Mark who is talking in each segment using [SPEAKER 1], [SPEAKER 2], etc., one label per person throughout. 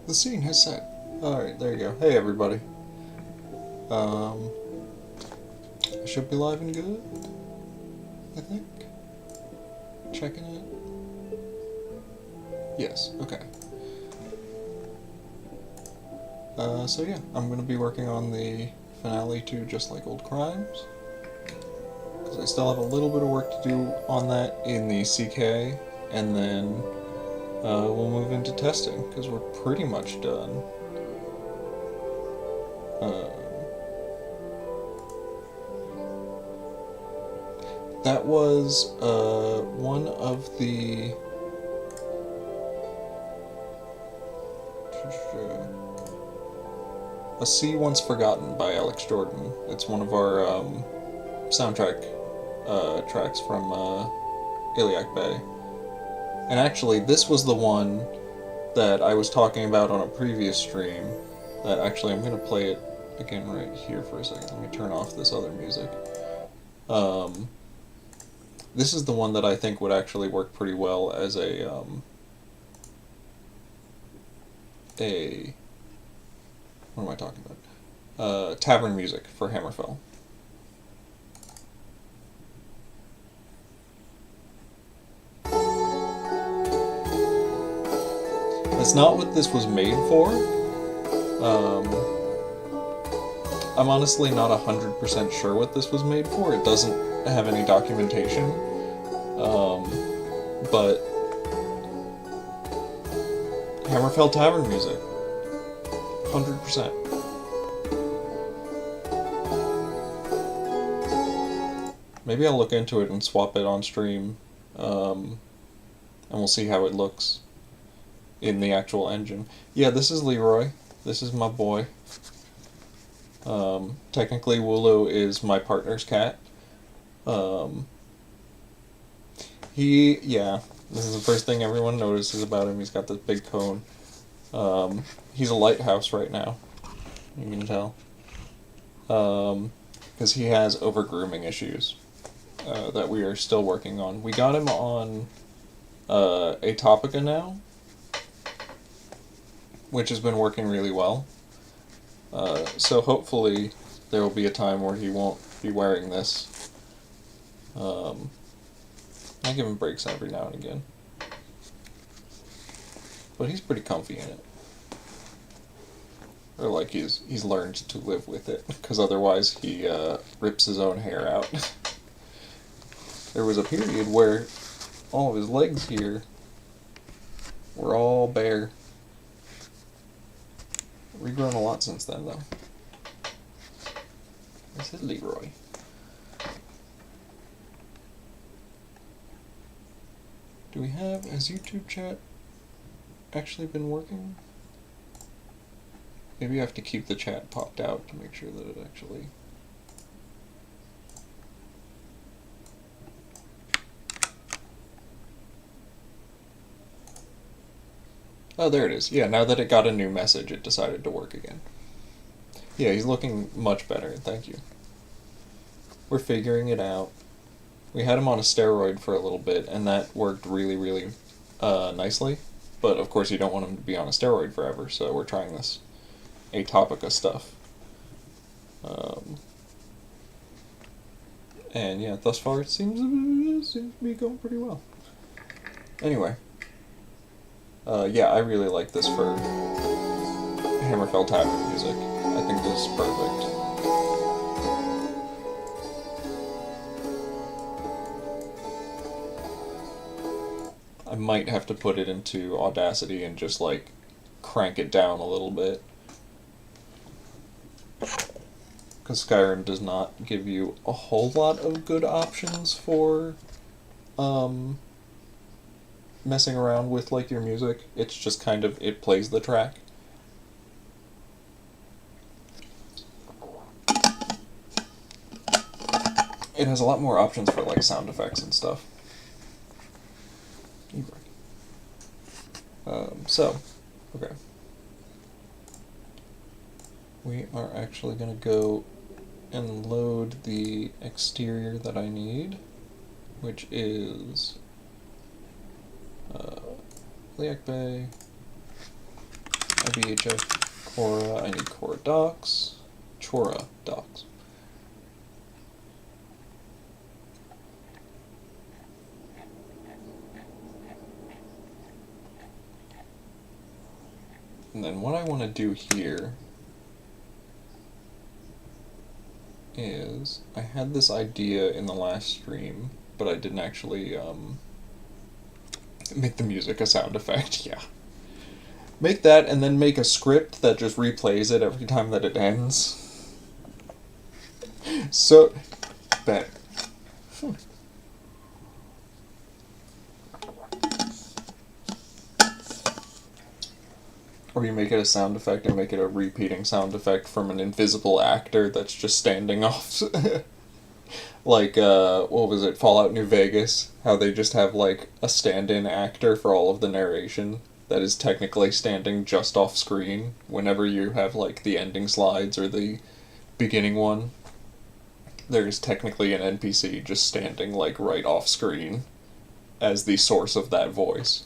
[SPEAKER 1] The scene has set. Alright, there you go. Hey everybody. I should be live and good, I think. Checking it. Yes, okay. So yeah, I'm gonna be working on the finale to Just Like Old Crimes. Because I still have a little bit of work to do on that in the CK, and then we'll move into testing, because we're pretty much done. That was one of the A Sea Once Forgotten by Alex Jordan. It's one of our soundtrack tracks from Iliac Bay. And actually, this was the one that I was talking about on a previous stream. That actually, I'm going to play it again right here for a second. Let me turn off this other music. This is the one that I think would actually work pretty well as a what am I talking about? Tavern music for Hammerfell. That's not what this was made for. I'm honestly not 100% sure what this was made for. It doesn't have any documentation. But Hammerfell Tavern music. 100%. Maybe I'll look into it and swap it on stream, and we'll see how it looks in the actual engine. Yeah, this is Leroy. This is my boy. Technically, Wooloo is my partner's cat. Yeah, this is the first thing everyone notices about him. He's got this big cone. He's a lighthouse right now. You can tell. Because he has over-grooming issues that we are still working on. We got him on Atopica now, which has been working really well. So hopefully there will be a time where he won't be wearing this. I give him breaks every now and again. But he's pretty comfy in it. Or like he's learned to live with it, because otherwise he rips his own hair out. There was a period where all of his legs here were all bare. Regrown a lot since then, though. This is Leroy. Do we have, has YouTube chat actually been working? Maybe I have to keep the chat popped out to make sure that it actually... Oh, there it is. Yeah, now that it got a new message, it decided to work again. Yeah, he's looking much better, thank you. We're figuring it out. We had him on a steroid for a little bit, and that worked really, really nicely. But, of course, you don't want him to be on a steroid forever, so we're trying this Atopica stuff. And, yeah, thus far it seems to be going pretty well. Anyway. Yeah, I really like this for Hammerfell Tavern music. I think this is perfect. I might have to put it into Audacity and just, like, crank it down a little bit. Because Skyrim does not give you a whole lot of good options for, messing around with, like, your music. It's just kind of, it plays the track. It has a lot more options for, like, sound effects and stuff. Okay. We are actually going to go and load the exterior that I need, which is Iliac Bay, IBHF Cora, I need Cora docs. Chora docs. And then what I want to do here is, I had this idea in the last stream, but I didn't actually make the music a sound effect. Yeah. Make that and then make a script that just replays it every time that it ends. So, bet. Or you make it a sound effect and make it a repeating sound effect from an invisible actor that's just standing off. Like, what was it, Fallout New Vegas? How they just have, like, a stand-in actor for all of the narration that is technically standing just off screen whenever you have, like, the ending slides or the beginning one. There's technically an NPC just standing, like, right off screen as the source of that voice.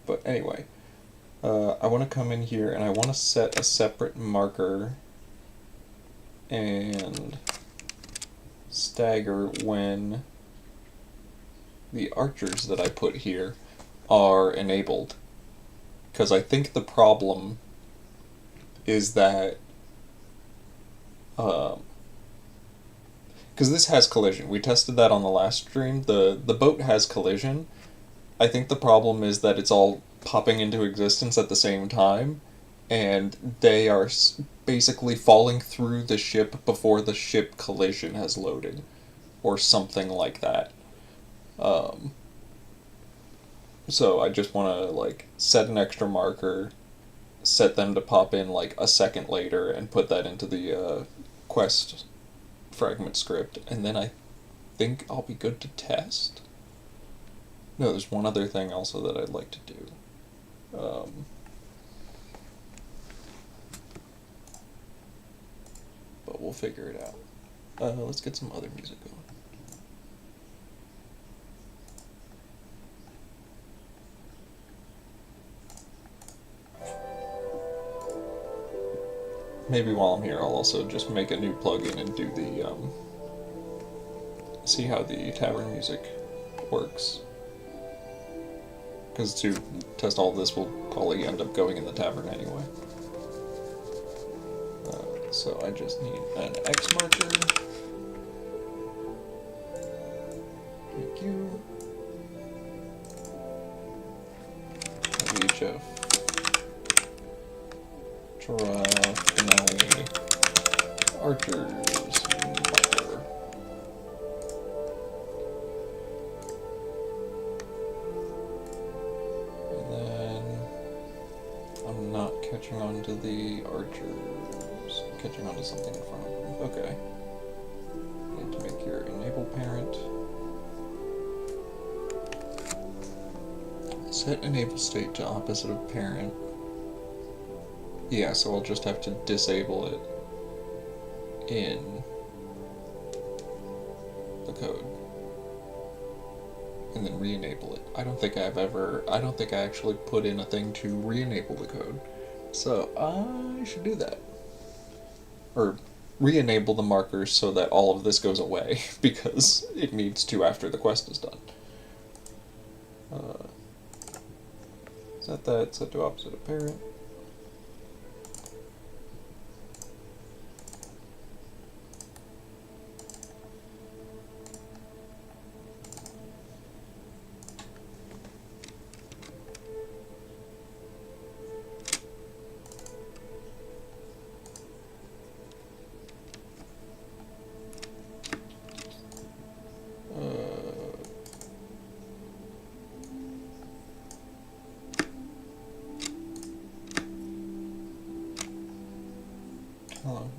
[SPEAKER 1] But anyway, I want to come in here and I want to set a separate marker and stagger when the archers that I put here are enabled. Because I think the problem is that because this has collision. We tested that on the last stream. The boat has collision. I think the problem is that it's all popping into existence at the same time, and they are basically falling through the ship before the ship collision has loaded, or something like that. So I just want to, like, set an extra marker, set them to pop in, like, a second later, and put that into the quest fragment script, and then I think I'll be good to test. No, there's one other thing also that I'd like to do. But we'll figure it out. Let's get some other music going. Maybe while I'm here, I'll also just make a new plugin and do the, see how the tavern music works. Because to test all of this, we'll probably end up going in the tavern anyway. So I just need an X marker. Thank you. VHF. Chora, finale, archers, marker. And then I'm not catching on to the archers. I'm catching on to something in front of them. Okay. Need to make your enable parent. Set enable state to opposite of parent. Yeah, so I'll just have to disable it in the code. And then re-enable it. I don't think I actually put in a thing to re-enable the code. So I should do that. Or re-enable the markers so that all of this goes away, because it needs to after the quest is done. Set that, set to opposite of parent.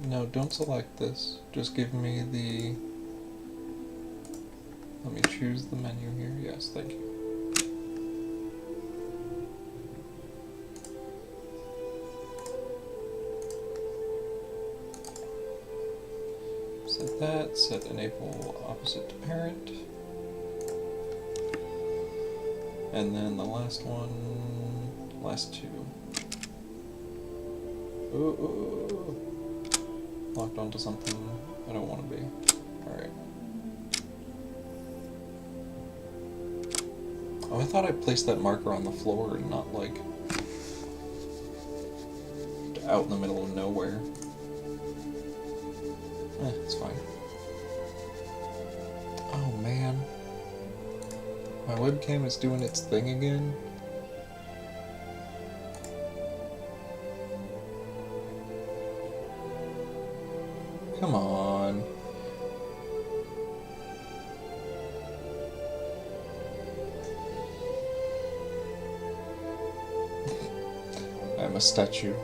[SPEAKER 1] No, don't select this. Just give me the... Let me choose the menu here. Yes, thank you. Set that, set enable opposite to parent. And then the last one, last two. Ooh. Locked onto something I don't want to be. Alright. Oh, I thought I placed that marker on the floor and not, like, out in the middle of nowhere. It's fine. Oh, man. My webcam is doing its thing again. Come on. I'm a statue.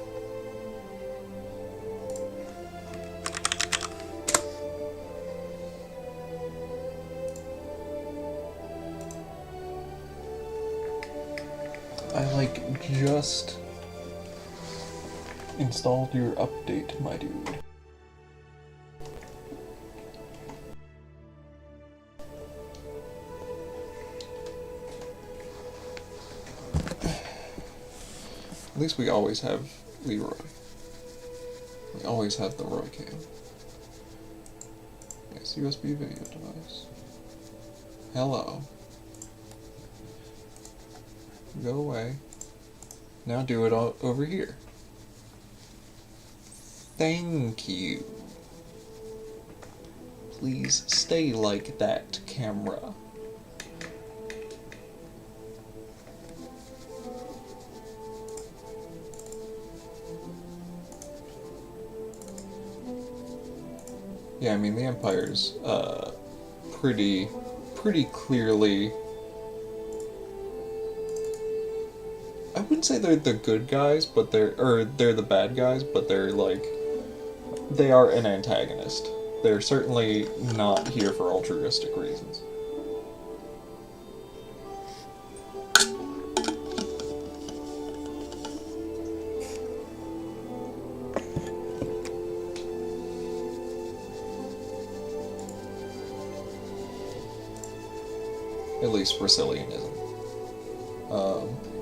[SPEAKER 1] I, like, just installed your update, my dude. At least we always have Leroy. We always have the Roy cam. Yes, USB video device. Hello. Go away. Now do it all over here. Thank you. Please stay like that, camera. Yeah, I mean, the Empire's pretty clearly... I wouldn't say they're the good guys, but they're the bad guys, but they're, like, they are an antagonist. They're certainly not here for altruistic reasons. At least Brasilian isn't.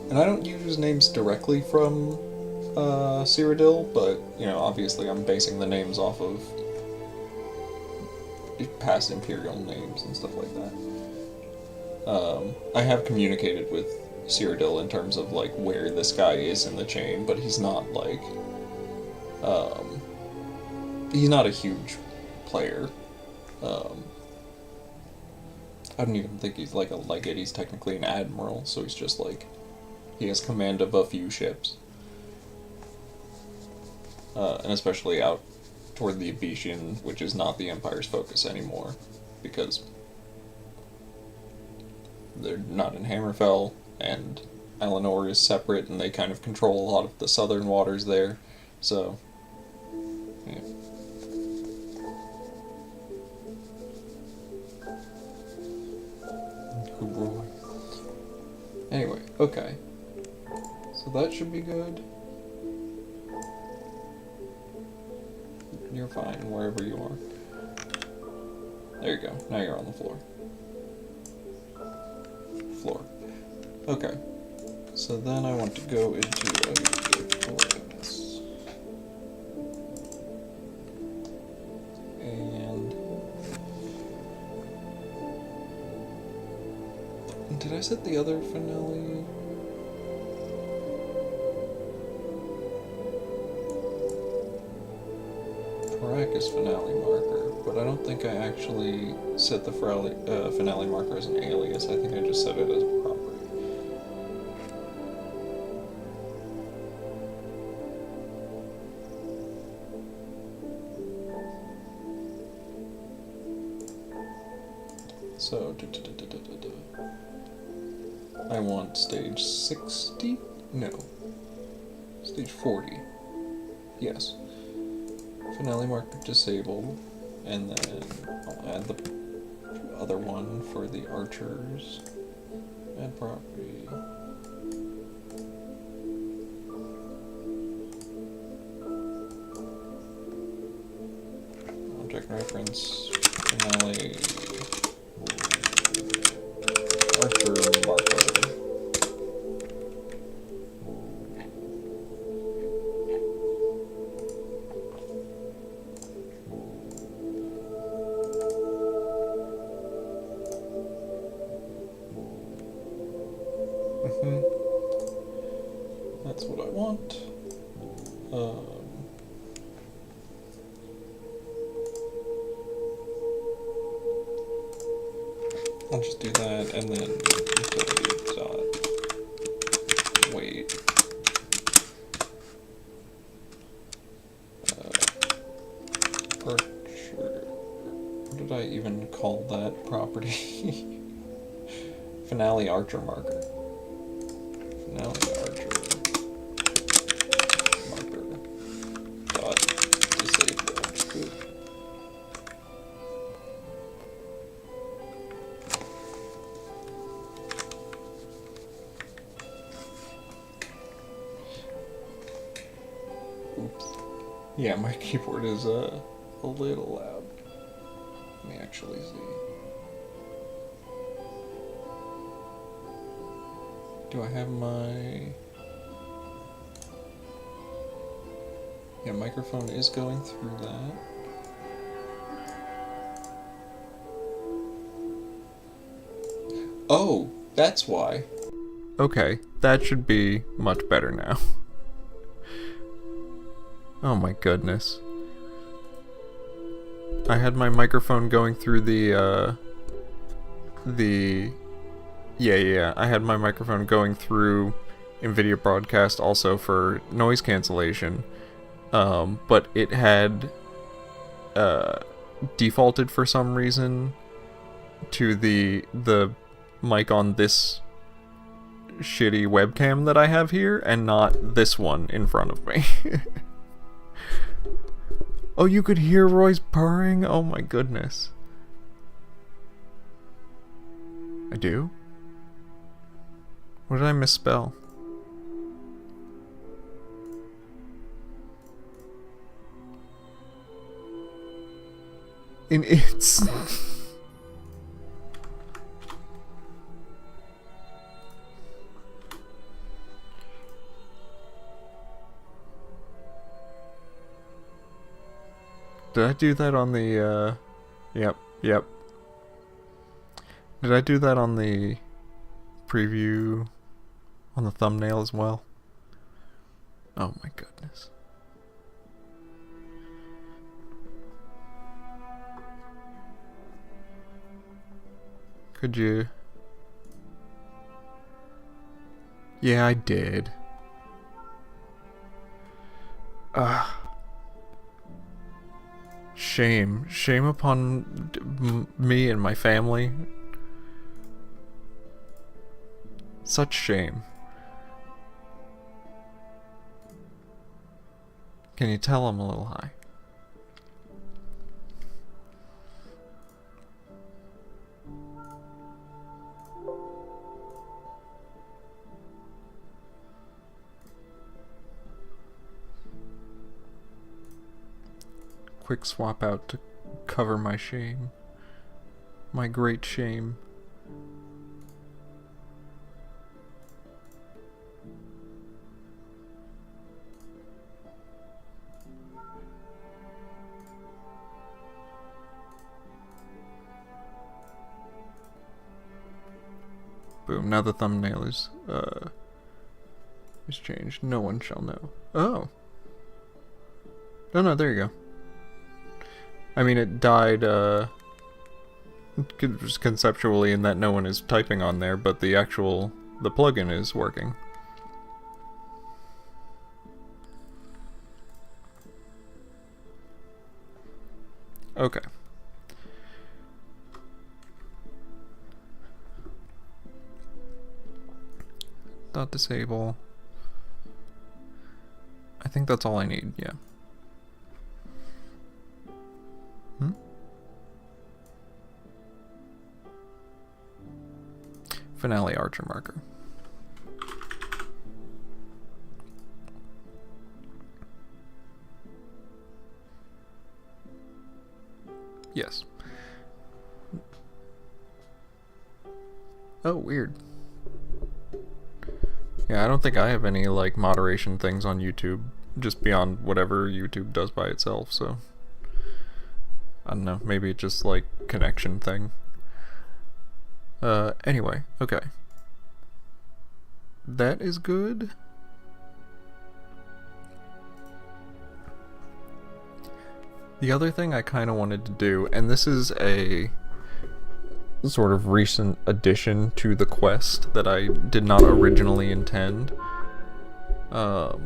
[SPEAKER 1] And I don't use names directly from Cyrodiil, but, you know, obviously I'm basing the names off of past Imperial names and stuff like that. I have communicated with Cyrodiil in terms of, like, where this guy is in the chain, but he's not, like, he's not a huge player. I don't even think he's like a legate, he's technically an admiral, so he's just like, he has command of a few ships. And especially out toward the Abetian, which is not the Empire's focus anymore, because they're not in Hammerfell, and Eleanor is separate, and they kind of control a lot of the southern waters there, so, yeah. Anyway, okay. So that should be good. You're fine wherever you are. There you go. Now you're on the floor. Okay. So then I want to go into a victorious. And did I set the other finale? Caracas finale marker, but I don't think I actually set the finale marker as an alias. I think I just set it as a property. So, I want stage 60? No. Stage 40. Yes. Finale marker disabled, and then I'll add the other one for the archers. Add property. Object reference Distance, finale, Archer marker. That's what I want. I'll just do that, and then utility dot wait. Archer. What did I even call that property? Finale Archer marker. Finale Archer marker dot disabled. Good. Oops. Yeah, my keyboard is a little loud. Let me actually see. Do I have my... Yeah, microphone is going through that. Oh, that's why. Okay, that should be much better now. Oh my goodness. I had my microphone going through the Yeah, I had my microphone going through NVIDIA Broadcast also for noise cancellation, but it had defaulted for some reason to the mic on this shitty webcam that I have here, and not this one in front of me. Oh, you could hear Roy's purring? Oh my goodness. I do? What did I misspell? In its... Did I do that on the, Yep. Did I do that on the preview, on the thumbnail as well? Oh my goodness. Could you... Yeah, I did. Shame. Shame upon me and my family. Such shame. Can you tell I'm a little high? Quick swap out to cover my shame. My great shame. Boom, now the thumbnail is changed. No one shall know. Oh. No, there you go. I mean, it died, conceptually in that no one is typing on there, but the plugin is working. Okay. Dot disable. I think that's all I need, yeah. Finale Archer marker. Yes. Oh, weird. Yeah, I don't think I have any, like, moderation things on YouTube, just beyond whatever YouTube does by itself, so... I don't know, maybe it's just, like, connection thing. Anyway, okay. That is good. The other thing I kind of wanted to do, and this is a sort of recent addition to the quest that I did not originally intend, but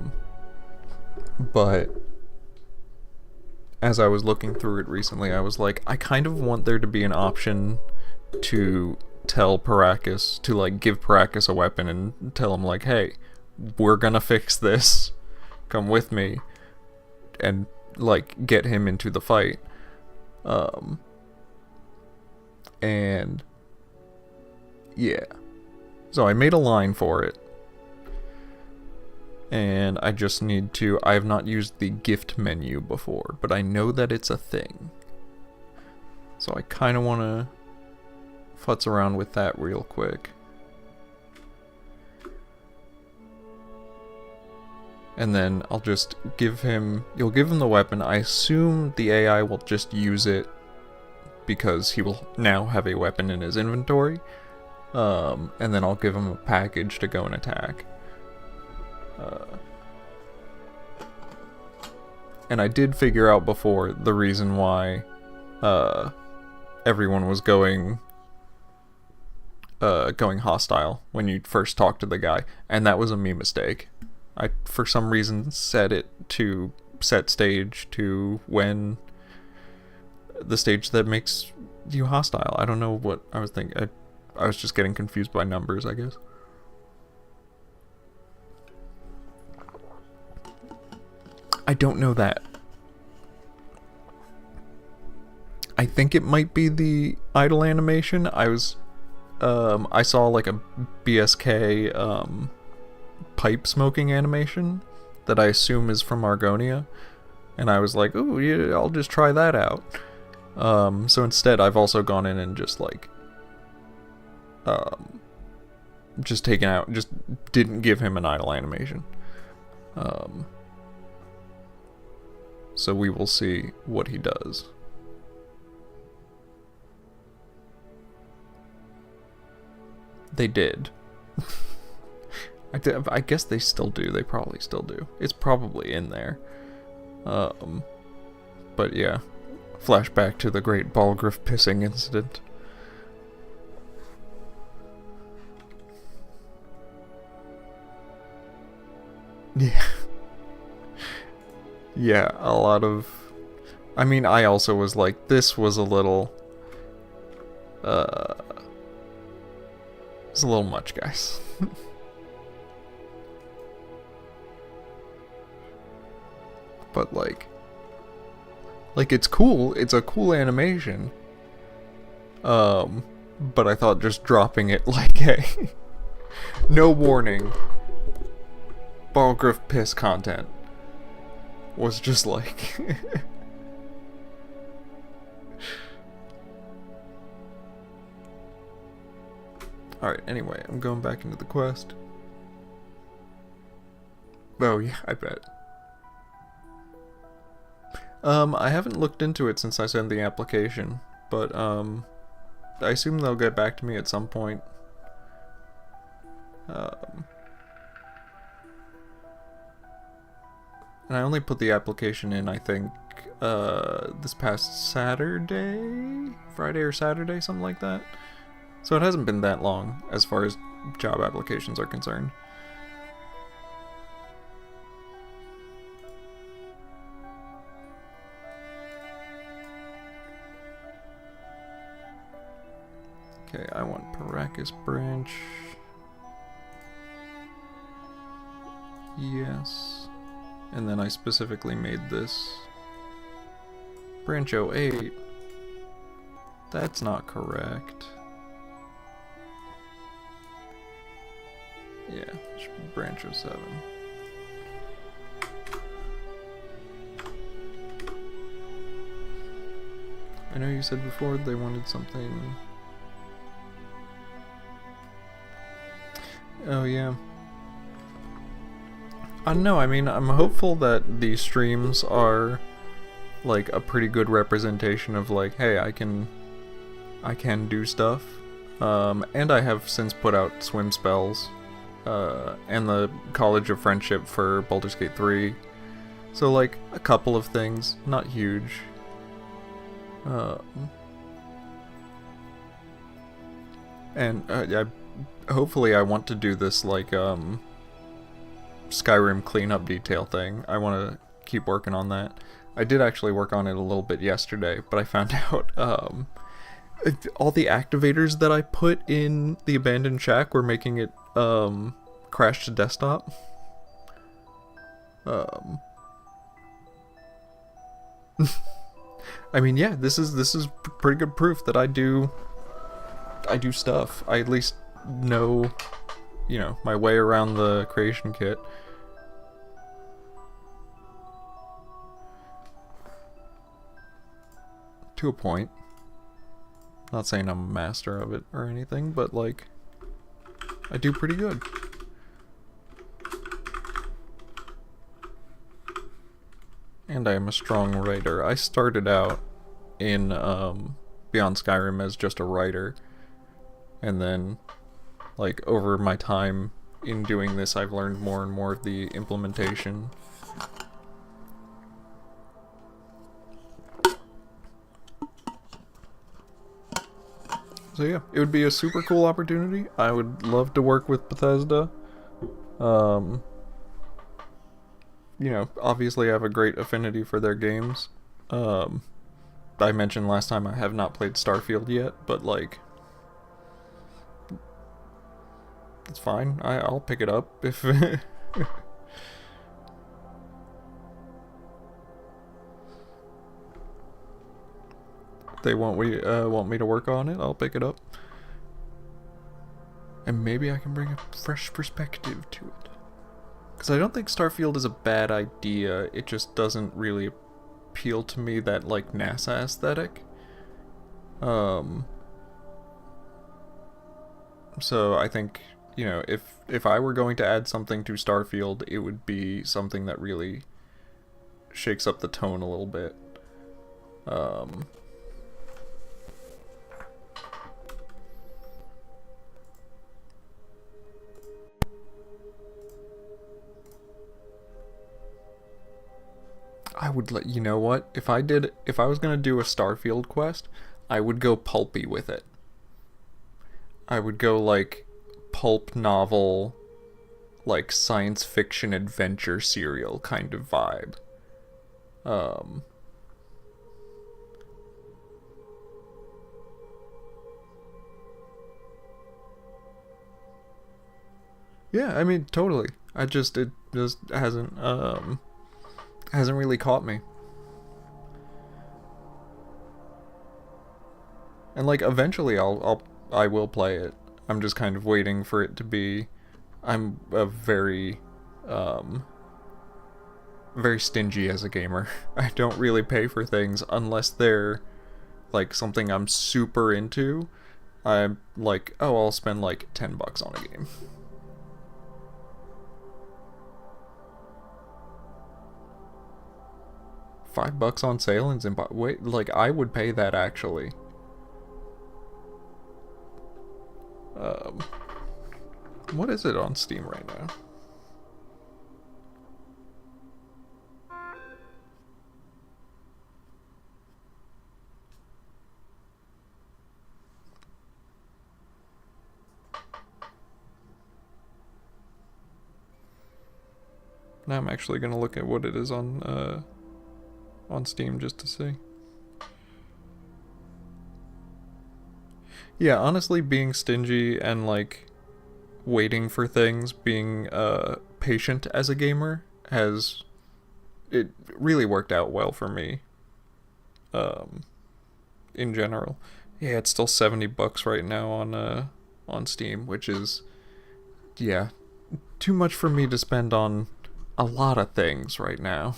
[SPEAKER 1] as I was looking through it recently, I was like, I kind of want there to be an option to tell Paracus, to like give Paracus a weapon and tell him like, hey, we're gonna fix this, come with me, and like get him into the fight. And yeah, so I made a line for it, and I just need to, I have not used the gift menu before, but I know that it's a thing, so I kind of want to futz around with that real quick. And then I'll just give him, you'll give him the weapon. I assume the AI will just use it because he will now have a weapon in his inventory. And then I'll give him a package to go and attack. And I did figure out before the reason why everyone was going hostile when you first talked to the guy, and that was a me mistake. I, for some reason, set it to set stage to when the stage that makes you hostile. I don't know what I was thinking. I was just getting confused by numbers, I guess. I don't know that. I think it might be the idle animation. I saw like a BSK, pipe smoking animation that I assume is from Argonia, and I was like, ooh, yeah, I'll just try that out. So instead I've also gone in and just like just taken out, just didn't give him an idle animation. So we will see what he does. They did. I guess they still do. They probably still do. It's probably in there. But yeah. Flashback to the great Balgriff pissing incident. Yeah. Yeah, a lot of... I mean, I also was like, this was a little... it's a little much, guys. But like it's cool. It's a cool animation. But I thought just dropping it like, hey, no warning, Balgriff piss content, was just like Alright, anyway, I'm going back into the quest. Oh yeah, I bet. I haven't looked into it since I sent the application, but I assume they'll get back to me at some point. And I only put the application in, I think, this past Saturday? Friday or Saturday, something like that. So it hasn't been that long, as far as job applications are concerned. Okay, I want Paracus branch. Yes. And then I specifically made this branch 08. That's not correct. Yeah, it should be branch 07. I know you said before they wanted something. Oh yeah. I don't know, I mean, I'm hopeful that these streams are like a pretty good representation of like, hey, I can do stuff. And I have since put out swim spells, and the College of Friendship for Baldur's Gate 3. So like a couple of things, not huge. And hopefully I want to do this like Skyrim cleanup detail thing. I want to keep working on that. I did actually work on it a little bit yesterday, but I found out all the activators that I put in the abandoned shack were making it crash to desktop. I mean, yeah, this is pretty good proof that I do stuff. I at least know, you know, my way around the creation kit. To a point. Not saying I'm a master of it or anything, but like, I do pretty good. And I am a strong writer. I started out in Beyond Skyrim as just a writer, and then like over my time in doing this I've learned more and more of the implementation. So yeah, it would be a super cool opportunity. I would love to work with Bethesda. You know, obviously I have a great affinity for their games. I mentioned last time I have not played Starfield yet, but like, it's fine. I'll pick it up if they want me to work on it. I'll pick it up, and maybe I can bring a fresh perspective to it. Because I don't think Starfield is a bad idea. It just doesn't really appeal to me, that like NASA aesthetic. So I think, you know, if I were going to add something to Starfield, it would be something that really shakes up the tone a little bit. I would let you know what, if I was gonna do a Starfield quest, I would go pulpy with it. I would go like pulp novel, like science fiction adventure serial kind of vibe. Yeah, I mean, totally. It just hasn't really caught me. And like eventually I will play it. I'm just kind of waiting for it to be, I'm a very stingy as a gamer. I don't really pay for things unless they're like something I'm super into. I'm like, oh, I'll spend like $10 on a game. $5 on sale in Zimbabwe. Wait, like I would pay that actually. What is it on Steam right now? Now I'm actually gonna look at what it is on Steam just to see. Yeah, honestly, being stingy and like waiting for things, being patient as a gamer it really worked out well for me. In general. Yeah, it's still $70 right now on Steam, which is, yeah, too much for me to spend on a lot of things right now.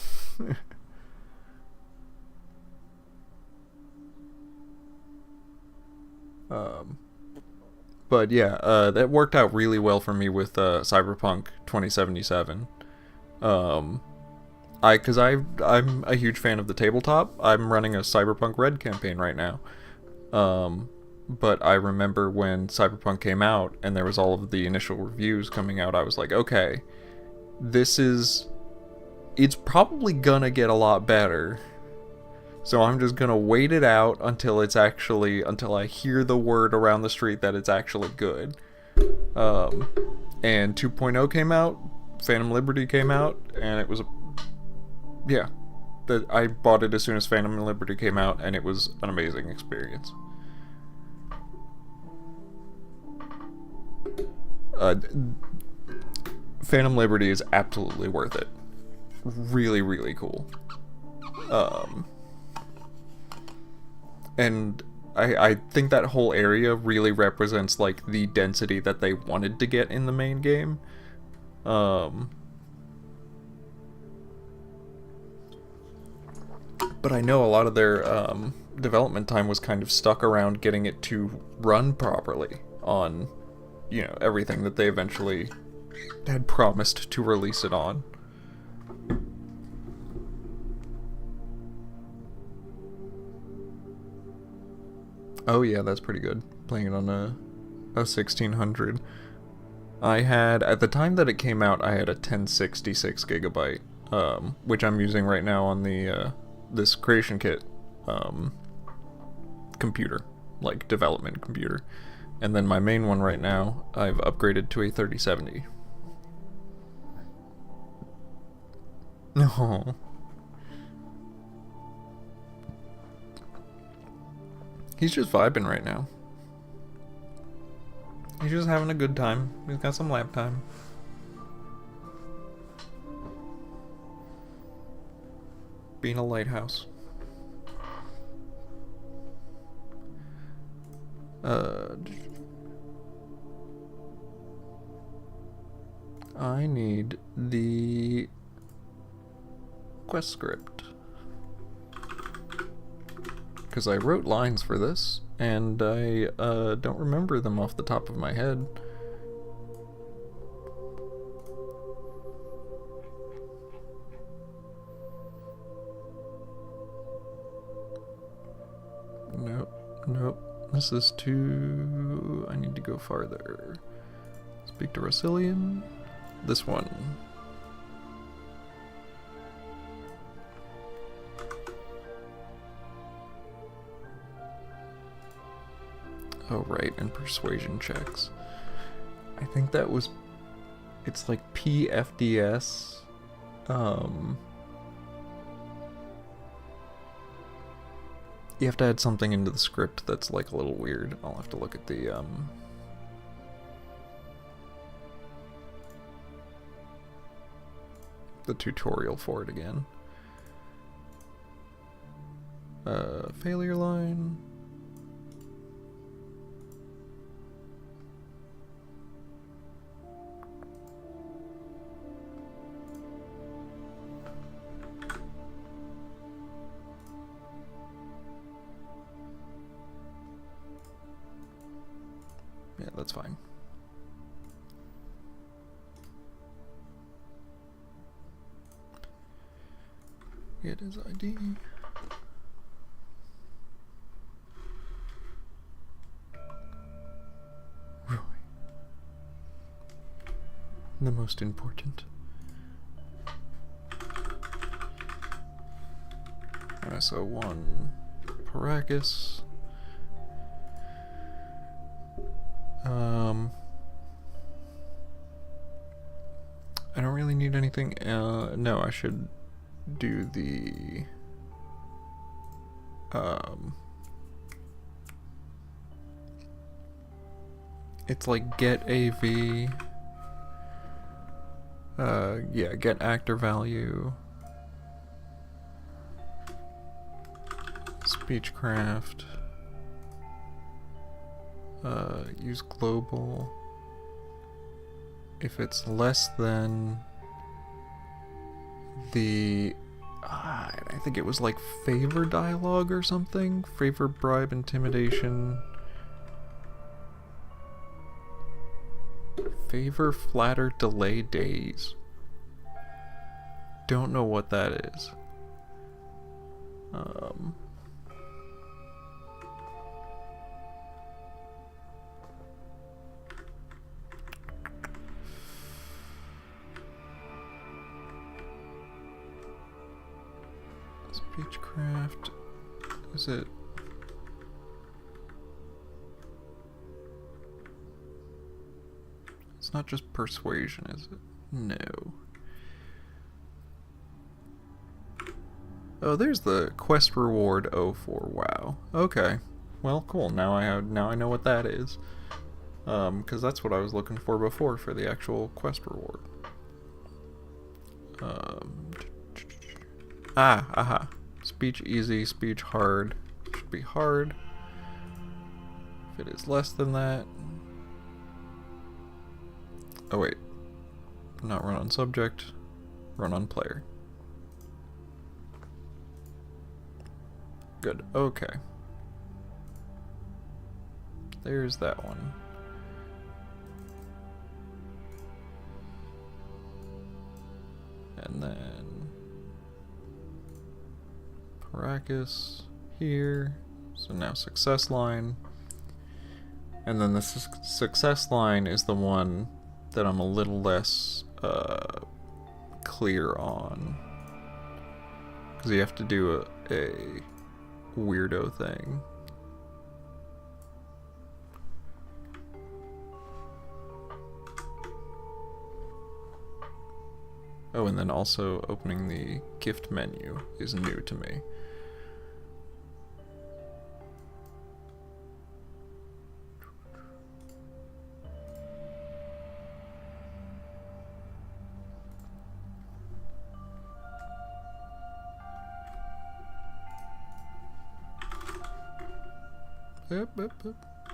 [SPEAKER 1] Um, but yeah, that worked out really well for me with Cyberpunk 2077. Um, I'm a huge fan of the tabletop. I'm running a Cyberpunk Red campaign right now. Um, but I remember when Cyberpunk came out and there was all of the initial reviews coming out, I was like, okay, this is, it's probably gonna get a lot better. So I'm just gonna wait it out until until I hear the word around the street that it's actually good. Um, and 2.0 came out, Phantom Liberty came out, and it was yeah, I bought it as soon as Phantom Liberty came out, and it was an amazing experience. Uh, Phantom Liberty is absolutely worth it. Really, really cool. Um, and I think that whole area really represents like the density that they wanted to get in the main game. Um, but I know a lot of their development time was kind of stuck around getting it to run properly on, everything that they eventually had promised to release it on. Oh yeah, that's pretty good. Playing it on a 1600. I had, at the time that it came out, I had a 1066 gigabyte, which I'm using right now on the this Creation Kit computer, like development computer. And then my main one right now, I've upgraded to a 3070. No. He's just vibing right now. He's just having a good time. He's got some lap time. Being a lighthouse. I need the quest script. Because I wrote lines for this, and I don't remember them off the top of my head. Nope. This is too... I need to go farther. Speak to Rosilian. This one. Oh, right, and persuasion checks. I think that was... It's like PFDS. You have to add something into the script that's like a little weird. I'll have to look at the tutorial for it again. Failure line. Yeah, that's fine. It is ID. Roy. The most important. MSO1 Paracus. I don't really need anything. No, I should do the it's like get AV. Yeah, get actor value. Speechcraft. Use global. If it's less than the I think it was like favor dialogue or something. Favor, bribe, intimidation. Favor flatter delay days. Don't know what that is. Speechcraft. Is it? It's not just persuasion, is it? No. Oh, there's the quest reward 04. Wow. Okay. Well, cool. Now I know what that is. Because that's what I was looking for before for the actual quest reward. Aha. Speech easy, speech hard. Should be hard. If it is less than that. Oh wait. Not run on subject. Run on player. Good. Okay. There's that one. And then Paracus here. So now success line. And then the success line is the one that I'm a little less clear on. Because you have to do a weirdo thing. Oh, and then also opening the gift menu is new to me.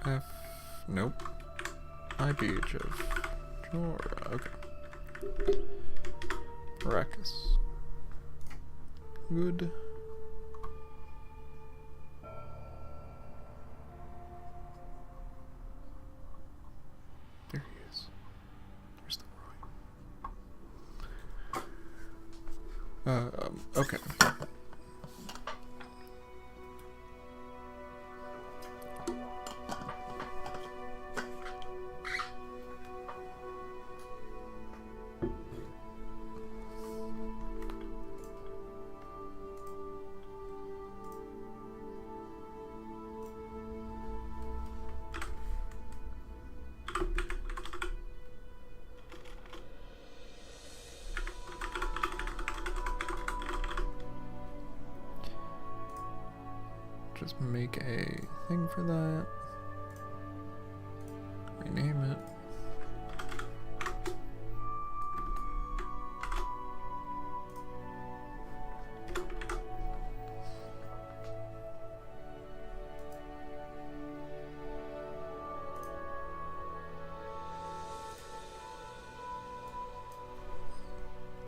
[SPEAKER 1] F. Nope. IBHF. Okay. Paracus. Good. There he is. There's the Roy. Okay. Just make a thing for that. Rename it.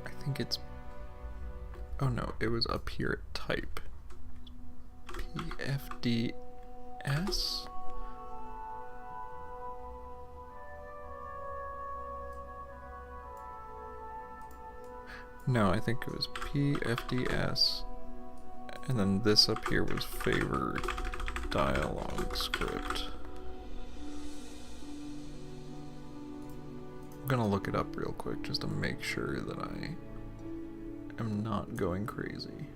[SPEAKER 1] I think it's... Oh no, it was up here at type. PFDS? No, I think it was PFDS, and then this up here was favor dialogue script. I'm gonna look it up real quick just to make sure that I am not going crazy.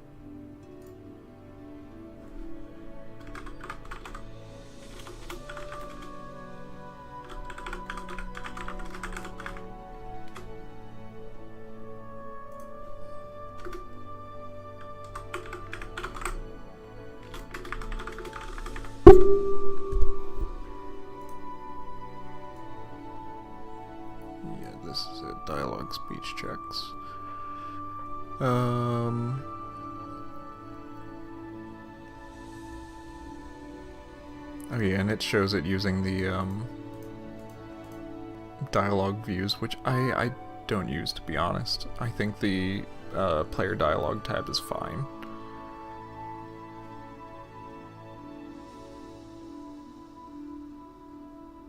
[SPEAKER 1] This is it. Dialogue speech checks. Oh yeah, and it shows it using the dialogue views, which I don't use, to be honest. I think the player dialogue tab is fine.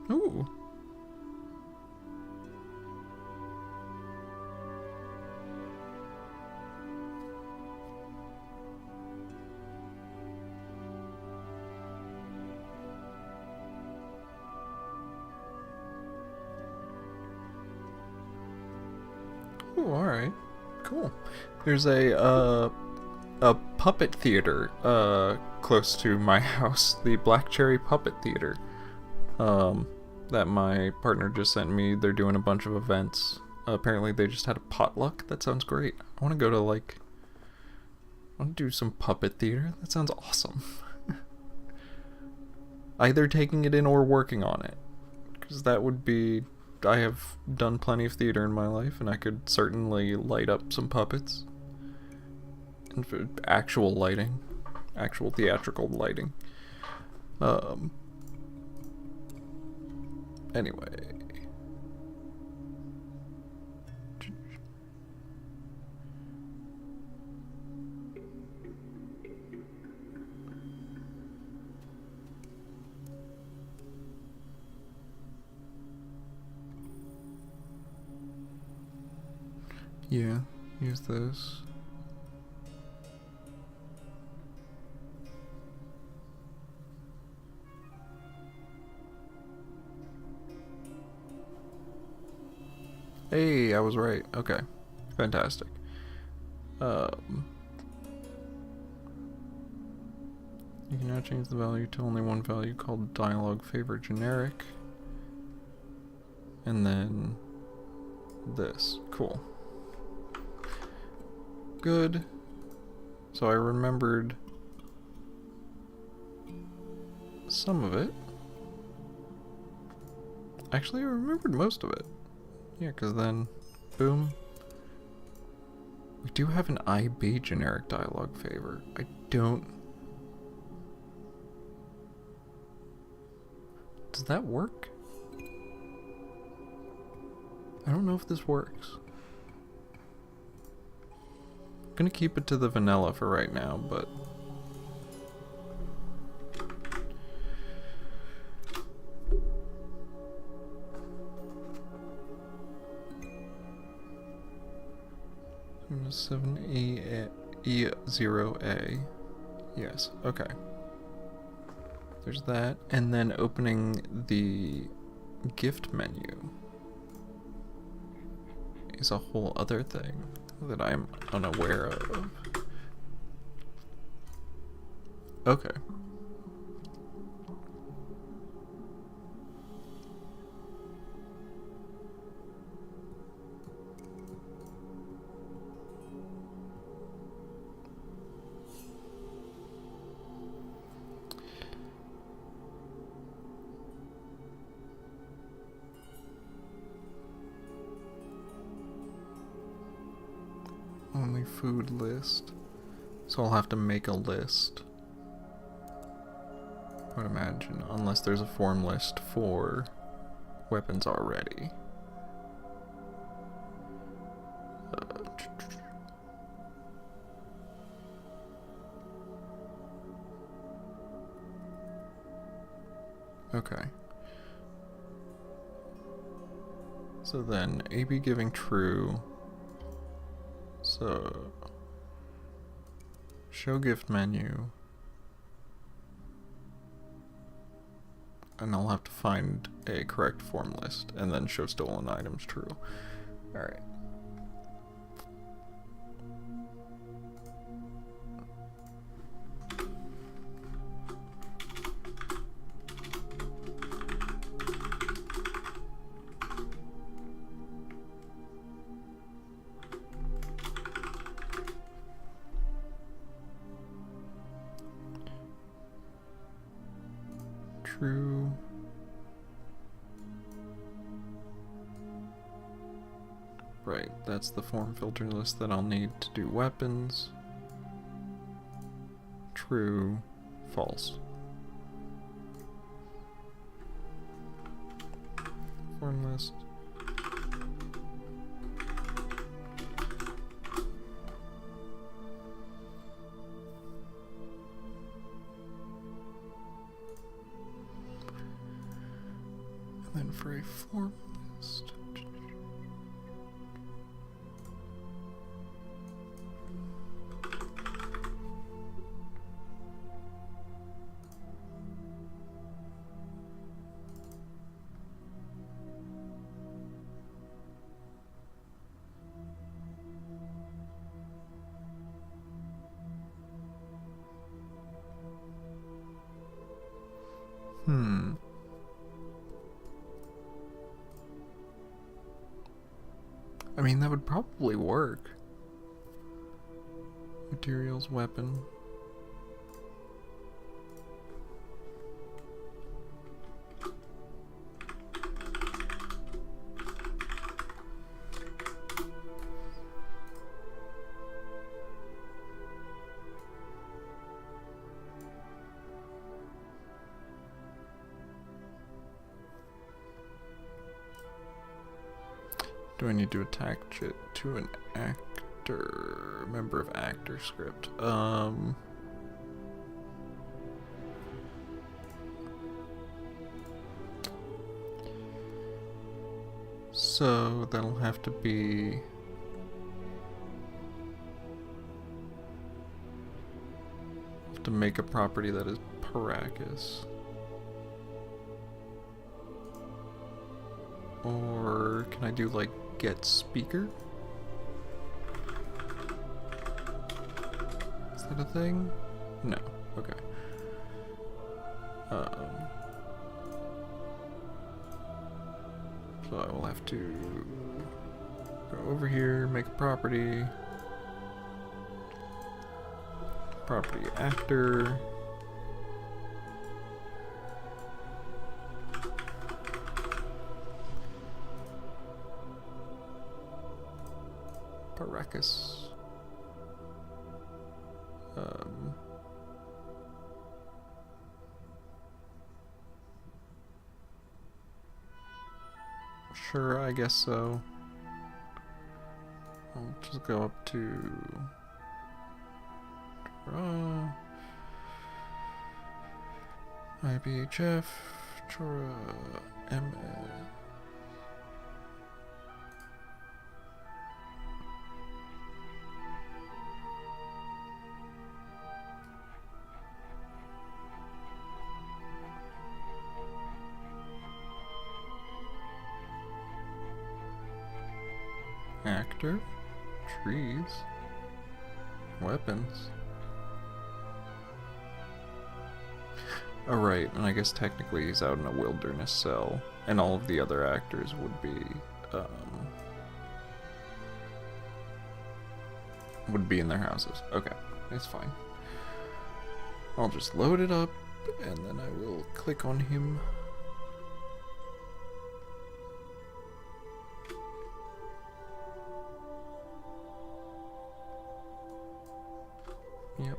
[SPEAKER 1] Ooh. Ooh, alright. Cool. There's a puppet theater close to my house, the Black Cherry Puppet Theater. That my partner just sent me. They're doing a bunch of events. Apparently they just had a potluck. That sounds great. I want to go to I want to do some puppet theater. That sounds awesome. Either taking it in or working on it. Because that would be... I have done plenty of theater in my life, and I could certainly light up some puppets. And for actual lighting. Actual theatrical lighting. Anyway... Yeah, use this. Hey, I was right. Okay. Fantastic. You can now change the value to only one value called dialogue favor generic. And then this. Cool. Good. So I remembered some of it. Actually, I remembered most of it. Yeah, because then, boom. We do have an IB generic dialogue favor. I don't... Does that work? I don't know if this works. I'm gonna keep it to the vanilla for right now, but... E0A. Yes, okay. There's that. And then opening the gift menu is a whole other thing that I'm unaware of. Okay. Only food list. So I'll have to make a list. I would imagine, unless there's a form list for weapons already. Okay. So then, AB giving true. So, show gift menu. And I'll have to find a correct form list, and then show stolen items true. Alright. True. Right, that's the form filter list that I'll need to do weapons. True, false. Form list. And then for a form list. Hmm. I mean, that would probably work. Materials, weapon. Do I need to attach it to an actor? Member of actor script. So that'll have to be. Have to make a property that is Paracas. Or can I do like get speaker? Is that a thing? No. Okay. So I will have to go over here, make a property. Property actor. Paracas. Sure, I guess so. I'll just go up to IBHF, Chora, MS. Actor, trees, weapons. Oh, right, and I guess technically he's out in a wilderness cell, and all of the other actors would be in their houses. Okay, that's fine. I'll just load it up, and then I will click on him. Yep.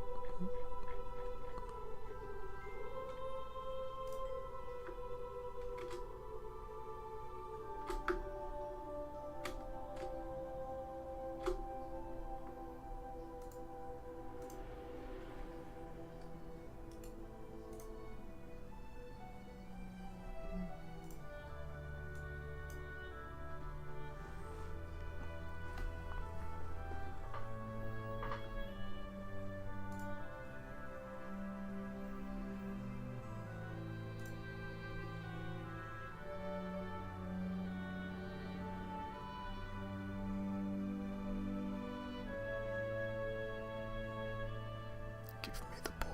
[SPEAKER 1] Give me the boy.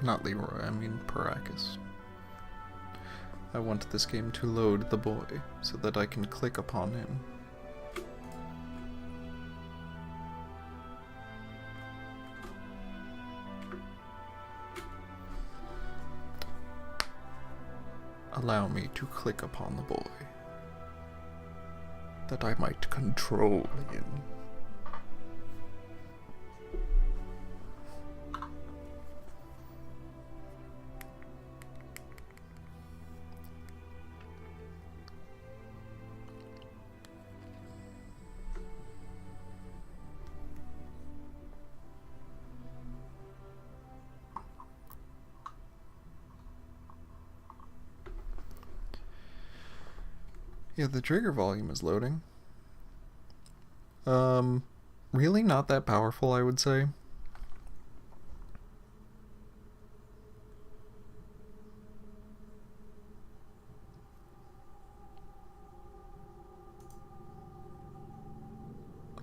[SPEAKER 1] Not Leroy, I mean Paracas. I want this game to load the boy so that I can click upon him. Allow me to click upon the boy, that I might control him. Yeah, the trigger volume is loading. Really not that powerful, I would say.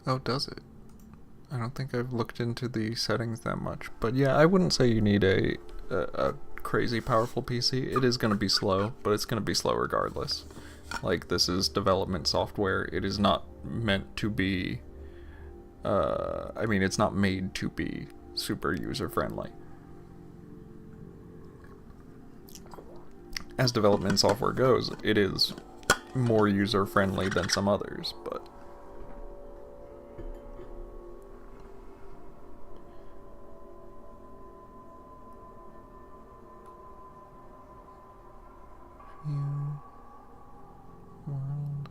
[SPEAKER 1] Oh, does it? I don't think I've looked into the settings that much, but yeah, I wouldn't say you need a crazy powerful PC. It is going to be slow, but it's going to be slow regardless. Like, this is development software. It is not meant to be, I mean, it's not made to be super user-friendly. As development software goes, it is more user-friendly than some others, but... World.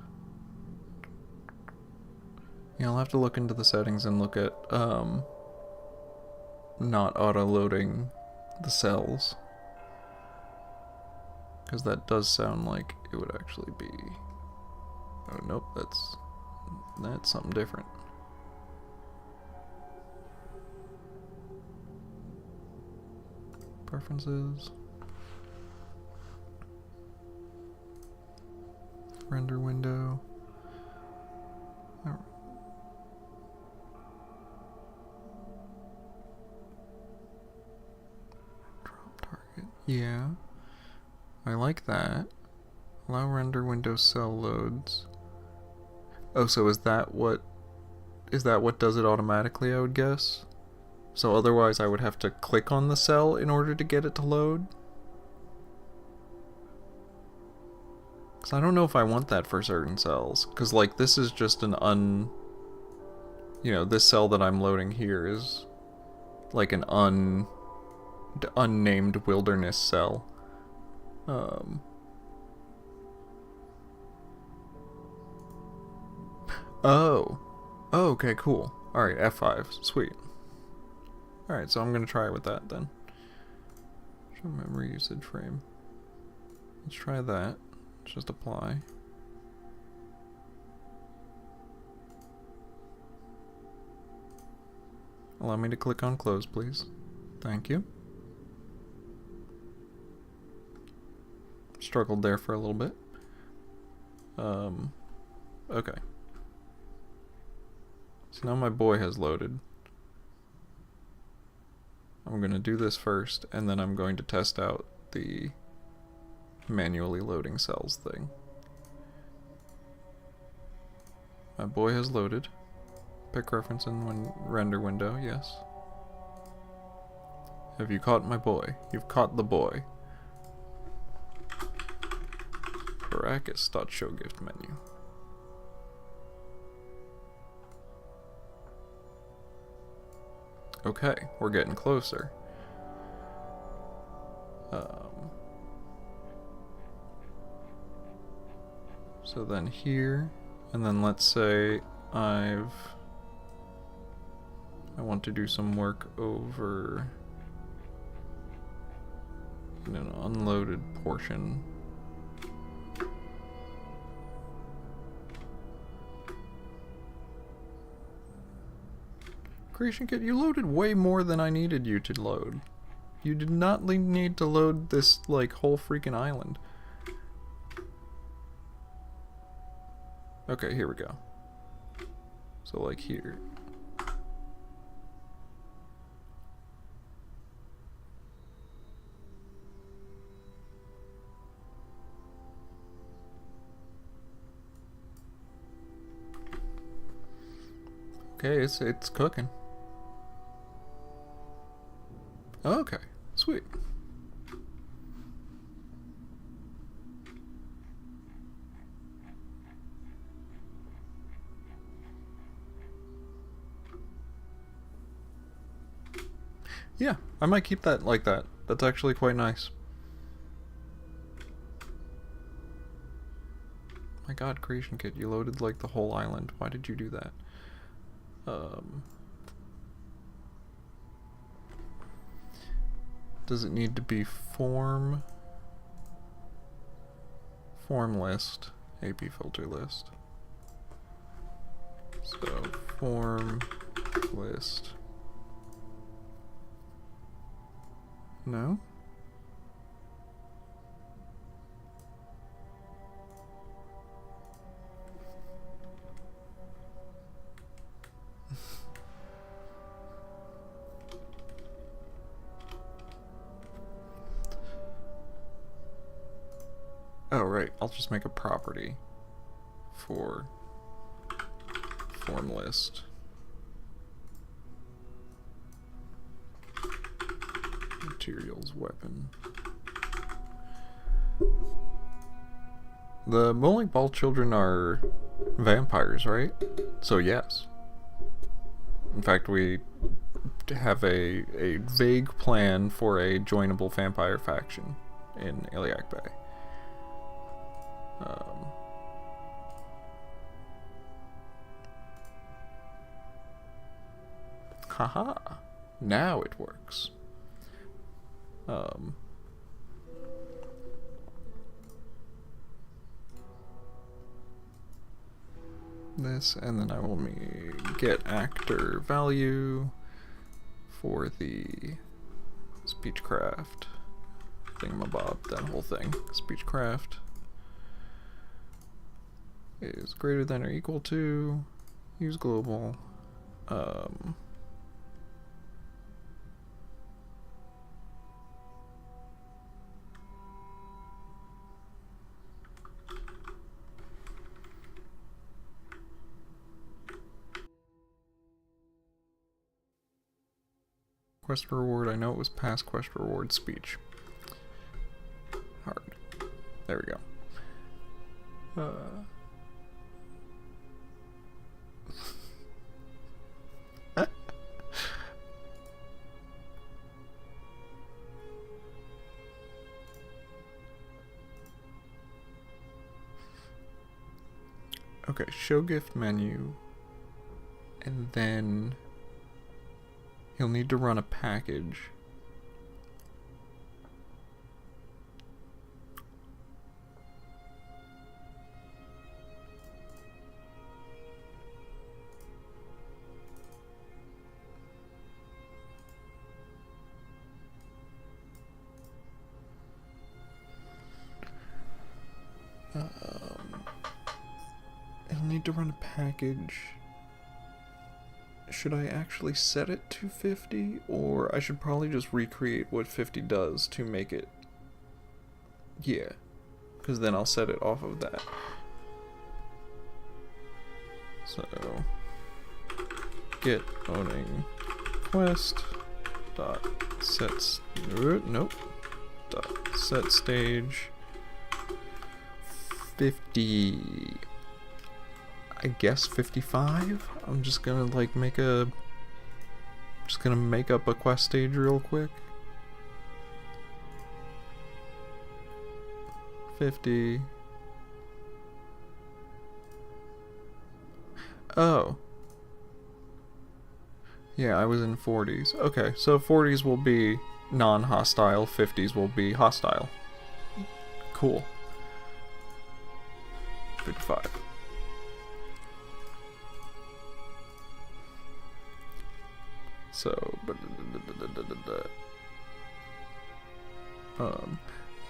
[SPEAKER 1] Yeah, I'll have to look into the settings and look at, not auto-loading the cells. Because that does sound like it would actually be... Oh, nope, that's something different. Preferences. Render window. Drop target. Yeah. I like that. Allow render window cell loads. Oh, so is that what does it automatically, I would guess? So otherwise I would have to click on the cell in order to get it to load? Because I don't know if I want that for certain cells. Because, like, this is just an you know, this cell that I'm loading here is like an unnamed wilderness cell. Oh. Oh, okay, cool. Alright, F5. Sweet. Alright, so I'm gonna try it with that then. Show memory usage frame. Let's try that. Let's just apply. Allow me to click on close, please. Thank you. Struggled there for a little bit. Okay. So now my boy has loaded. I'm going to do this first, and then I'm going to test out the manually loading cells thing. My boy has loaded. Pick reference in render window, yes. Have you caught my boy? You've caught the boy. Show gift menu. Okay, we're getting closer. So then here, and then let's say I want to do some work over in an unloaded portion. Creation kit, you loaded way more than I needed you to load. You did not need to load this, like, whole freaking island. Okay, here we go. So, like, here. Okay, it's cooking. Okay, sweet. Yeah, I might keep that like that. That's actually quite nice. My god, Creation Kit, you loaded like the whole island. Why did you do that? Does it need to be form list, AP filter list? So form list. No? Oh, right. I'll just make a property for form list. Materials, weapon. The bowling ball children are vampires, right? So yes. In fact, we have a vague plan for a joinable vampire faction in Iliac Bay. Haha. Now it works. This, and then I will get actor value for the speechcraft thingamabob, that whole thing. Speechcraft is greater than or equal to, use global, quest reward, I know it was past quest reward speech. Hard. There we go. Okay, show gift menu, and then he'll need to run a package. He'll need to run a package. Should I actually set it to 50, or I should probably just recreate what 50 does to make it... Yeah, because then I'll set it off of that. So, get owning quest dot set nope dot set stage 50. I guess 55. I'm just gonna like make up a quest stage real quick. 50. Oh. Yeah, I was in 40s. Okay, so 40s will be non-hostile, 50s will be hostile. Cool. 55. So,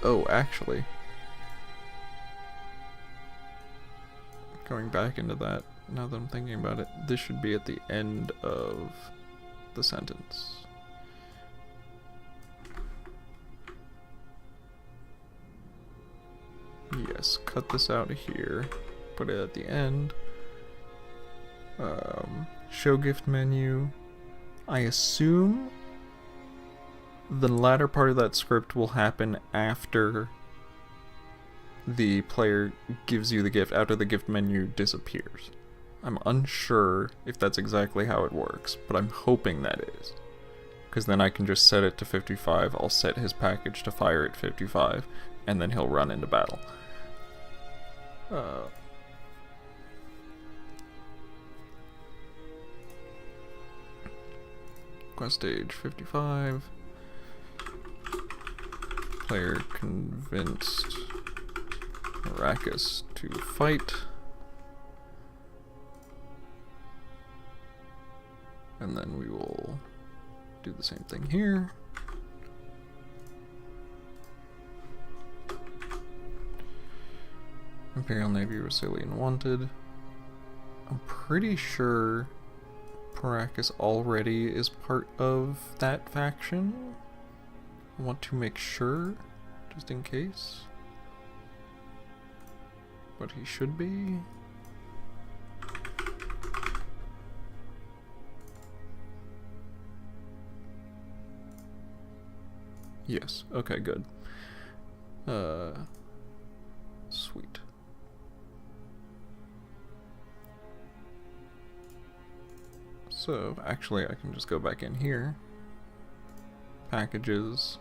[SPEAKER 1] oh, actually, going back into that, now that I'm thinking about it, this should be at the end of the sentence. Yes, cut this out of here, put it at the end. Show gift menu. I assume the latter part of that script will happen after the player gives you the gift, after the gift menu disappears. I'm unsure if that's exactly how it works, but I'm hoping that is. Because then I can just set it to 55, I'll set his package to fire at 55, and then he'll run into battle. Quest stage 55. Player convinced Arrakis to fight. And then we will do the same thing here. Imperial Navy Rasilian wanted. I'm pretty sure Arrakis already is part of that faction. I want to make sure, just in case. but he should be. Yes, okay, good. Sweet. So, actually, I can just go back in here. Packages.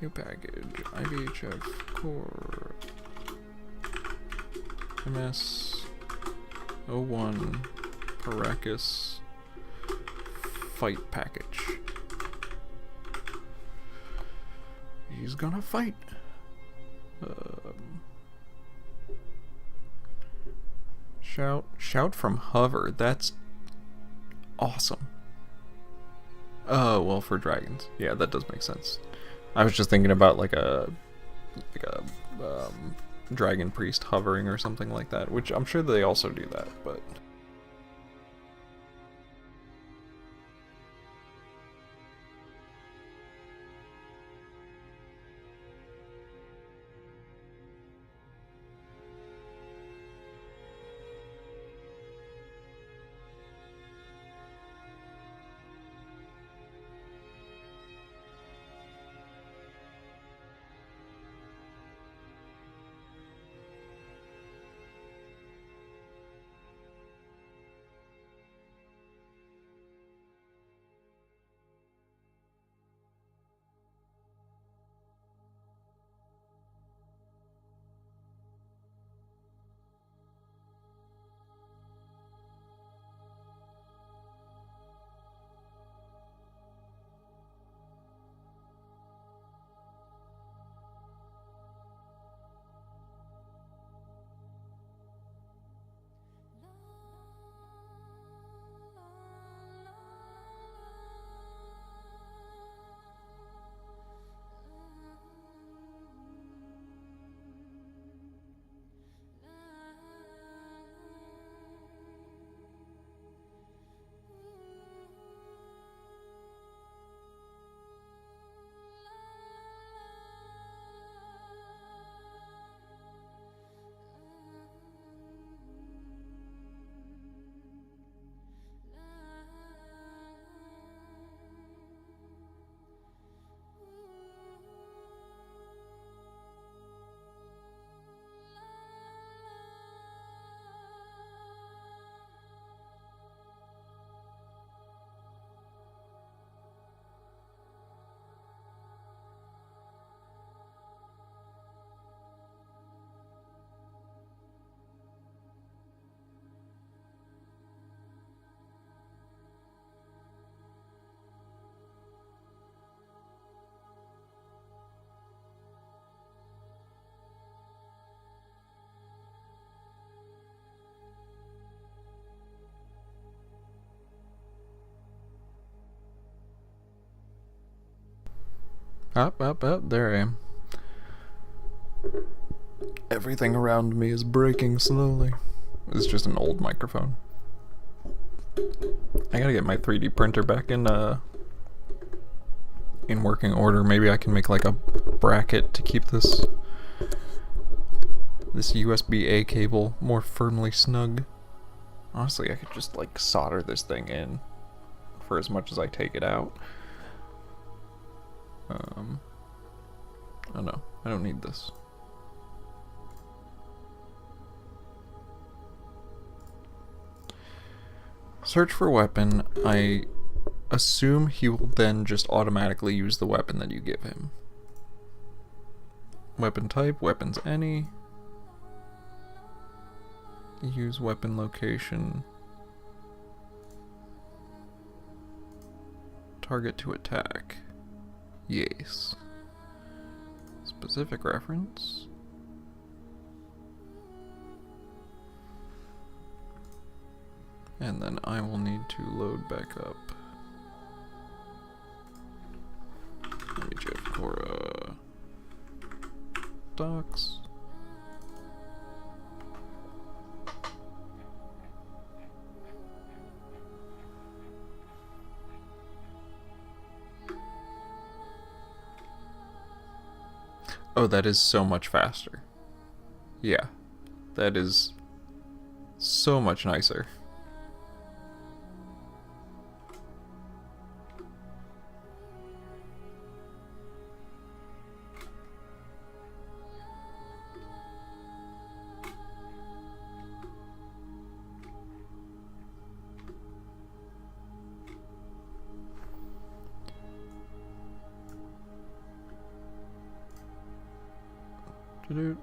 [SPEAKER 1] New package. IVHF core. MS 01 Paracas fight package. He's gonna fight. Shout from hover. That's awesome. Oh, well, for dragons. Yeah, that does make sense. I was just thinking about like a dragon priest hovering or something like that, which I'm sure they also do that, but up, there I am. Everything around me is breaking slowly. It's just an old microphone. I gotta get my 3D printer back in working order. Maybe I can make like a bracket to keep this USB-A cable more firmly snug. Honestly, I could just like solder this thing in for as much as I take it out. Oh no, I don't need this. Search for weapon. I assume he will then just automatically use the weapon that you give him. Weapon type, weapons any. Use weapon location. Target to attack. Yes. Specific reference. And then I will need to load back up. Let me check for docs. Oh, that is so much faster. Yeah, that is so much nicer. Dude.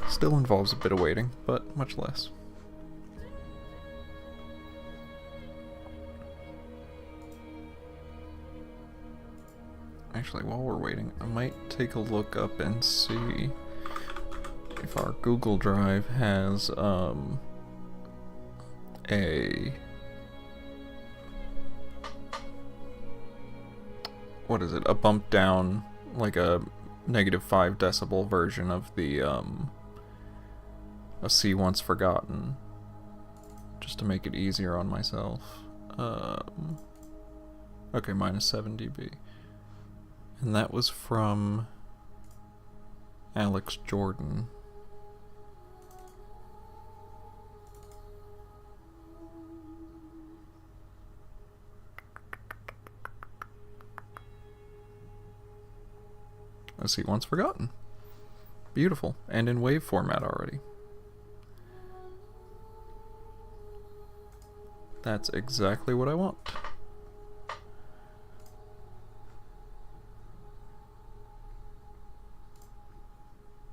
[SPEAKER 1] Still involves a bit of waiting, but much less. Actually, while we're waiting, I might take a look up and see if our Google Drive has what is it? A bump down, like a -5 decibel version of the a See Once Forgotten, just to make it easier on myself. Okay, -7 dB. And that was from Alex Jordan. A See Once Forgotten. Beautiful, and in WAV format already. That's exactly what I want.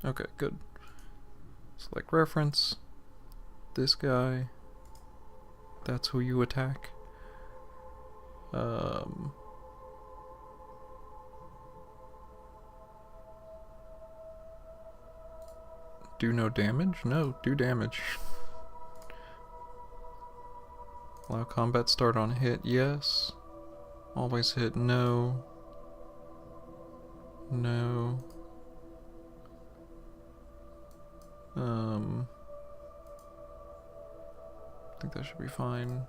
[SPEAKER 1] Okay, good. Select reference. This guy. That's who you attack. Do no damage? No, do damage. Allow combat start on hit, yes. Always hit, no. No. I think that should be fine.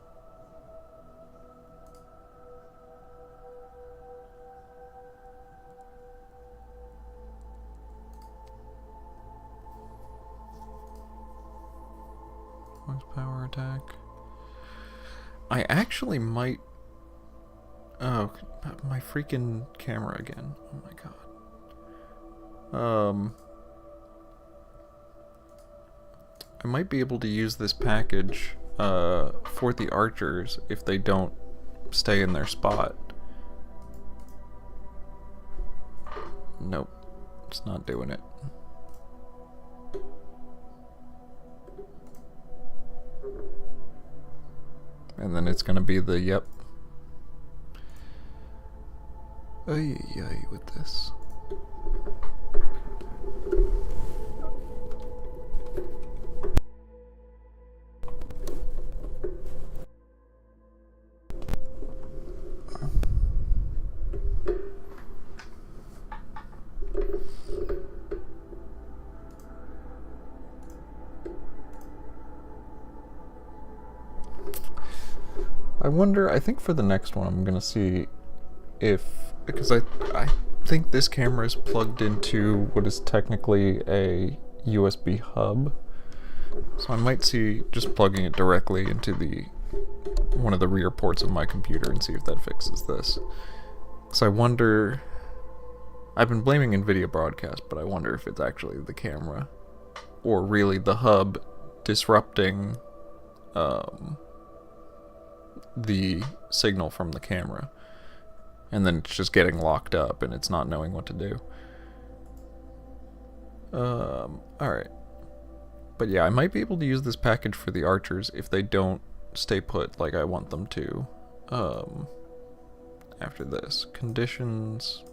[SPEAKER 1] Max power attack. I actually might... Oh, my freaking camera again. Oh my god. I might be able to use this package for the archers if they don't stay in their spot. Nope, it's not doing it. And then it's gonna be the yep. Ay, ay, with this. I wonder, I think for the next one I'm gonna see if, because I think this camera is plugged into what is technically a USB hub, so I might see just plugging it directly into the one of the rear ports of my computer and see if that fixes this. Because I wonder, I've been blaming NVIDIA Broadcast, but I wonder if it's actually the camera or really the hub disrupting the signal from the camera, and then it's just getting locked up and it's not knowing what to do. Alright. But yeah, I might be able to use this package for the archers if they don't stay put like I want them to. After this. Conditions.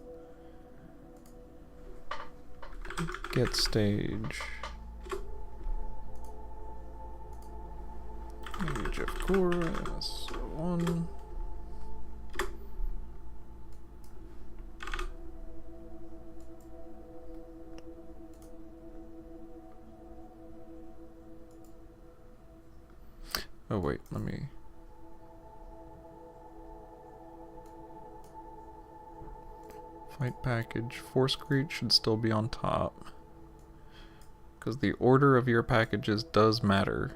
[SPEAKER 1] Get stage. IBHF core, S1. Oh wait, let me... Fight package. Force Crete should still be on top. Because the order of your packages does matter.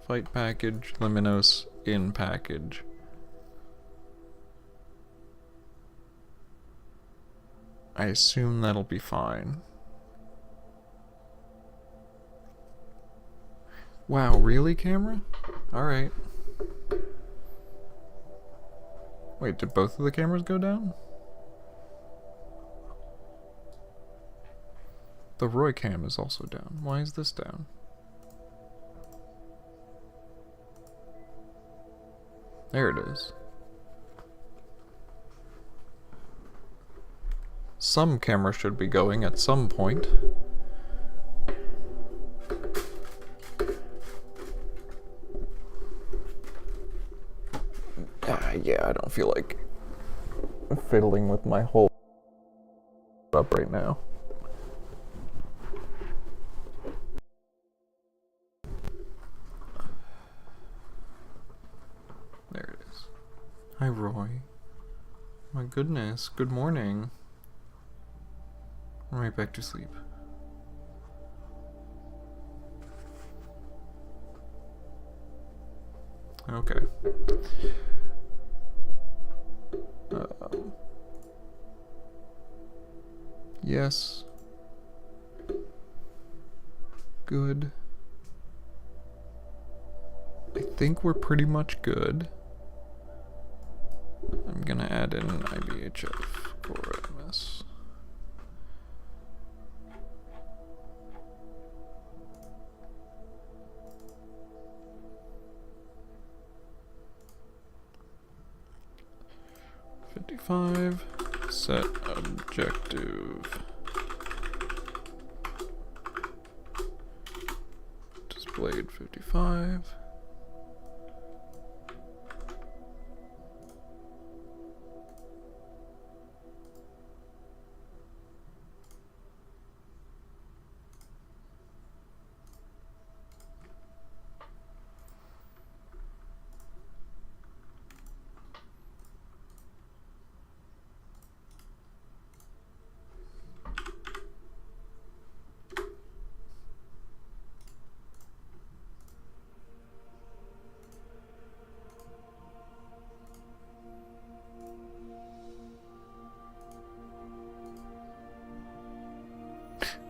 [SPEAKER 1] Fight package, Luminos, in package. I assume that'll be fine. Wow, really, camera? Alright. Wait, did both of the cameras go down? The Roy cam is also down. Why is this down? There it is. Some camera should be going at some point. Yeah, I don't feel like fiddling with my whole up right now. There it is. Hi, Roy. My goodness, good morning. I'm right back to sleep. Okay. Yes. Good. I think we're pretty much good. I'm gonna add in IBHF core MS. Set objective. Displayed 55.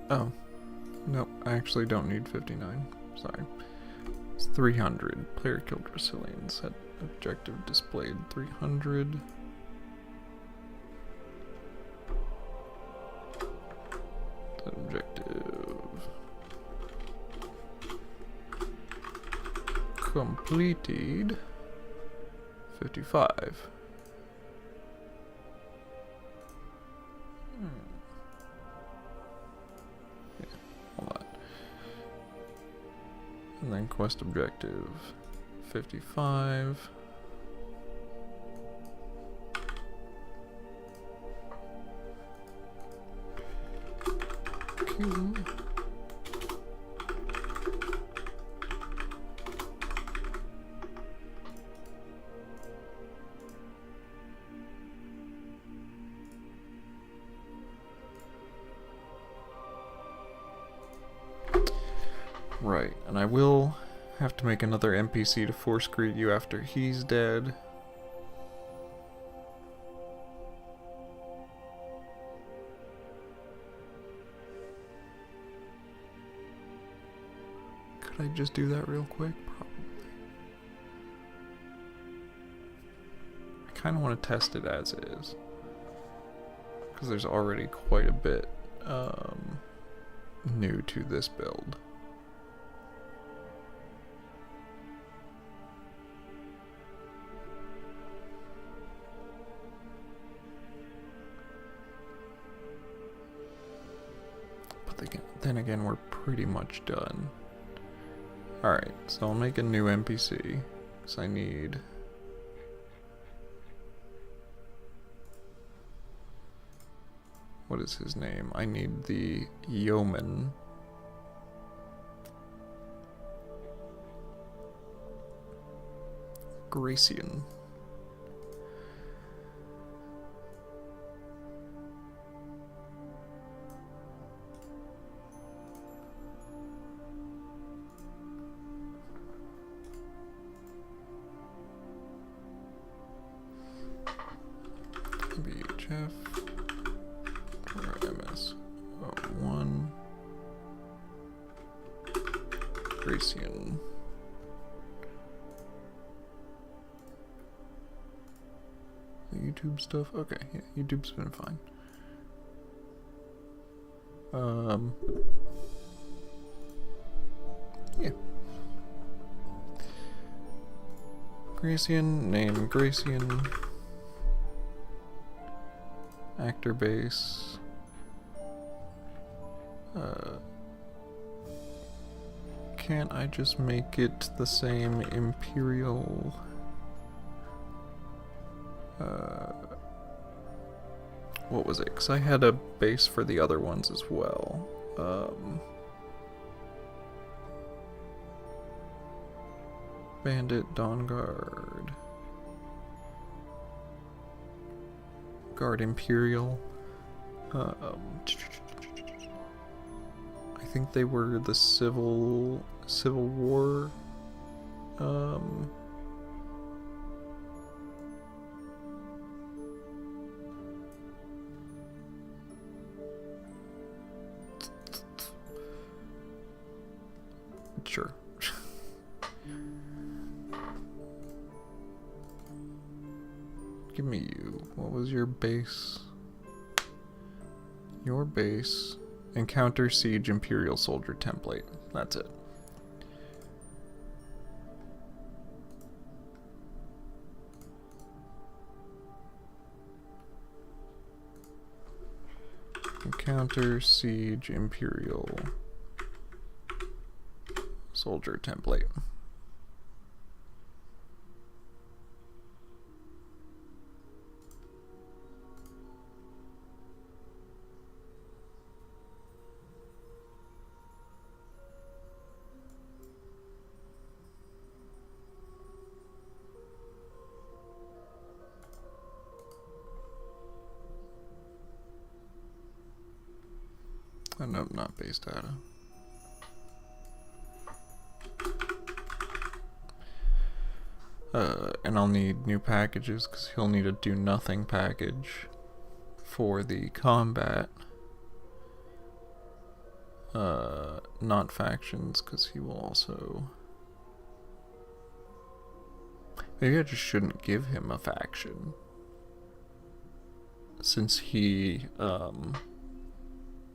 [SPEAKER 1] Oh, no, I actually don't need 59. Sorry. It's 300. Player killed Brazilian. Set objective displayed 300. Set objective completed 55. And then quest objective 55. Okay. Right, and I will have to make another NPC to force greet you after he's dead. Could I just do that real quick? Probably. I kind of want to test it as is, because there's already quite a bit new to this build. Then again, we're pretty much done. Alright, so I'll make a new NPC, because I need... What is his name? I need the yeoman. Gracian. BHF or MS01 Gracian. The YouTube stuff? Okay, yeah, YouTube's been fine. Yeah. Gracian, name Gracian. Actor base. Can't I just make it the same Imperial? What was it? Because I had a base for the other ones as well. Bandit, Dawn Guard. Guard Imperial. I think they were the Civil War. Sure. Give me you. What was your base? Your base. Encounter Siege Imperial Soldier template. That's it. Encounter Siege Imperial Soldier template. Oh, no, not base data. And I'll need new packages because he'll need a do nothing package for the combat. Not factions because he will also... Maybe I just shouldn't give him a faction. Since he,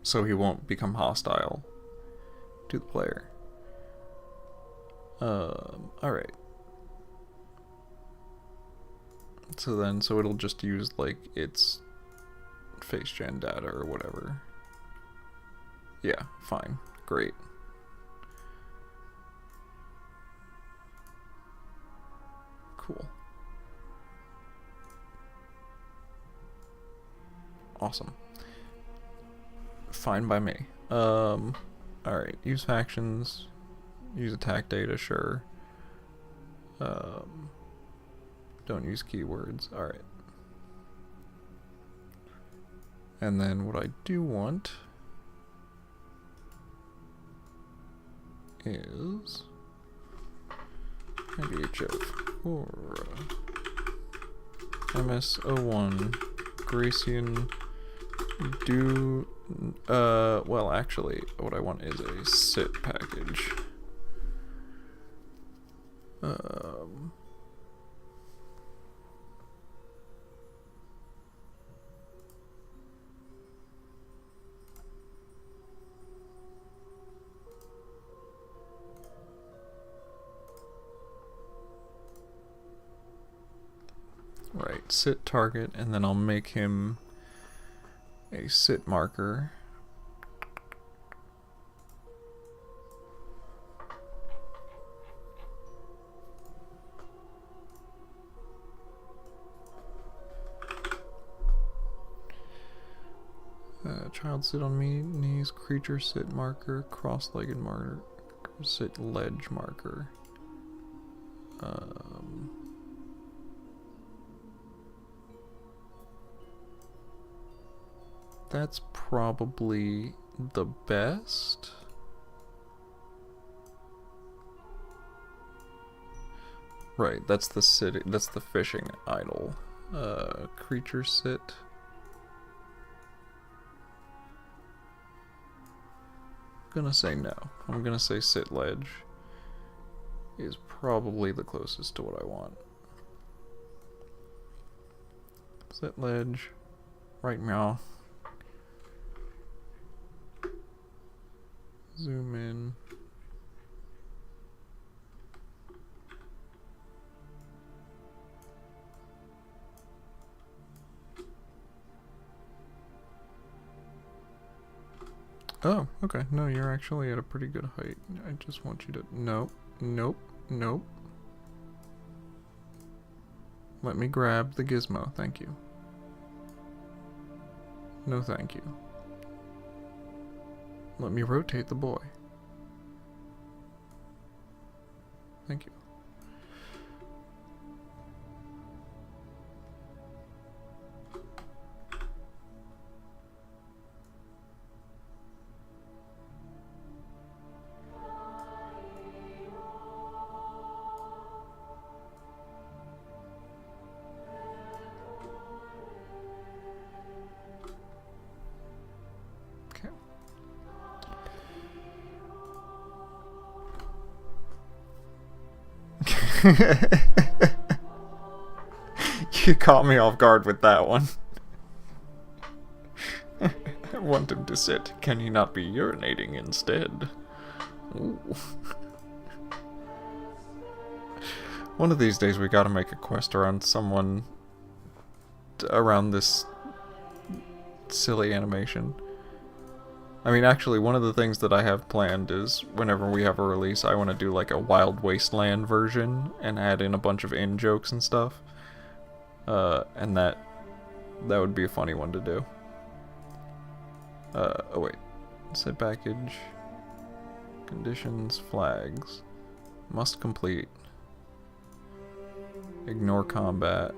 [SPEAKER 1] so he won't become hostile to the player. Alright. So it'll just use, like, its face gen data or whatever. Yeah, fine. Great. Cool. Awesome. Fine by me. Alright, use factions, use attack data, sure. Don't use keywords, alright. And then what I do want is maybe HF or MS01 Gracian do well, actually what I want is a sit package. Right, sit target, and then I'll make him a sit marker. Child sit on me, knees, creature sit marker, cross-legged marker, sit ledge marker. That's probably the best. Right, that's the city, that's the fishing idol. Creature sit. I'm gonna say no. I'm gonna say sit ledge is probably the closest to what I want. Sit ledge. Right meow. Zoom in. Oh, okay. No, you're actually at a pretty good height. I just want you to... Nope. Nope. Nope. Let me grab the gizmo. Thank you. No, thank you. Let me rotate the boy. Thank you. You caught me off guard with that one. I want him to sit. Can he not be urinating instead? Ooh. One of these days we gotta make a quest around someone... around this... silly animation. I mean, actually, one of the things that I have planned is, whenever we have a release, I want to do like a Wild Wasteland version and add in a bunch of in-jokes and stuff. And that would be a funny one to do. Oh wait. Set package. Conditions, flags. Must complete. Ignore combat.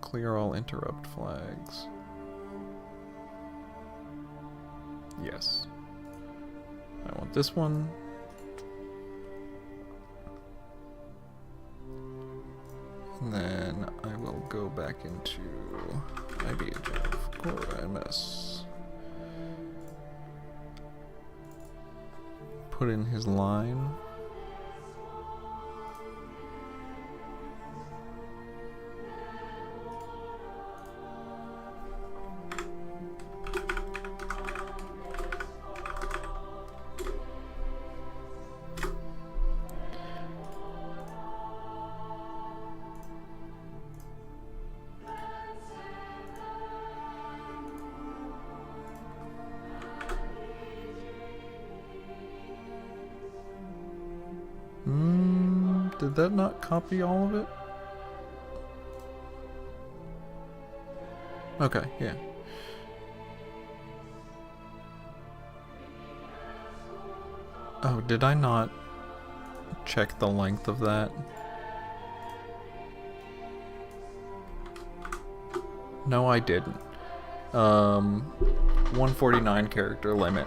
[SPEAKER 1] Clear all interrupt flags. Yes. I want this one. And then I will go back into IDH of Core MS. Put in his line. Did that not copy all of it? Okay, yeah. Oh, did I not check the length of that? No, I didn't. 149 character limit.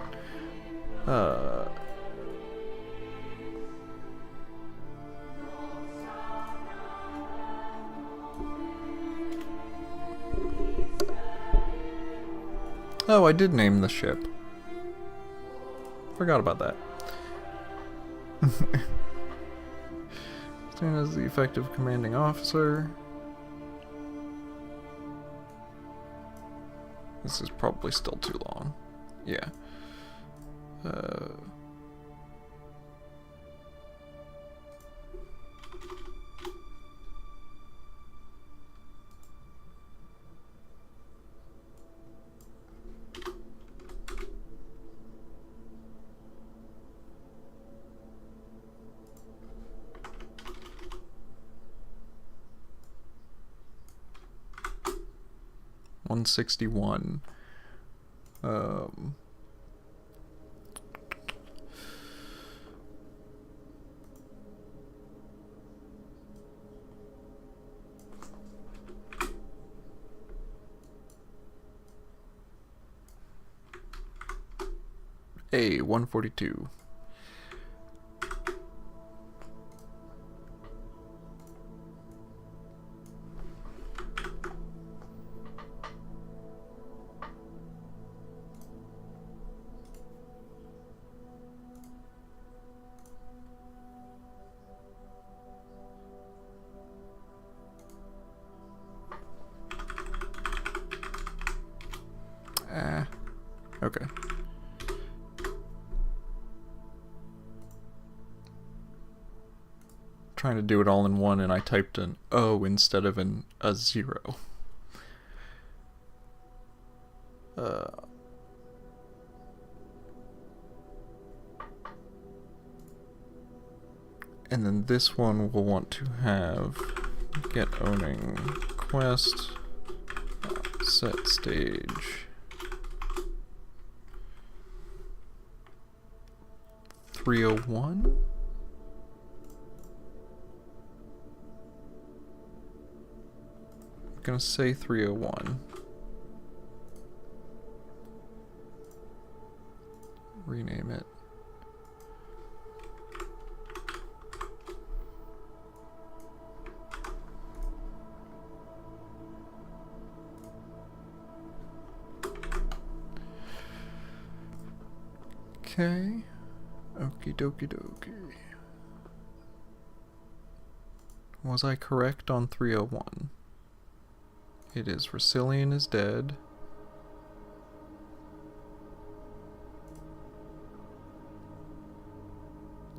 [SPEAKER 1] Oh, I did name the ship. Forgot about that. Seen as the effective commanding officer. This is probably still too long. Yeah. 161. A 142. Okay. Trying to do it all in one, and I typed an O instead of a 0. And then this one will want to have get owning quest, set stage, 301. I'm gonna say 301. Rename it. Okay. Okie dokie dokie. Was I correct on 301? It is Rasilian is dead.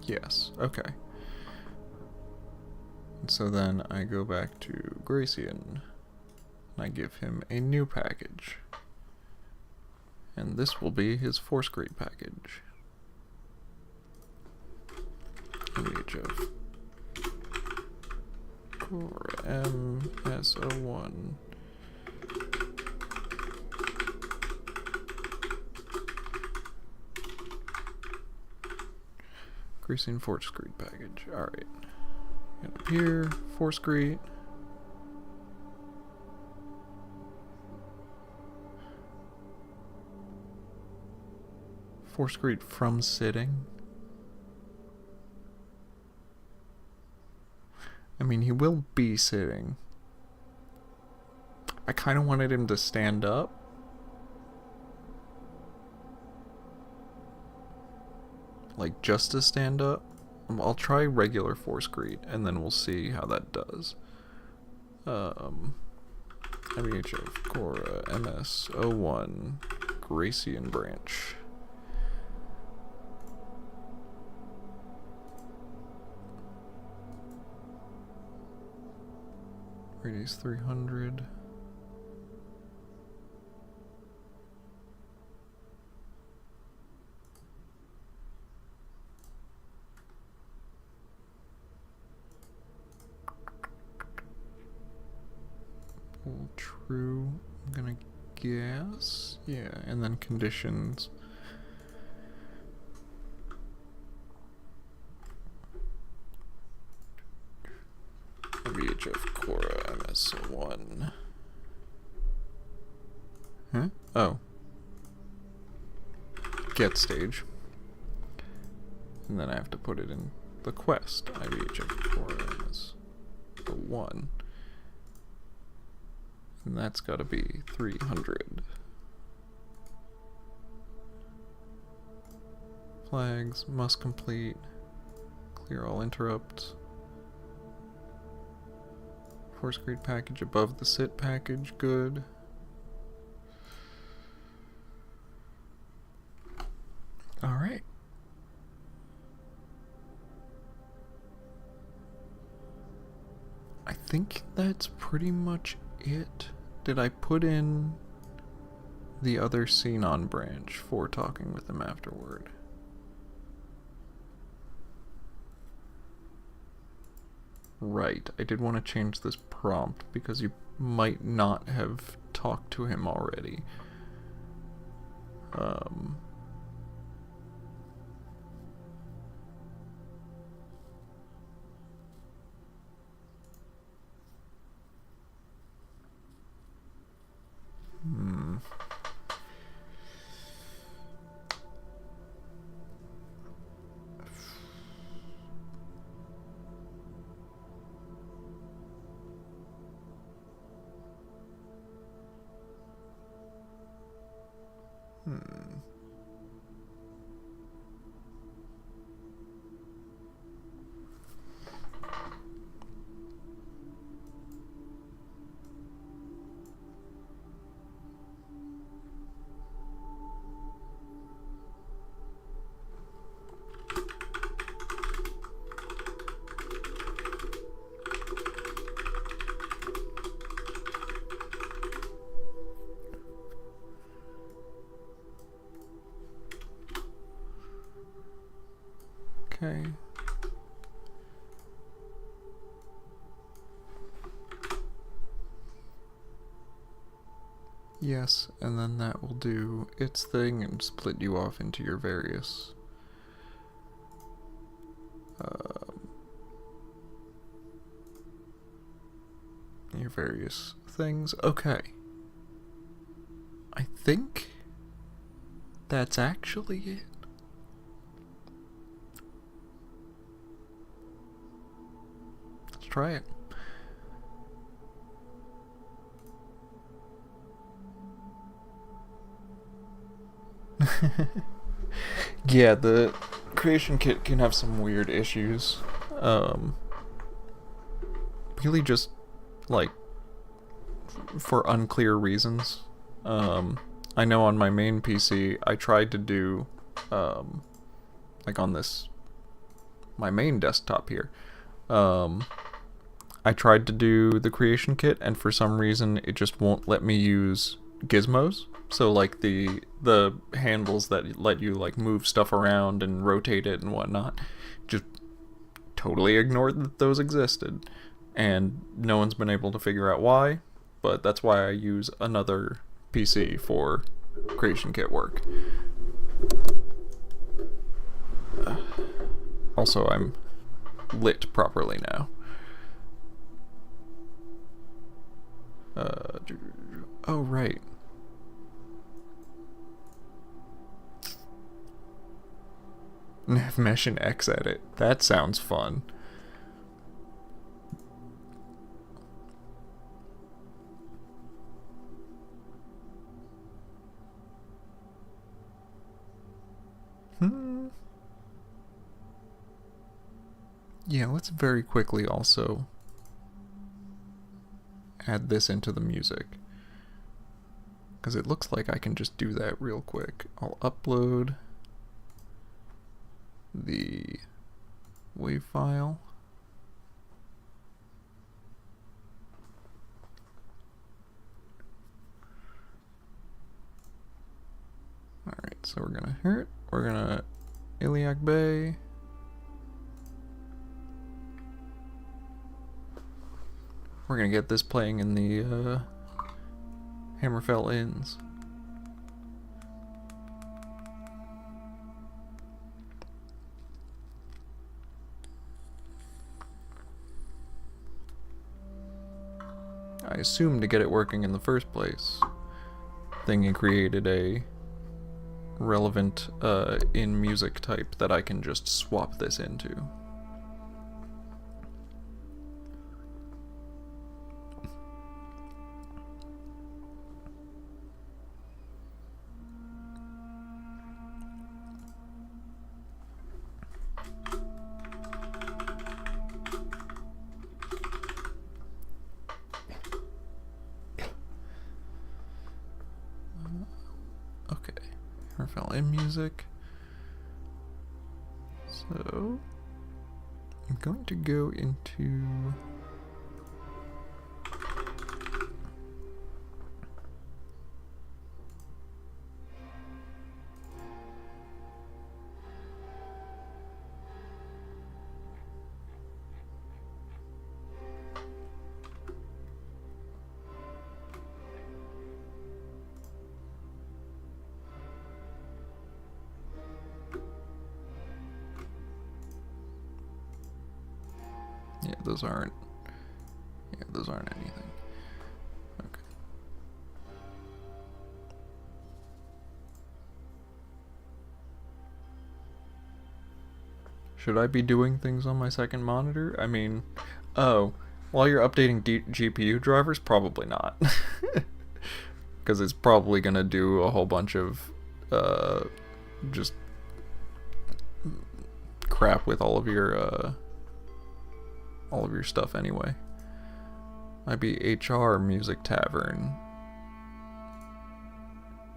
[SPEAKER 1] Yes, okay. And so then I go back to Gracian, and I give him a new package. And this will be his Force Grade package. VHF Core MS01. Greasing Force Grade package. Alright. And up here, Force Grade. Force Grade from sitting. I mean, he will be sitting. I kind of wanted him to stand up. Like, just to stand up. I'll try regular Force Greet, and then we'll see how that does. IBHF, Cora, MS01, Gracian Branch. Radius 300. All true, I'm gonna guess. Yeah, and then conditions. VHF Cora MS1. Huh? Oh. Get stage. And then I have to put it in the quest. IVHF Cora MS1. And that's gotta be 300. Flags must complete. Clear all interrupts. Force Grade package above the sit package, good. Alright. I think that's pretty much it. Did I put in the other Xenon branch for talking with him afterward? Right, I did want to change this prompt because you might not have talked to him already. Okay. Yes, and then that will do its thing and split you off into your various things. Okay. I think that's actually it. Let's try it. Yeah, the creation kit can have some weird issues. Really just, like, for unclear reasons. I know on my main PC, I tried to do, like on my main desktop here, I tried to do the creation kit, and for some reason, it just won't let me use gizmos. So, like, the handles that let you, like, move stuff around and rotate it and whatnot, just totally ignored that those existed. And no one's been able to figure out why, but that's why I use another PC for creation kit work. Also, I'm lit properly now. Oh, right. Mesh and X edit. That sounds fun. Yeah, let's very quickly also add this into the music, because it looks like I can just do that real quick. I'll upload the WAV file. Alright, so we're gonna hear it. We're gonna Iliac Bay. We're gonna get this playing in the Hammerfell Inns. I assumed to get it working in the first place, Thingy created a relevant in music type that I can just swap this into. Okay, Hammerfell in music. So I'm going to go into Yeah, those aren't anything. Okay. Should I be doing things on my second monitor? I mean, oh, while you're updating GPU drivers, probably not. Because it's probably going to do a whole bunch of just crap with all of your stuff anyway. IBHR Music Tavern.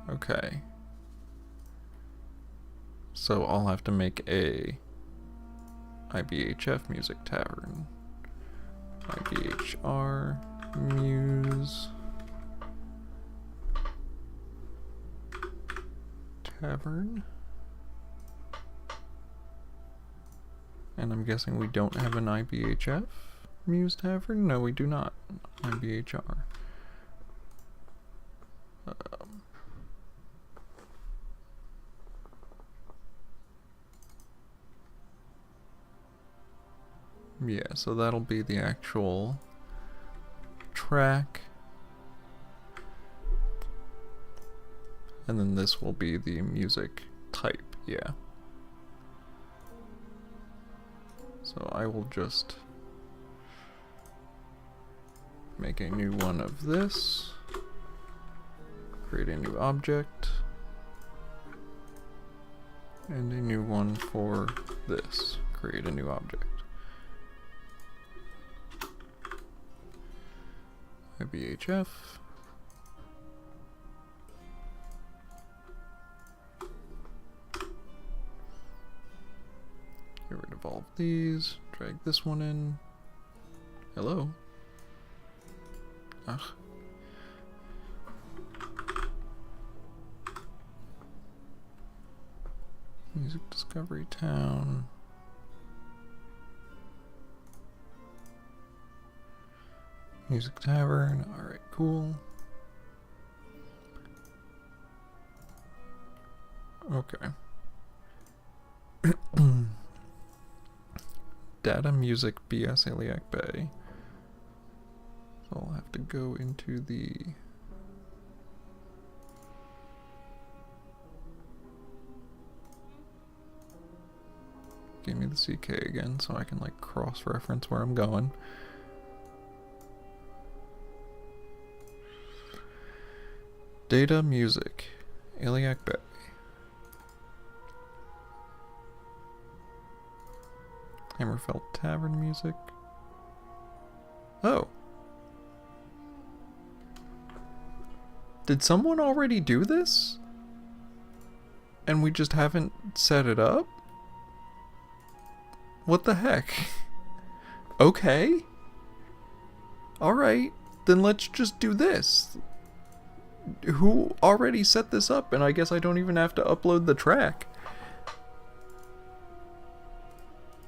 [SPEAKER 1] Okay. So I'll have to make a IBHF Music Tavern. IBHR Muse Tavern. And I'm guessing we don't have an IBHF Muse Tavern? No, we do not. IBHR. Yeah, so that'll be the actual track. And then this will be the music type, yeah. So I will just make a new one of this, create a new object, and a new one for this, create a new object. IBHF. Get rid of all of these, drag this one in. Hello? Ugh. Music Discovery Town. Music Tavern, alright, cool. Okay. Data Music BS Iliac Bay. So I'll have to go into the give me the CK again so I can like cross-reference where I'm going. Data Music Iliac Bay. Hammerfell Tavern Music. Oh. Did someone already do this? And we just haven't set it up? What the heck? Okay. Alright, then let's just do this. Who already set this up? And I guess I don't even have to upload the track.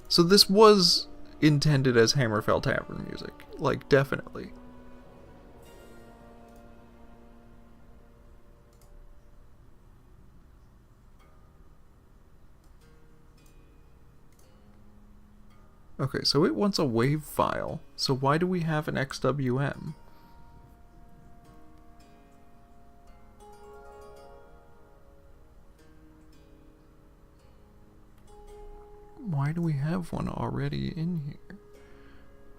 [SPEAKER 1] So this was intended as Hammerfell Tavern music. Like, definitely. Okay, so it wants a WAV file. So why do we have an XWM? Why do we have one already in here?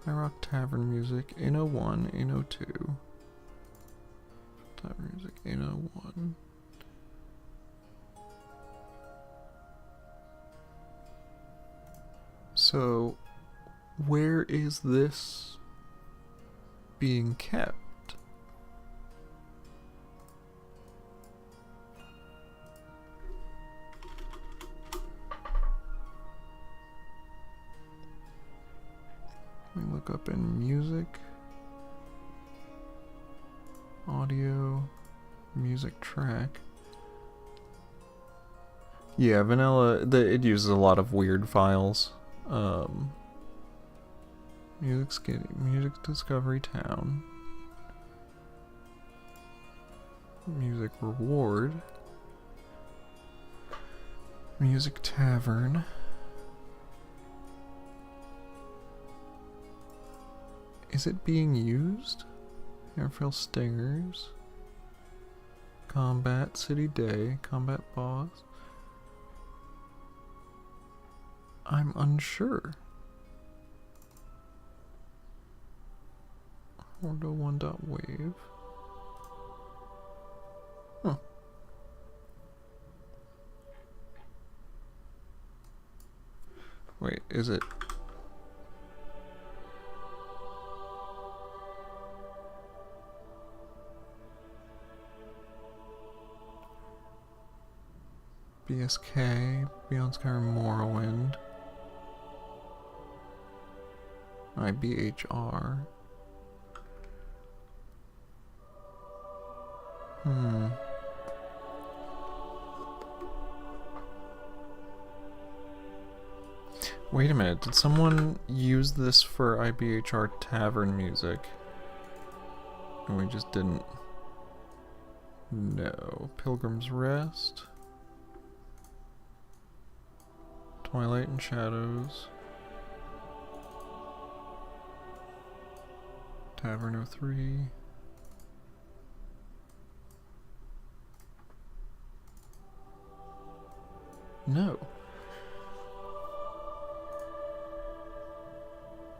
[SPEAKER 1] High Rock Tavern Music, in 01, in 02. Tavern Music, in 01. So, where is this being kept? Let me look up in music, audio, music track. Yeah, vanilla, it uses a lot of weird files. Music Discovery Town. Music Reward. Music Tavern. Is it being used? Airfield Stingers. Combat City Day. Combat Boss. I'm unsure. Ordo 1.wave. Huh. Wait, is it? BSK, Beyond Skyrim Morrowind, IBHR. Wait a minute, did someone use this for IBHR Tavern music? And we just didn't know. Pilgrim's Rest. Twilight and Shadows. Tavern 03. No.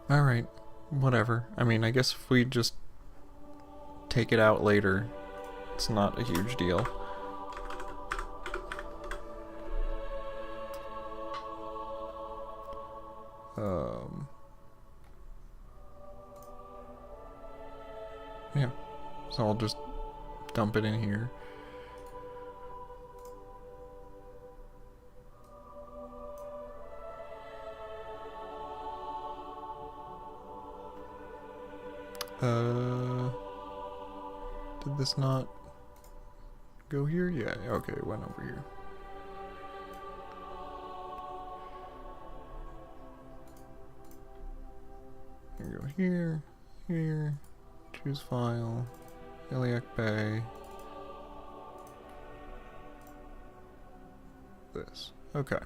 [SPEAKER 1] Alright, whatever. I mean, I guess if we just take it out later, it's not a huge deal. Yeah, so I'll just dump it in here. Did this not go here? Yeah, okay, it went over here. You go here, here, choose file, Iliac Bay. This. Okay.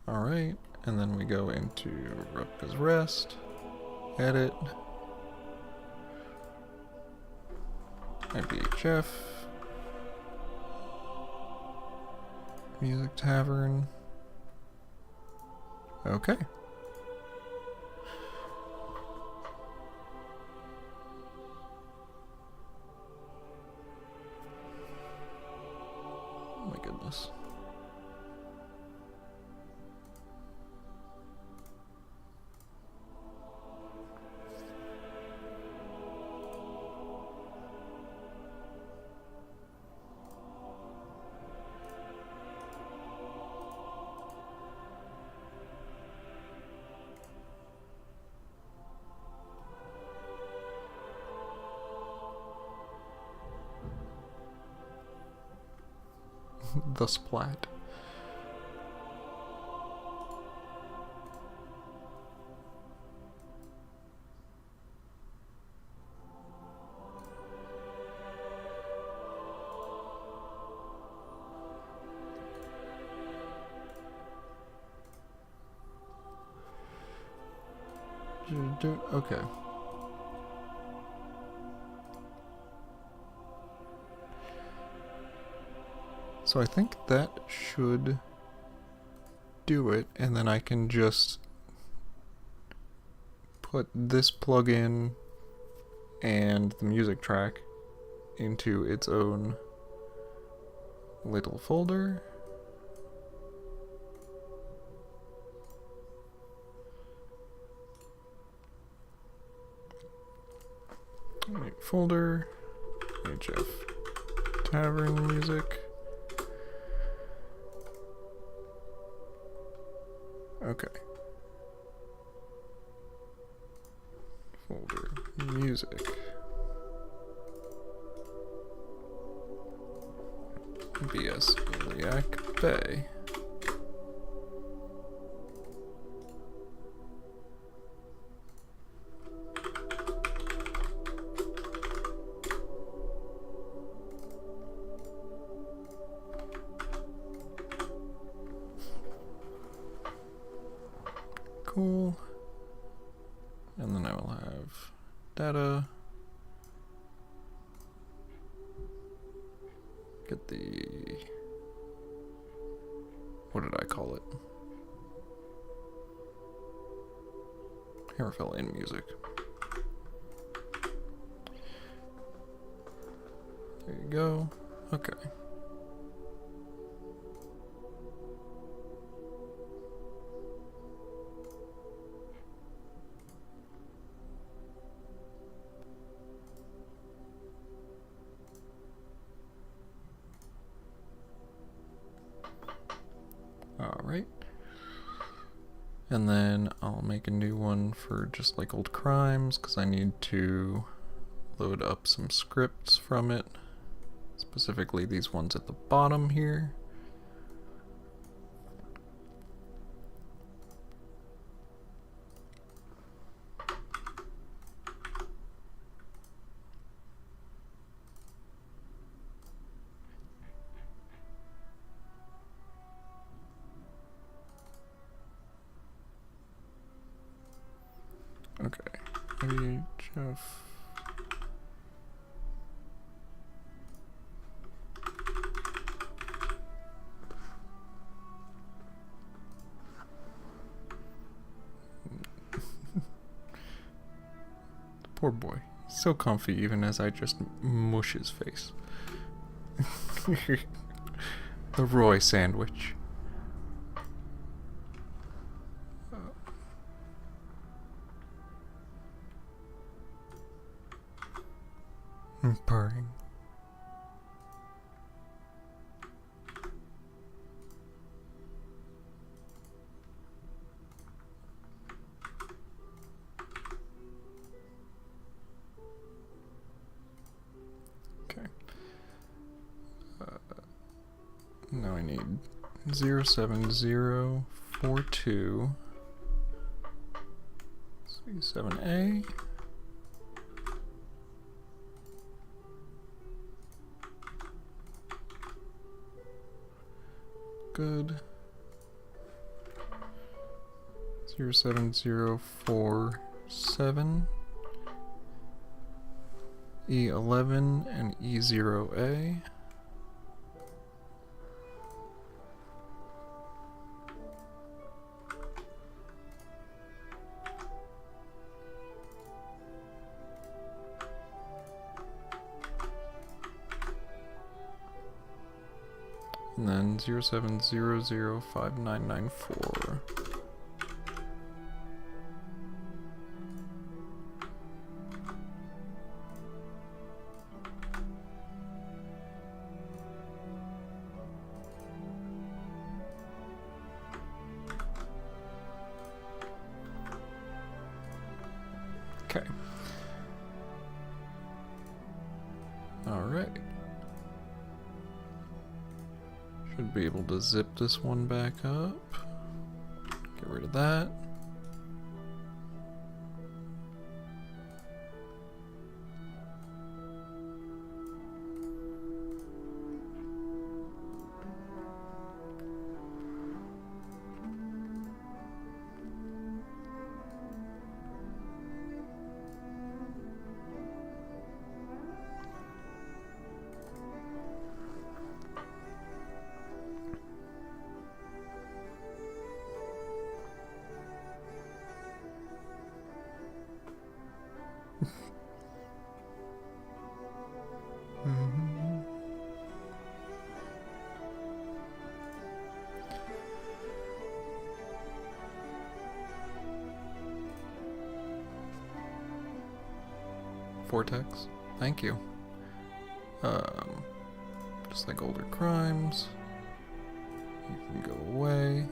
[SPEAKER 1] Alright, and then we go into Rupka's Rest, edit, IBHF, Music Tavern. Okay. Oh my goodness. The splat. Okay. So I think that should do it, and then I can just put this plugin and the music track into its own little folder. Right, folder, HF, Tavern Music. Okay. Folder, music. BS Iliac Bay.
[SPEAKER 2] cool. And then I will have data. Get the... what did I call it? Hammerfell in music. There you go. Okay. Alright. And then I'll make a new one for just like old crimes, because I need to load up some scripts from it. Specifically these ones at the bottom here. Okay, HF. Poor boy. He's so comfy even as I just mush his face. The Roy sandwich. Purring. Okay. Now I need 07042 C7A. Good. 07047 E11 and E0A. And then 07005994. Okay. All right. Should be able to zip this one back up. Get rid of that. Vortex, thank you. Just like older crimes, you can go away.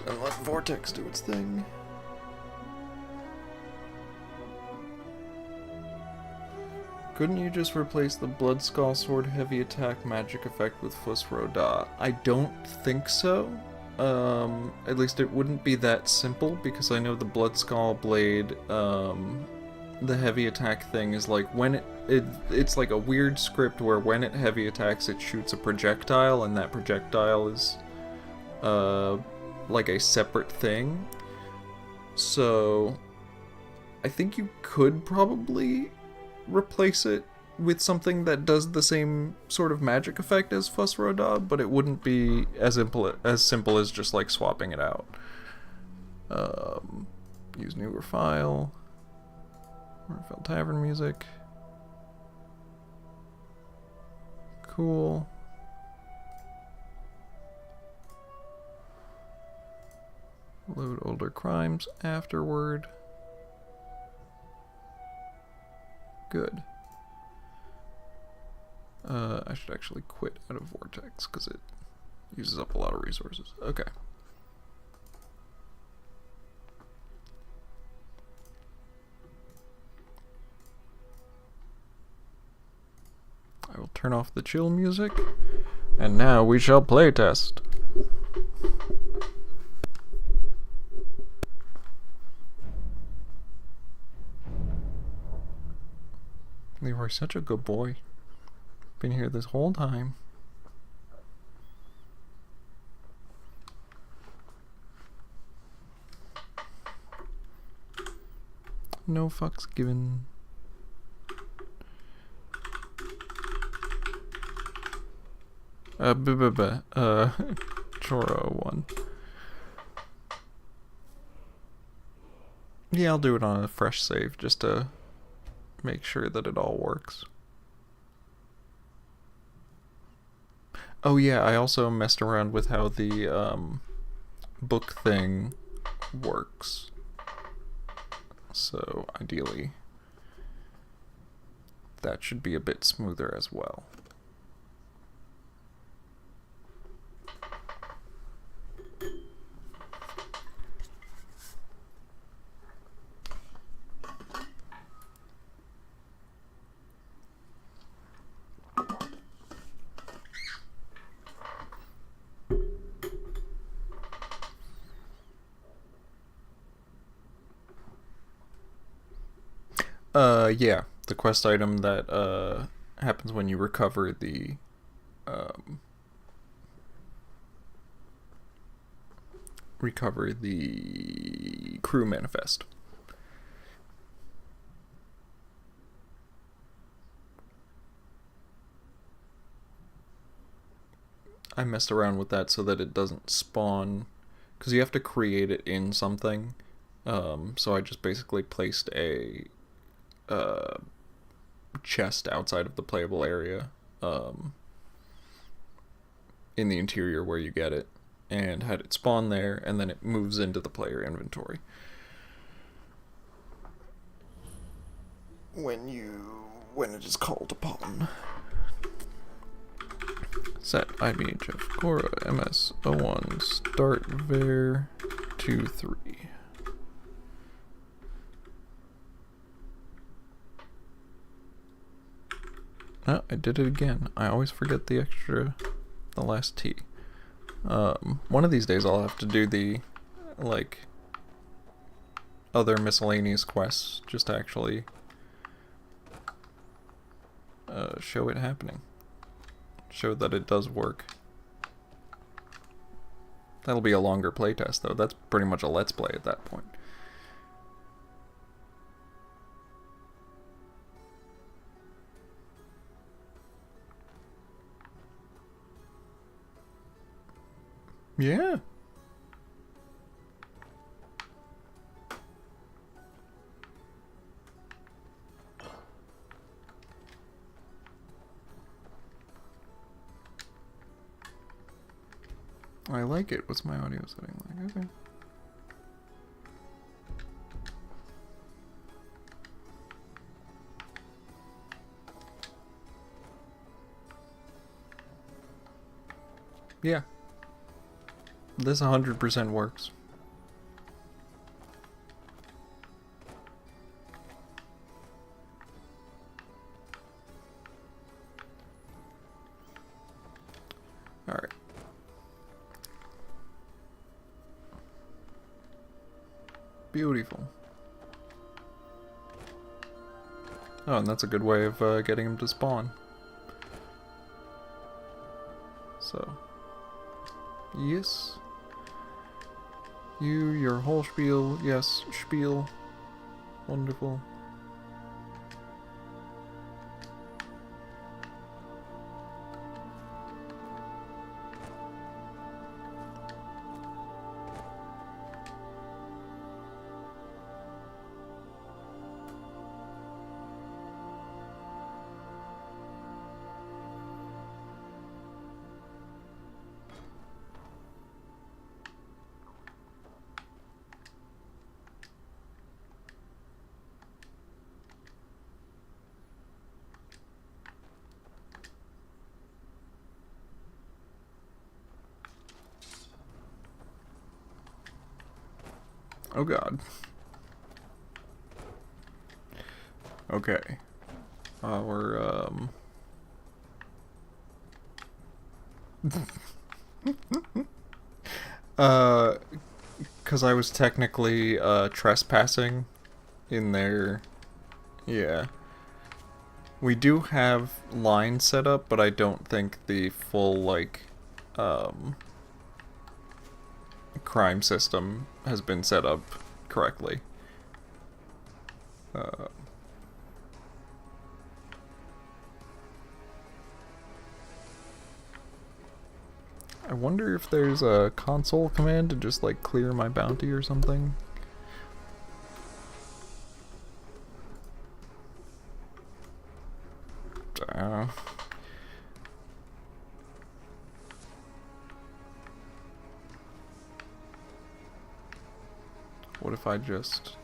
[SPEAKER 2] And let Vortex do its thing. Couldn't you just replace the Blood Skull Sword heavy attack magic effect with Fusro Da? I don't think so. At least it wouldn't be that simple, because I know the Bloodskull Blade, the heavy attack thing is like when it's like a weird script where when it heavy attacks it shoots a projectile, and that projectile is like a separate thing. So I think you could probably replace it with something that does the same sort of magic effect as Fusrodab, but it wouldn't be as simple as just like swapping it out. Use newer file. Morfell Tavern music. Cool. Load older crimes afterward. Good. I should actually quit out of Vortex because it uses up a lot of resources. Okay. I will turn off the chill music, and now we shall playtest. Leroy's such a good boy. Been here this whole time. No fucks given. Choro one. Yeah, I'll do it on a fresh save just to make sure that it all works. Oh yeah, I also messed around with how the book thing works. So ideally, that should be a bit smoother as well. Yeah, the quest item that happens when you recover the crew manifest. I messed around with that so that it doesn't spawn, because you have to create it in something. So I just basically placed a chest outside of the playable area, in the interior where you get it, and had it spawn there, and then it moves into the player inventory when it is called upon. Set IBHF Cora MS 01 start var 23. Oh, I did it again. I always forget the last T. One of these days I'll have to do the, like, other miscellaneous quests just to actually show it happening. Show that it does work. That'll be a longer playtest though. That's pretty much a let's play at that point. Yeah. I like it. What's my audio setting like? Okay. Yeah. This 100% works. Alright. Beautiful. Oh, and that's a good way of getting him to spawn. So, yes. Your whole spiel, yes, spiel. Wonderful. Oh god. Okay. We're, because I was technically, trespassing in there. Yeah. We do have lines set up, but I don't think the full, like, crime system has been set up correctly. I wonder if there's a console command to just, like, clear my bounty or something. What if I just...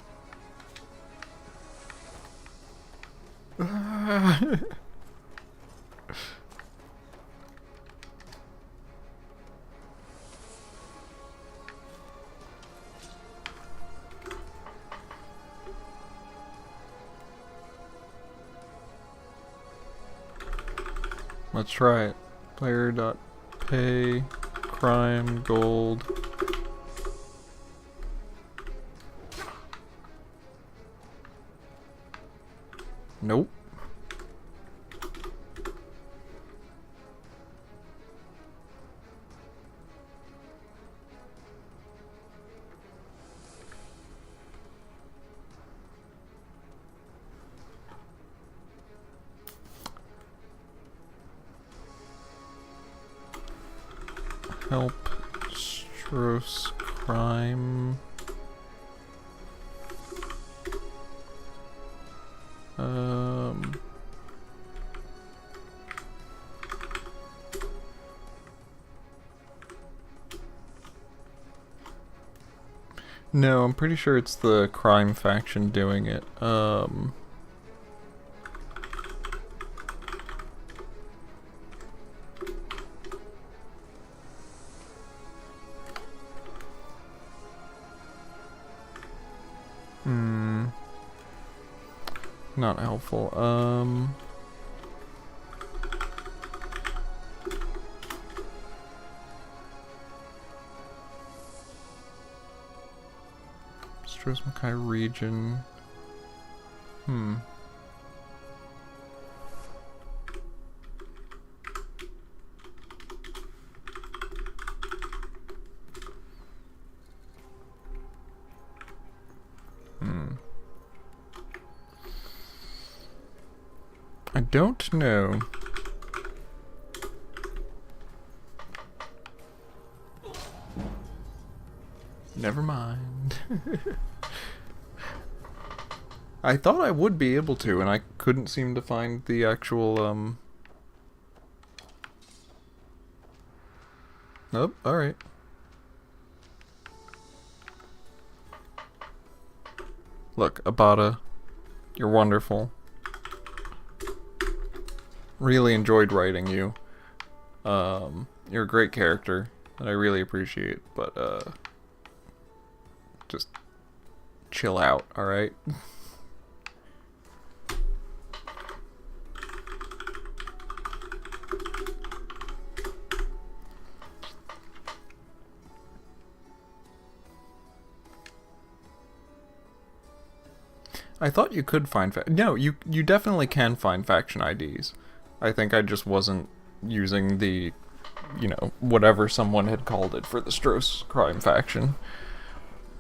[SPEAKER 2] Let's try it. Player.pay crime gold. Nope. Help Stross crime. No, I'm pretty sure it's the crime faction doing it. Not helpful. Strosmakai region. I don't know. Never mind. I thought I would be able to, and I couldn't seem to find the actual, Oh, alright. Look, Abada, you're wonderful. Really enjoyed writing you. You're a great character that I really appreciate, but, just chill out, alright? I thought you could find no, you definitely can find faction IDs. I think I just wasn't using the, you know, whatever someone had called it for the Stross crime faction.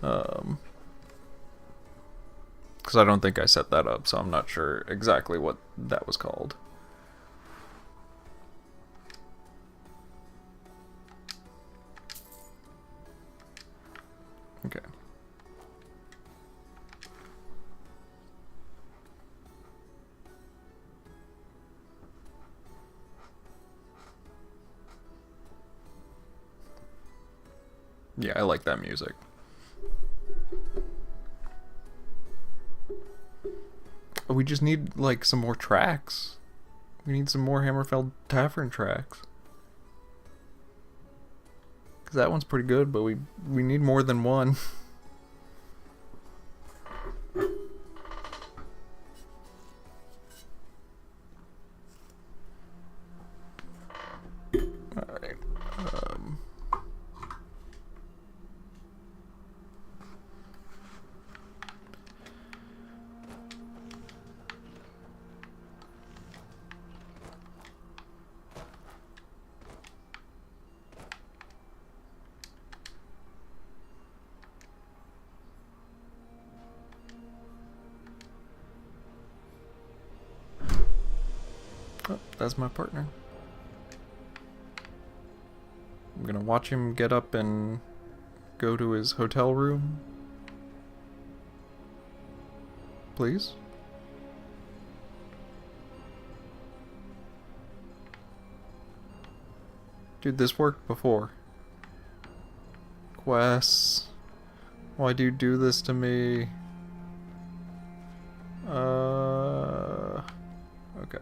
[SPEAKER 2] Because I don't think I set that up, so I'm not sure exactly what that was called. Okay. Yeah, I like that music. We just need, like, some more tracks. We need some more Hammerfell Tavern tracks. Because that one's pretty good, but we need more than one. Alright. Oh, that's my partner. I'm gonna watch him get up and go to his hotel room. Please? Dude, this worked before. Quests. Why do you do this to me? Okay.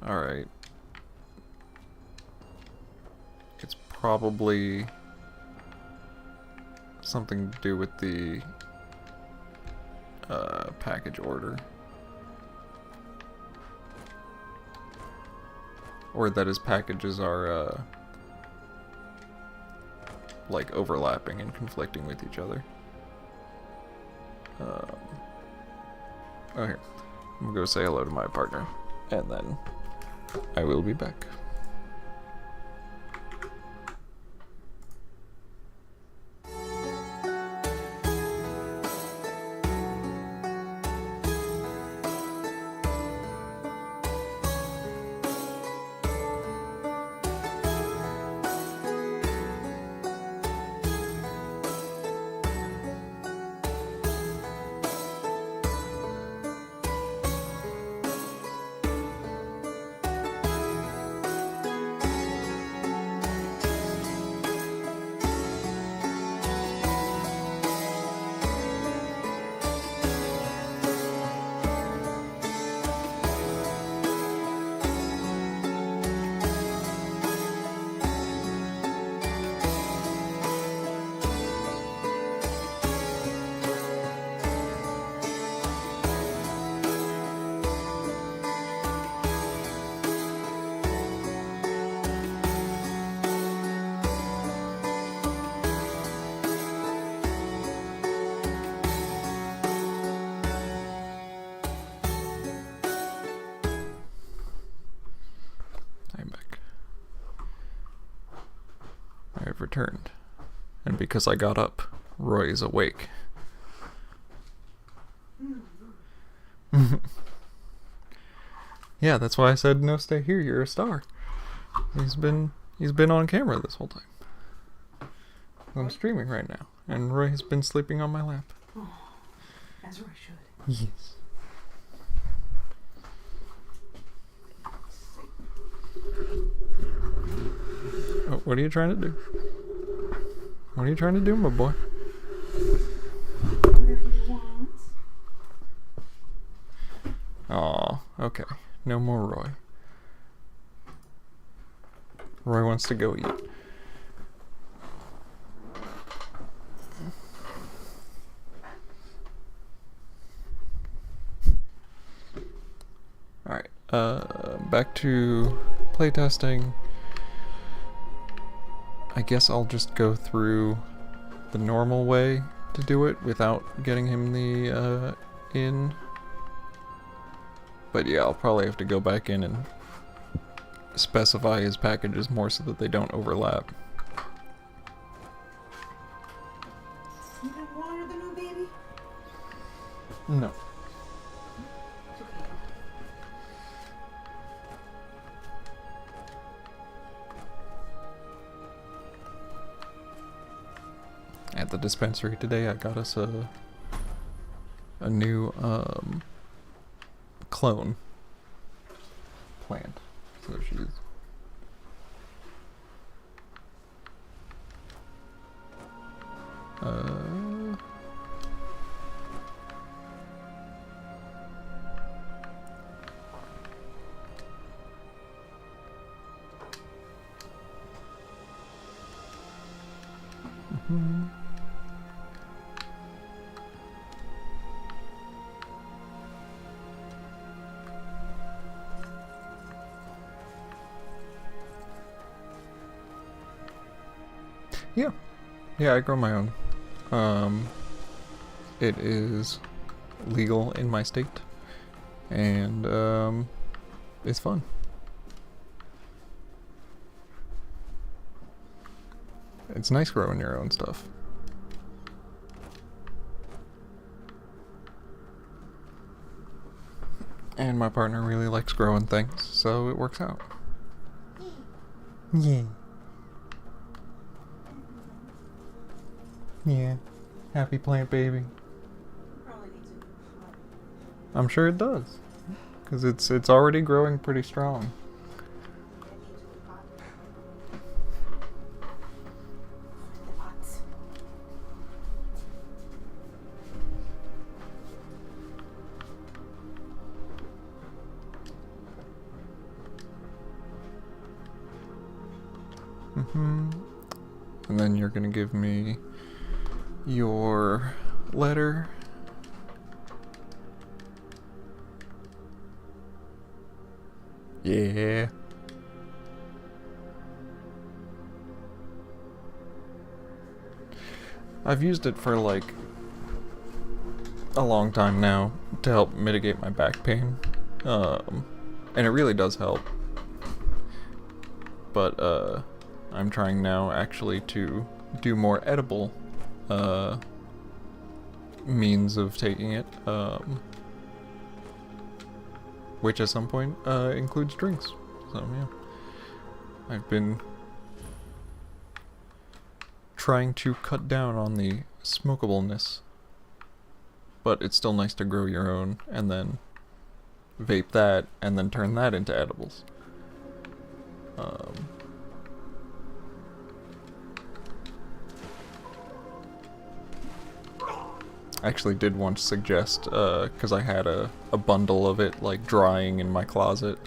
[SPEAKER 2] Alright. It's probably something to do with the package order. Or that his packages are like overlapping and conflicting with each other. Oh, here. I'm gonna go say hello to my partner, and then I will be back. I've returned. And because I got up, Roy is awake. Yeah, that's why I said no, stay here, you're a star. He's been on camera this whole time. I'm streaming right now, and Roy has been sleeping on my lap.
[SPEAKER 3] Oh, as Roy should.
[SPEAKER 2] Yes. Oh, what are you trying to do? What are you trying to do, my boy?
[SPEAKER 3] Whatever he wants.
[SPEAKER 2] Aw, okay. No more Roy. Roy wants to go eat. Alright, back to playtesting. I guess I'll just go through the normal way to do it without getting him the in. But yeah, I'll probably have to go back in and specify his packages more so that they don't overlap.
[SPEAKER 3] You have water the new baby?
[SPEAKER 2] No.
[SPEAKER 3] It's okay.
[SPEAKER 2] At the dispensary today, I got us a new clone plant. So she's yeah. Yeah, I grow my own. It is legal in my state, and it's fun. It's nice growing your own stuff. And my partner really likes growing things, so it works out. Yeah. Yeah. Happy plant baby.
[SPEAKER 3] Probably needs a new pot.
[SPEAKER 2] I'm sure it does. Because it's already growing pretty strong.
[SPEAKER 3] It needs a new pot. The pots.
[SPEAKER 2] And then you're gonna give me your letter. Yeah. I've used it for like a long time now to help mitigate my back pain. And it really does help. But I'm trying now actually to do more edible means of taking it, which at some point includes drinks. So yeah, I've been trying to cut down on the smokableness, but it's still nice to grow your own and then vape that and then turn that into edibles. I actually did once suggest, because I had a bundle of it like drying in my closet.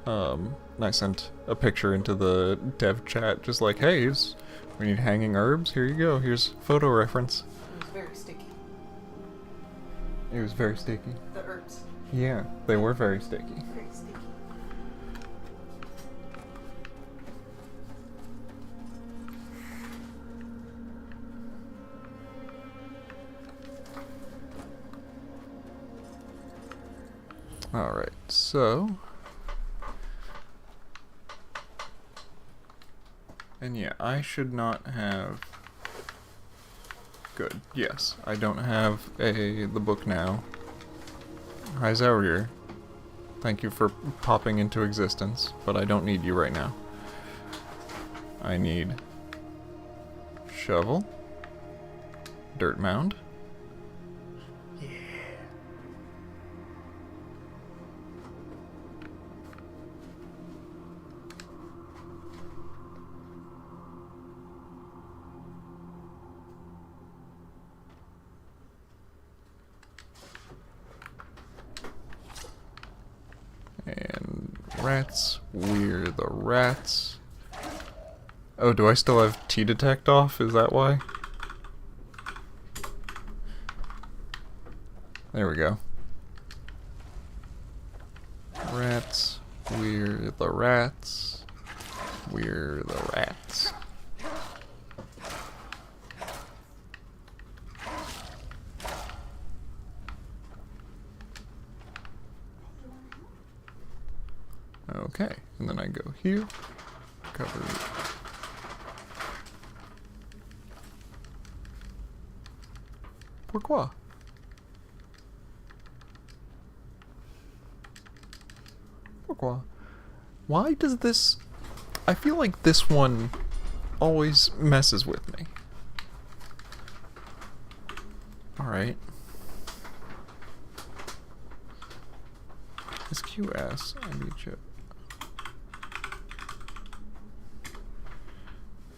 [SPEAKER 2] And I sent a picture into the dev chat just like, hey, we need hanging herbs, here you go, here's photo reference.
[SPEAKER 3] It was very sticky.
[SPEAKER 2] It was very sticky.
[SPEAKER 3] The herbs.
[SPEAKER 2] Yeah, they were very sticky.
[SPEAKER 3] Very sticky.
[SPEAKER 2] Alright, so... And yeah, I should not have... Good, yes, I don't have the book now. Hi Zaurier. Thank you for popping into existence, but I don't need you right now. I need... shovel. Dirt mound. And rats, we're the rats. Oh, do I still have T-detect off? Is that why? There we go. Rats, we're the rats. We're the rats. Okay, and then I go here, cover it. Pourquoi? Pourquoi? Why does this... I feel like this one always messes with me. Alright. SQS, I need you.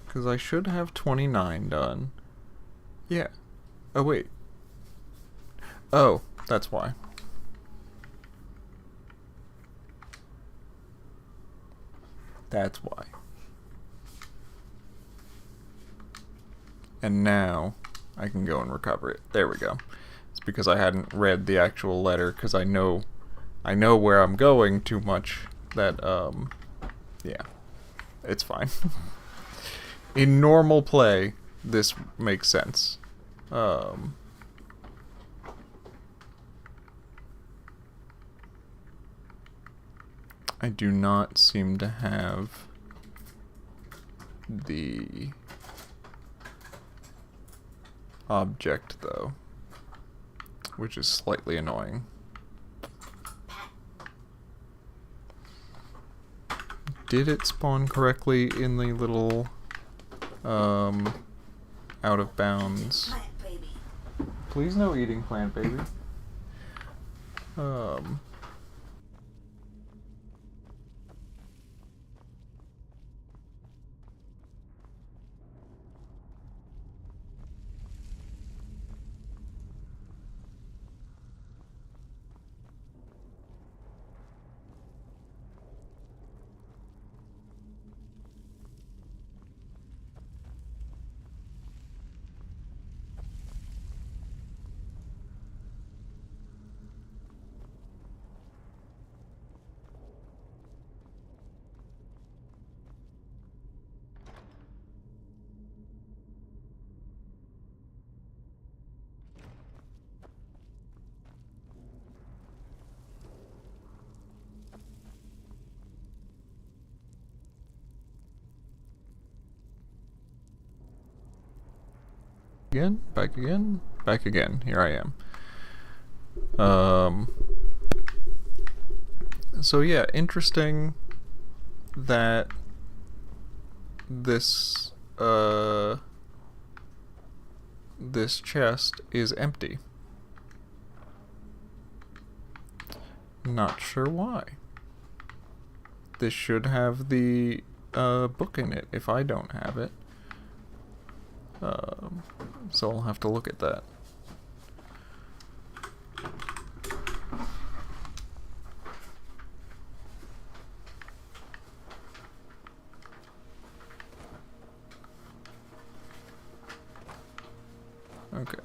[SPEAKER 2] Because I should have 29 done. Yeah. Oh, wait. Oh, that's why. That's why. And now I can go and recover it. There we go. It's because I hadn't read the actual letter, because I know where I'm going too much that, yeah. It's fine. In normal play, this makes sense. I do not seem to have the object, though, which is slightly annoying. Did it spawn correctly in the little, out of bounds?
[SPEAKER 3] Plant baby.
[SPEAKER 2] Please no eating plant, baby. Again, back again, back again. Here I am. So yeah, interesting that this this chest is empty. Not sure why. This should have the book in it if I don't have it. So I'll have to look at that. Okay.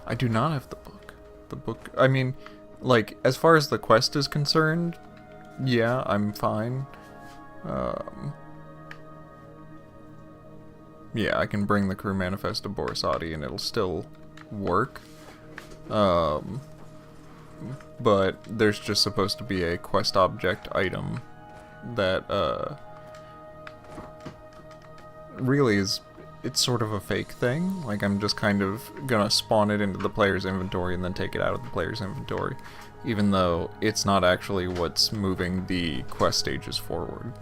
[SPEAKER 2] I do not have the book. The book, I mean, like, as far as the quest is concerned, yeah, I'm fine. Yeah, I can bring the crew manifest to Borisati and it'll still work. But there's just supposed to be a quest object item that, really is, it's sort of a fake thing. Like, I'm just kind of gonna spawn it into the player's inventory and then take it out of the player's inventory, even though it's not actually what's moving the quest stages forward.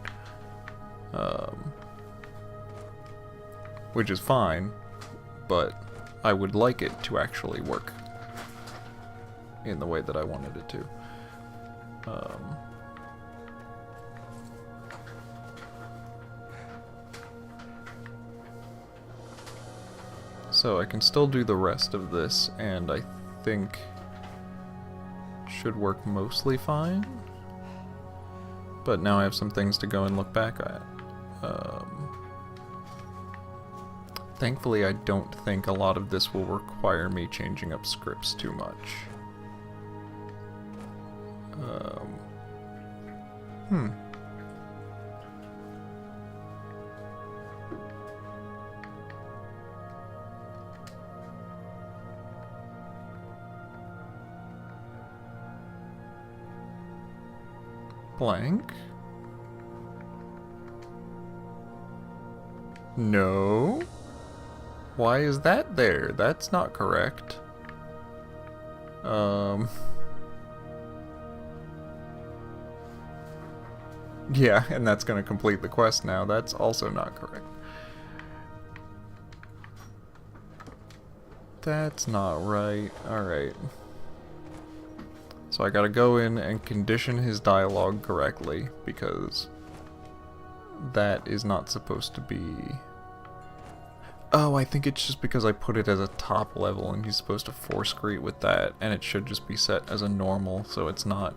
[SPEAKER 2] Which is fine, but I would like it to actually work in the way that I wanted it to. So I can still do the rest of this, and I think should work mostly fine. But now I have some things to go and look back at. Thankfully, I don't think a lot of this will require me changing up scripts too much. Blank. No. Why is that there? That's not correct. Yeah, and that's gonna complete the quest now. That's also not correct. That's not right. Alright. So I gotta go in and condition his dialogue correctly, because that is not supposed to be... Oh, I think it's just because I put it as a top level and he's supposed to force greet with that, and it should just be set as a normal, so it's not,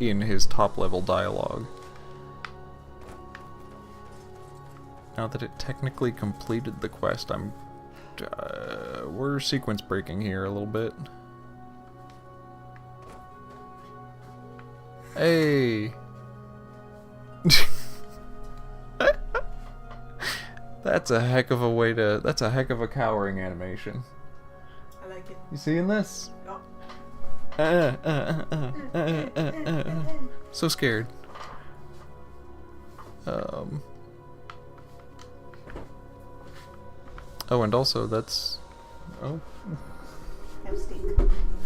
[SPEAKER 2] in his top level dialogue. Now that it technically completed the quest, we're sequence breaking here a little bit. Hey! That's a heck of a way to... That's a heck of a cowering animation.
[SPEAKER 3] I like it.
[SPEAKER 2] You seeing this?
[SPEAKER 3] Oh.
[SPEAKER 2] So scared. Oh, and also that's... Oh,
[SPEAKER 3] Have steak.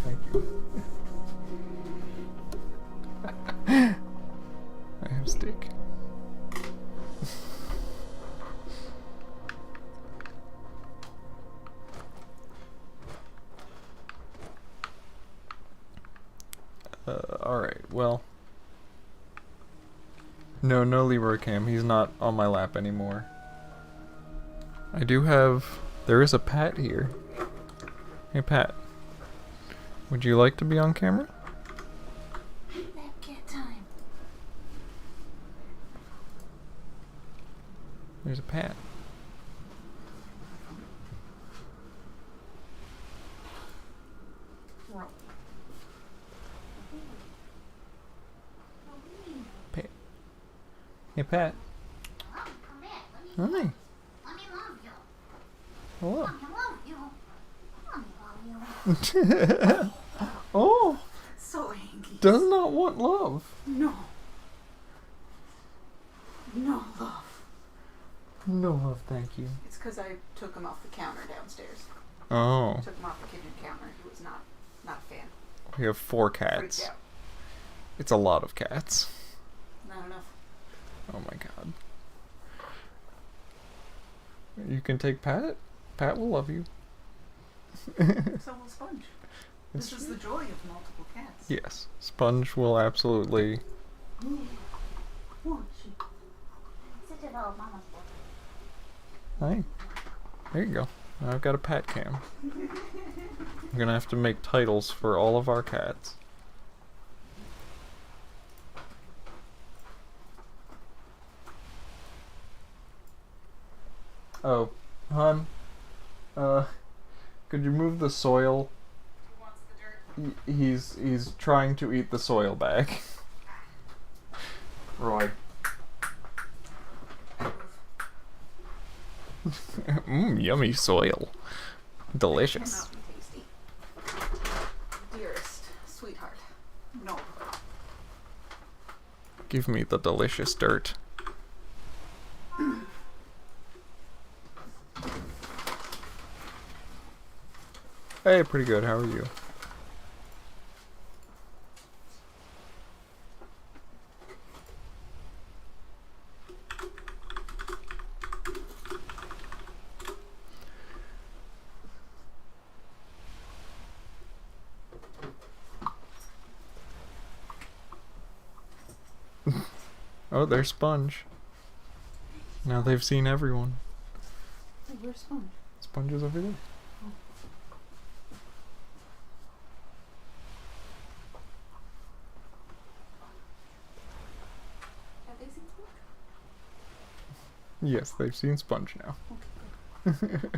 [SPEAKER 2] thank you. I have steak. Alright, well. No Leroy Cam, he's not on my lap anymore. I do have... There is a Pat here. Hey Pat. Would you like to be on camera?
[SPEAKER 3] Nap cat time.
[SPEAKER 2] There's a Pat. Pat. Hey Pat.
[SPEAKER 4] Oh, come back. Let me
[SPEAKER 2] Hi.
[SPEAKER 4] love you.
[SPEAKER 2] Hello.
[SPEAKER 4] Let me love you. Let me love you.
[SPEAKER 2] Oh,
[SPEAKER 3] So angry.
[SPEAKER 2] does not want love.
[SPEAKER 3] No. No love.
[SPEAKER 2] No love, thank you.
[SPEAKER 3] It's because I took him off the counter downstairs.
[SPEAKER 2] Oh,
[SPEAKER 3] Took him off the kitchen counter. He was not a fan.
[SPEAKER 2] we have 4
[SPEAKER 3] Freaked
[SPEAKER 2] cats.
[SPEAKER 3] out.
[SPEAKER 2] It's a lot of cats.
[SPEAKER 3] Not enough.
[SPEAKER 2] Oh my god. You can take Pat. Pat will love you.
[SPEAKER 3] So will Sponge. This is the joy of multiple cats.
[SPEAKER 2] Yes, Sponge will absolutely.
[SPEAKER 3] Won't she?
[SPEAKER 4] Such a little mama's boy.
[SPEAKER 2] Hi. There you go. Now I've got a Pat cam. I'm gonna have to make titles for all of our cats. Oh, hon. Could you move the soil?
[SPEAKER 3] Who wants the dirt?
[SPEAKER 2] He's trying to eat the soil back. Roy. Yummy soil. Delicious.
[SPEAKER 3] Cannot be tasty. Dearest sweetheart. No.
[SPEAKER 2] Give me the delicious dirt. Hey, pretty good. How are you? Oh, there's Sponge. Now they've seen everyone.
[SPEAKER 3] Hey, where's Sponge?
[SPEAKER 2] Sponge is over there.
[SPEAKER 3] Have they seen Sponge?
[SPEAKER 2] Yes, they've seen Sponge now.
[SPEAKER 3] Okay, good.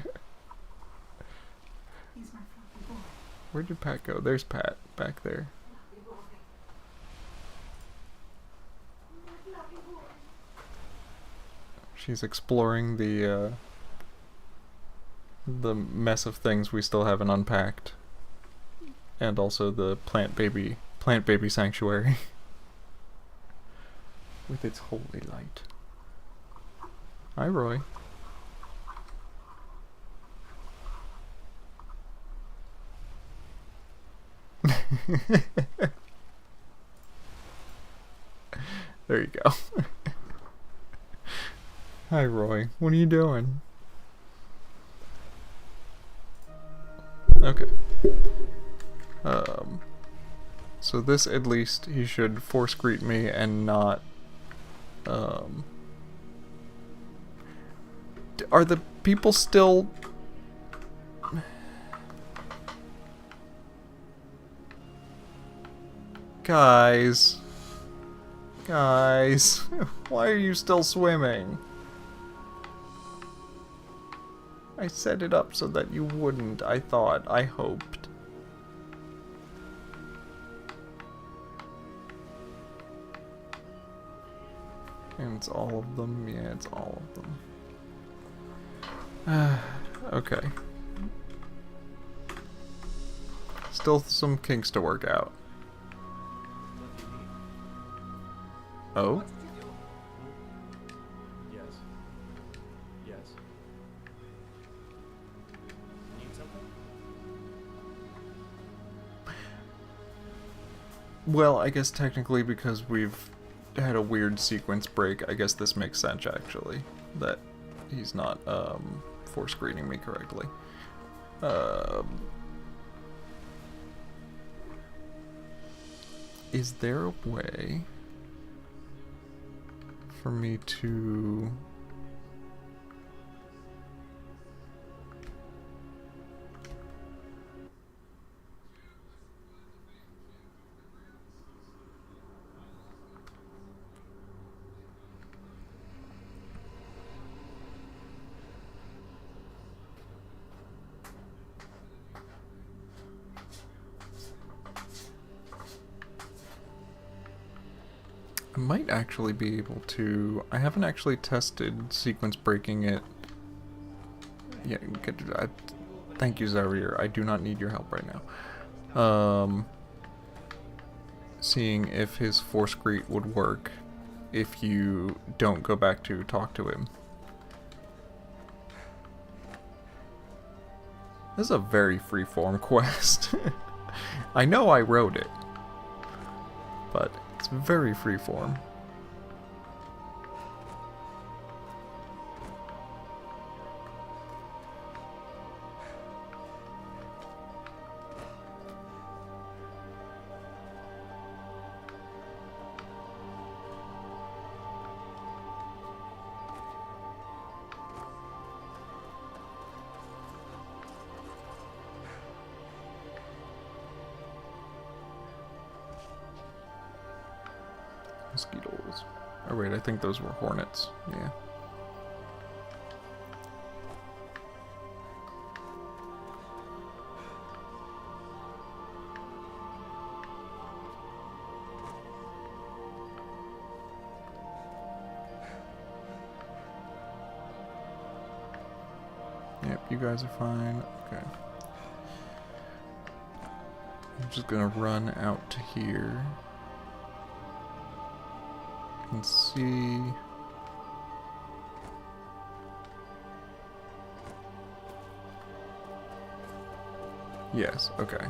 [SPEAKER 3] He's my fluffy boy.
[SPEAKER 2] Where did Pat go? There's Pat back there.
[SPEAKER 3] Fluffy boy. Fluffy boy.
[SPEAKER 2] She's exploring the mess of things we still haven't unpacked, and also the plant baby sanctuary. with its holy light. Hi, Roy. There you go. Hi, Roy. What are you doing? Okay. So this, at least, he should force greet me and not, are the people still... Guys. Guys. Why are you still swimming? I set it up so that you wouldn't, I thought. I hoped. And it's all of them? Yeah, it's all of them. Okay. Still some kinks to work out. Oh?
[SPEAKER 5] Yes. Yes. Need something?
[SPEAKER 2] Well, I guess technically because we've had a weird sequence break, I guess this makes sense actually. That he's not force greeting me correctly. Is there a way for me to... I might actually be able to... I haven't actually tested sequence breaking it. Yeah, thank you, Zarir. I do not need your help right now. Seeing if his force greet would work if you don't go back to talk to him. This is a very freeform quest. I know I wrote it, but it's very freeform. Mosquitoes. Oh wait, I think those were hornets. Yeah. Yep, you guys are fine. Okay. I'm just gonna run out to here. And see. Yes, okay.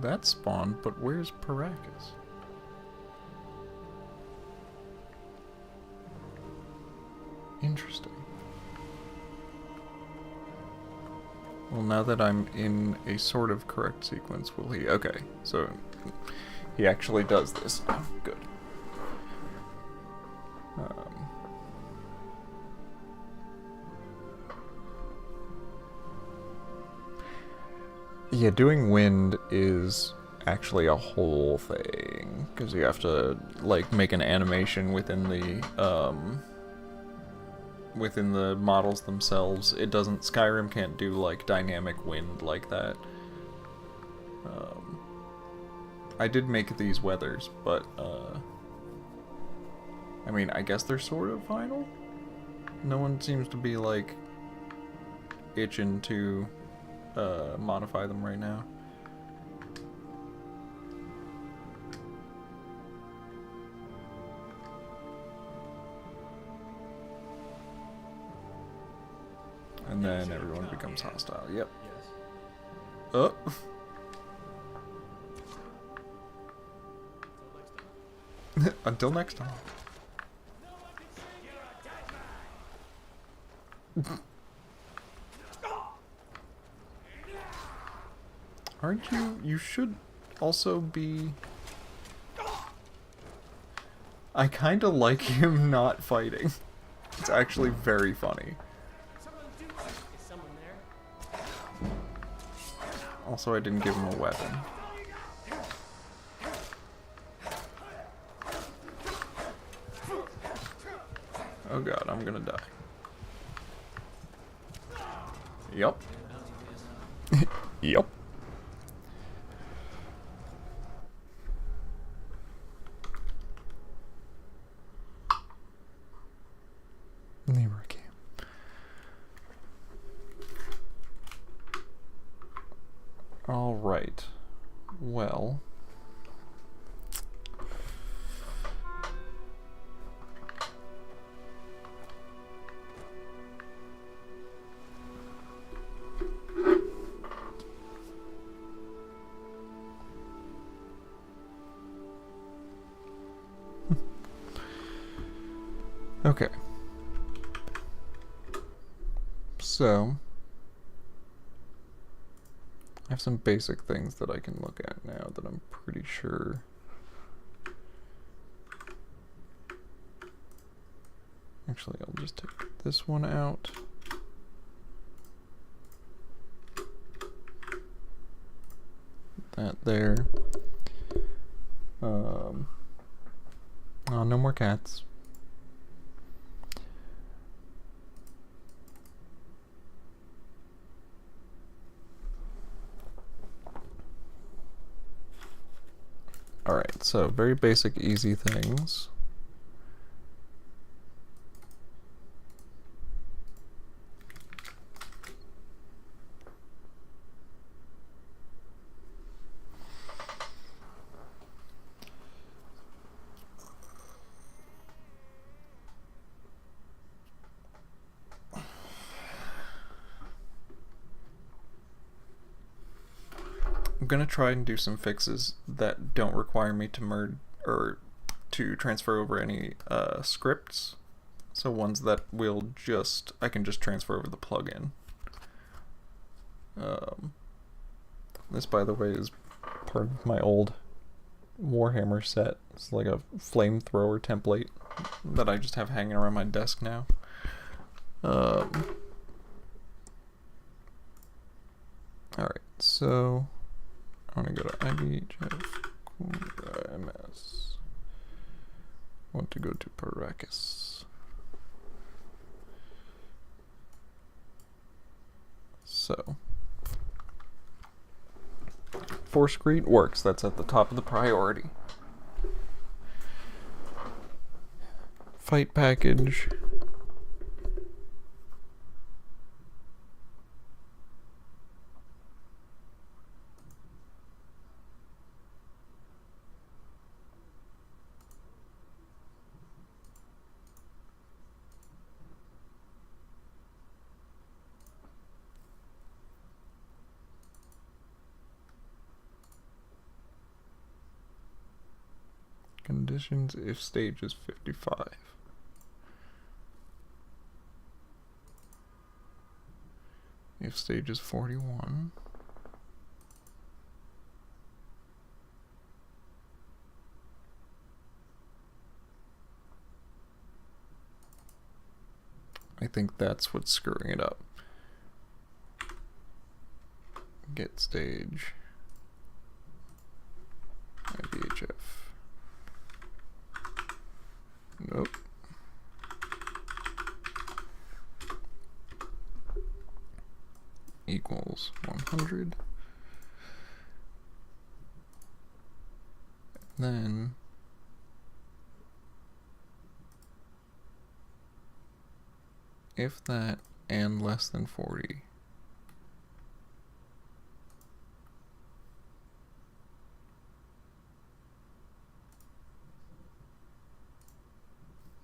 [SPEAKER 2] That spawned, but where's Paracas? Interesting. Well, now that I'm in a sort of correct sequence, will he... Okay, so he actually does this. Oh, good. Yeah, doing wind is actually a whole thing, because you have to, like, make an animation within the models themselves. It doesn't... Skyrim can't do, like, dynamic wind like that. I did make these weathers, but, I mean, I guess they're sort of final. No one seems to be like itching to modify them right now. And then everyone becomes hostile. Yep.
[SPEAKER 5] Yes.
[SPEAKER 2] Oh.
[SPEAKER 5] Until next time.
[SPEAKER 2] Until next time. Aren't you? You should also be. I kind of like him not fighting. It's actually very funny.
[SPEAKER 5] Someone do something. Is someone there?
[SPEAKER 2] Also, I didn't give him a weapon. Oh god, I'm gonna die. Yup. Yup. Never came. All right. Well. Okay. So, I have some basic things that I can look at now that I'm pretty sure. Actually, I'll just take this one out. That there. Oh, no more cats. Alright, so very basic, easy things. I'm gonna try and do some fixes that don't require me to merge or to transfer over any scripts. So ones that will I can just transfer over the plugin. This, by the way, is part of my old Warhammer set. It's like a flamethrower template that I just have hanging around my desk now. Alright, so I want to go to IBHF, MS. I want to go to Paracas. So, Force Greet works. That's at the top of the priority. Fight package. Conditions if stage is 55. If stage is 41. I think that's what's screwing it up. Get stage. IBHF. Nope. Equals 100. Then If that and less than 40.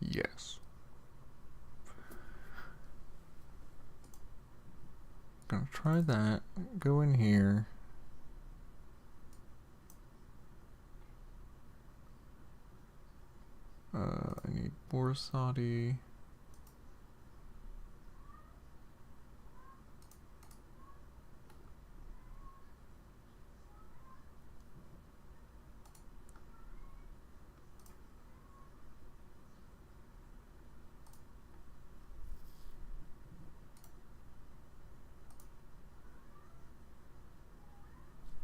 [SPEAKER 2] Yes. Gonna try that. Go in here. I need Borsati.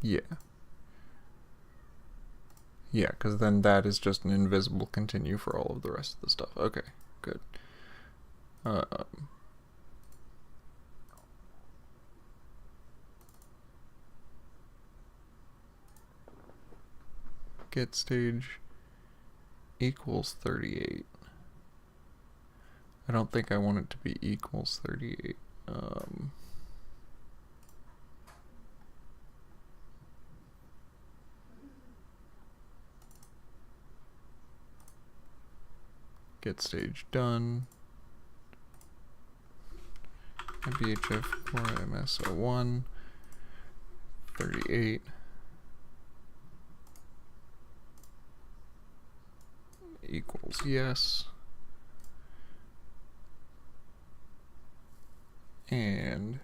[SPEAKER 2] Yeah. Yeah, because then that is just an invisible continue for all of the rest of the stuff. Okay, good. Get stage equals 38. I don't think I want it to be equals 38. Get stage done. BHF for MS01 38 equals yes. And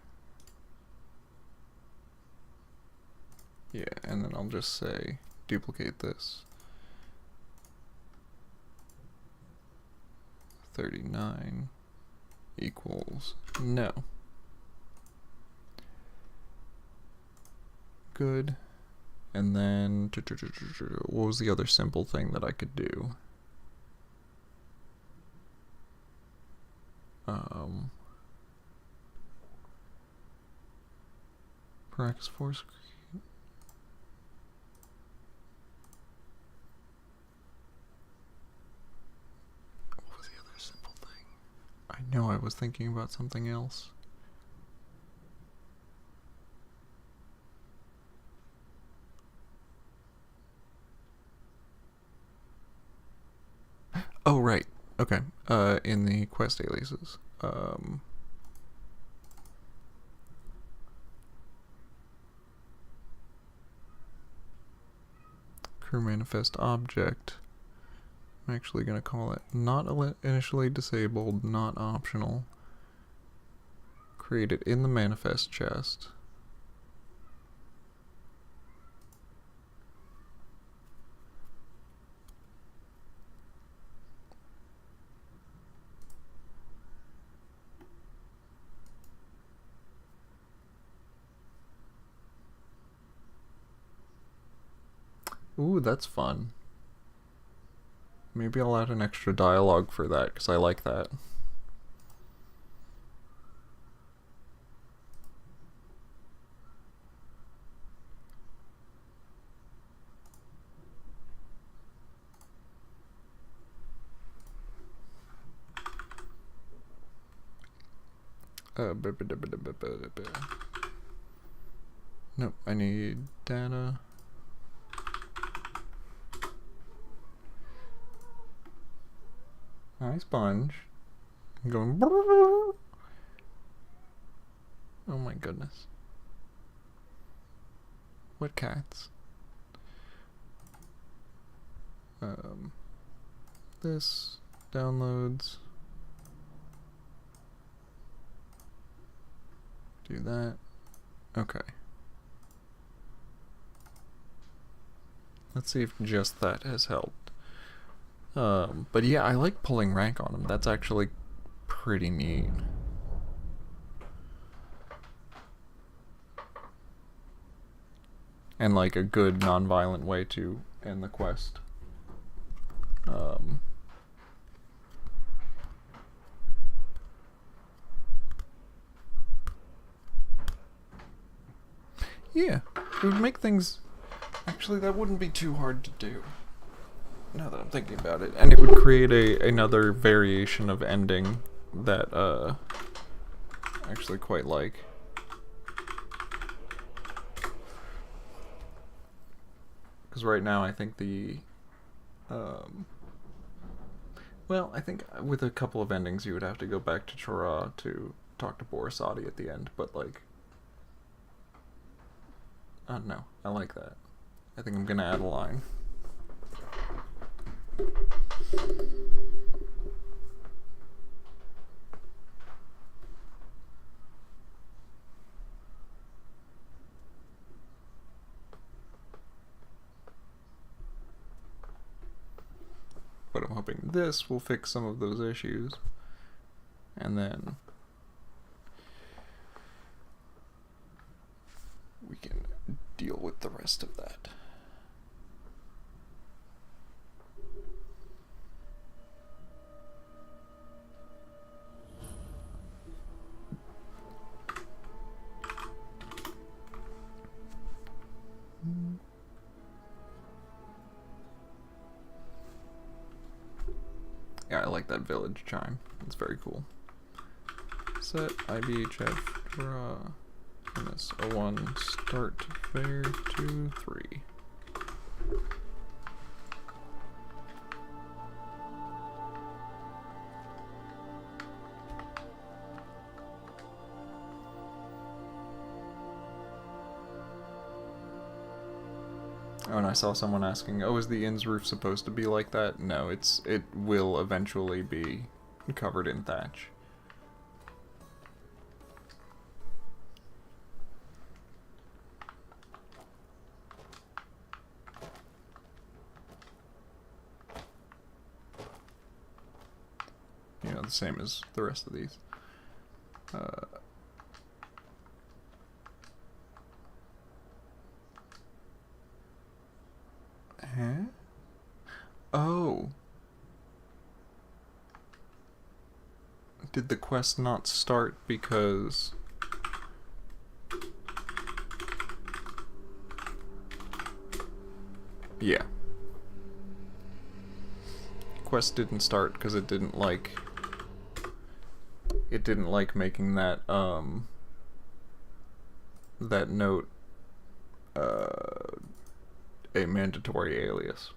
[SPEAKER 2] yeah, and then I'll just say duplicate this. 39 equals no. Good. And then what was the other simple thing that I could do? Practice force. What was the other simple thing? I know I was thinking about something else. Oh, right. Okay. In the quest aliases. Crew manifest object. I'm actually going to call it not initially disabled, not optional. Create it in the manifest chest. Ooh, that's fun. Maybe I'll add an extra dialogue for that, because I like that. Nope, I need data. Hi, Sponge. I'm going. Oh my goodness. What cats? This downloads. Do that. Okay. Let's see if just that has helped. But yeah, I like pulling rank on him. That's actually pretty neat. And like a good non-violent way to end the quest. Yeah, it would make things... Actually, that wouldn't be too hard to do. Now that I'm thinking about it. And it would create another variation of ending that I actually quite like. Because right now I think well, I think with a couple of endings you would have to go back to Chora to talk to Borisati at the end, but like, I don't know, I like that. I think I'm gonna add a line. But I'm hoping this will fix some of those issues. And then we can deal with the rest of that. Yeah, I like that village chime. It's very cool. Set IBHF draw MS01 start fair 2 3. Oh, and I saw someone asking, oh, is the inn's roof supposed to be like that? No, it will eventually be covered in thatch. You know, the same as the rest of these. Huh? Oh. Did the quest not start because... Yeah. Quest didn't start because it didn't like... It didn't like making that, that note, a mandatory alias.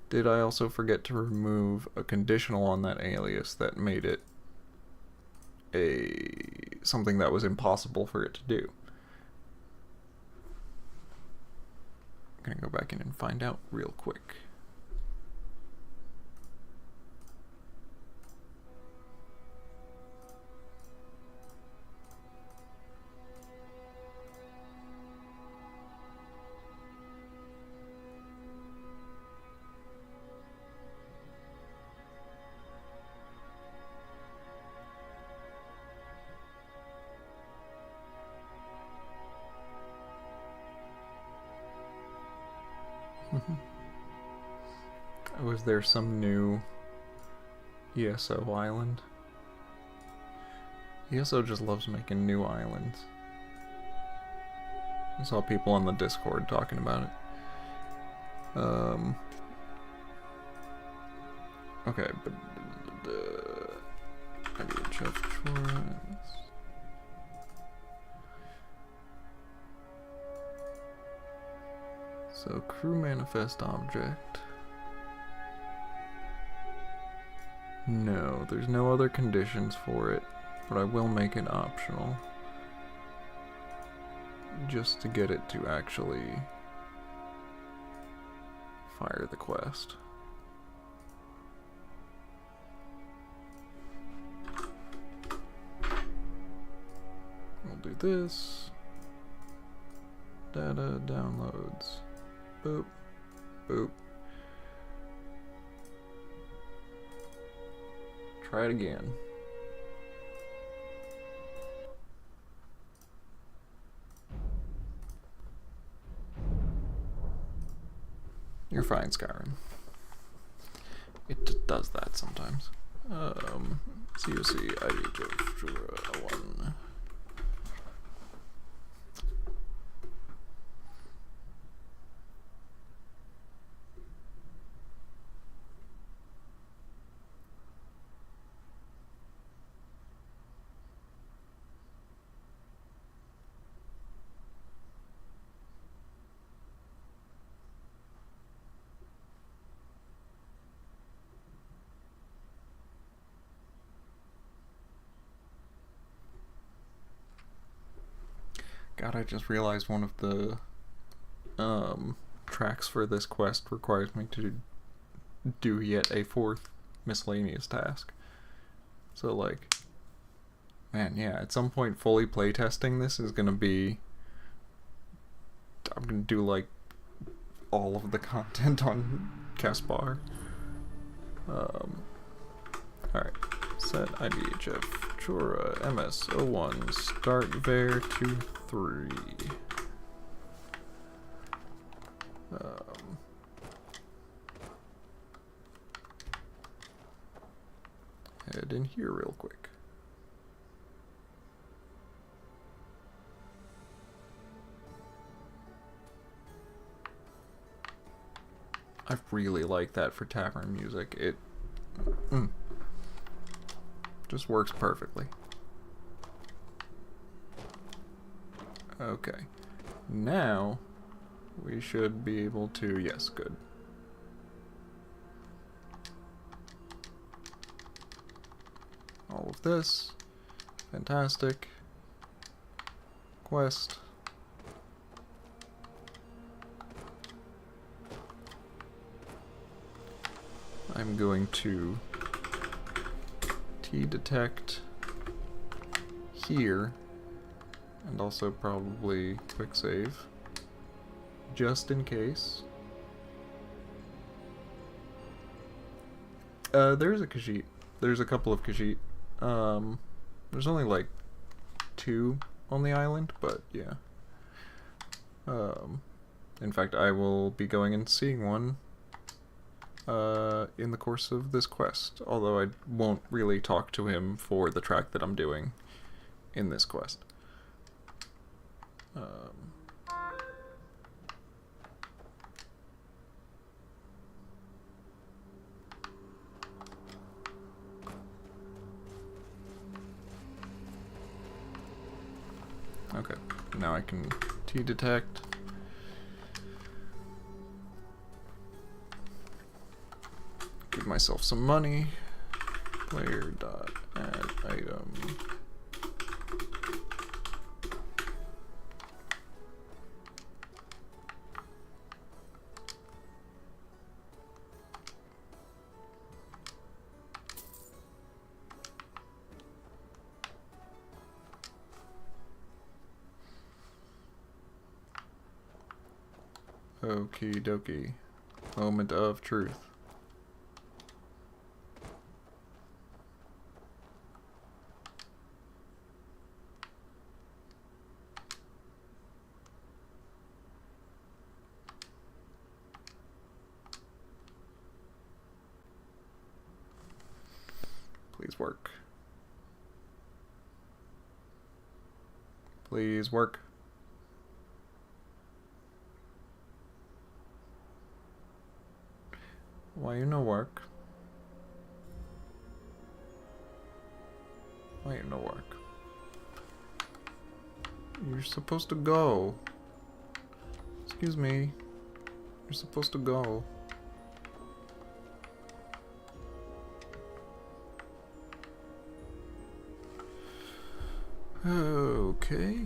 [SPEAKER 2] Did I also forget to remove a conditional on that alias that made it something that was impossible for it to do? I'm gonna go back in and find out real quick. Was there some new ESO island? ESO just loves making new islands. I saw people on the Discord talking about it. Okay, but I need to check so crew manifest object. No, there's no other conditions for it, but I will make it optional. Just to get it to actually fire the quest. We'll do this. Data downloads. Boop. Boop. Try it again. You're fine, Skyrim. It just does that sometimes. COC IDH 1. God, I just realized one of the tracks for this quest requires me to do yet a fourth miscellaneous task. So, like, man, yeah, at some point fully playtesting this is gonna be... I'm gonna do, like, all of the content on Caspar. Alright. Set IDHF Chora MS01 start var 23. Head in here real quick. I really like that for tavern music. It just works perfectly. Okay. Now we should be able to, yes, good. All of this. Fantastic. Quest. I'm going to T-detect here, and also probably quick save, just in case. There's a Khajiit. There's a couple of Khajiit. There's only like 2 on the island, but yeah. In fact, I will be going and seeing one in the course of this quest, although I won't really talk to him for the track that I'm doing in this quest. Okay, now I can T-detect. Give myself some money. Player dot add item. Okie dokie. Moment of truth. Please work. Please work. Why you no work? Why you no work? You're supposed to go. Excuse me. You're supposed to go. Okay.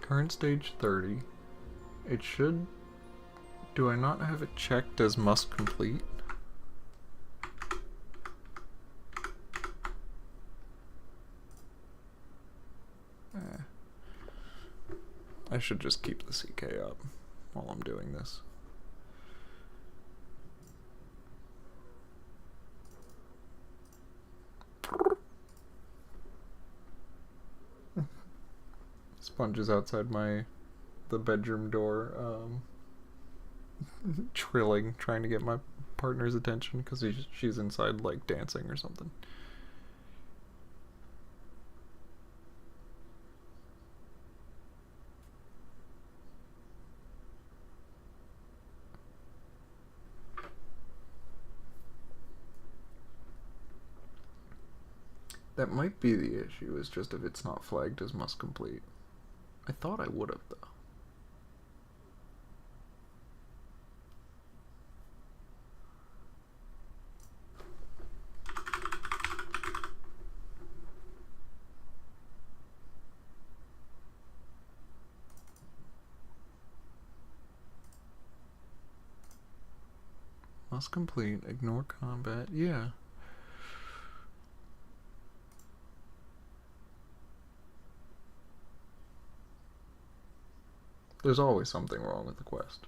[SPEAKER 2] Current stage 30. It should... Do I not have it checked as must complete? I should just keep the CK up while I'm doing this. Sponge is outside the bedroom door, trilling, trying to get my partner's attention because she's inside, like, dancing or something. That might be the issue, is just if it's not flagged as must complete. I thought I would have, though. Must complete. Ignore combat. Yeah. There's always something wrong with the quest.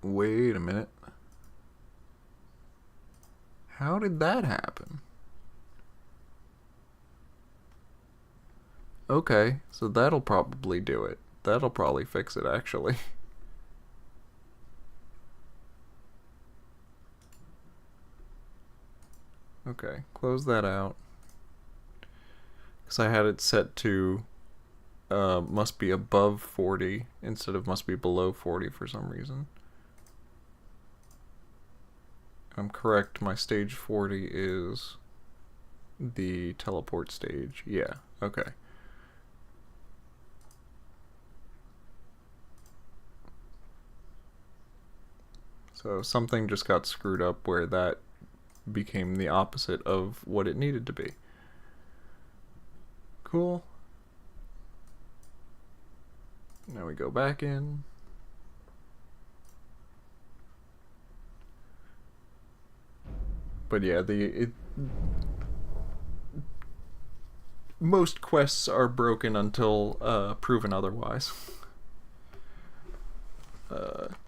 [SPEAKER 2] Wait a minute. How did that happen? Okay, so that'll probably do it. That'll probably fix it, actually. Okay, close that out. Because I had it set to must be above 40 instead of must be below 40 for some reason. I'm correct, my stage 40 is the teleport stage. Yeah, okay. So something just got screwed up where that became the opposite of what it needed to be. Cool. Now we go back in. But yeah, most quests are broken until proven otherwise.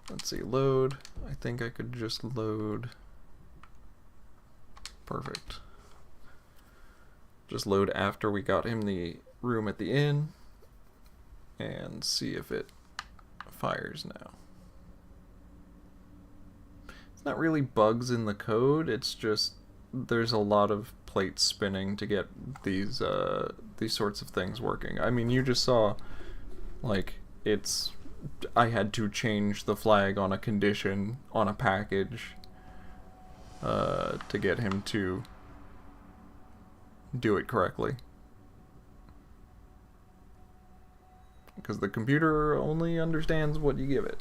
[SPEAKER 2] Let's see, load. I think I could just load. Perfect. Just load after we got him the room at the inn and see if it fires now. It's not really bugs in the code, it's just there's a lot of plates spinning to get these sorts of things working. I mean, you just saw, like, I had to change the flag on a condition on a package to get him to do it correctly. Because the computer only understands what you give it.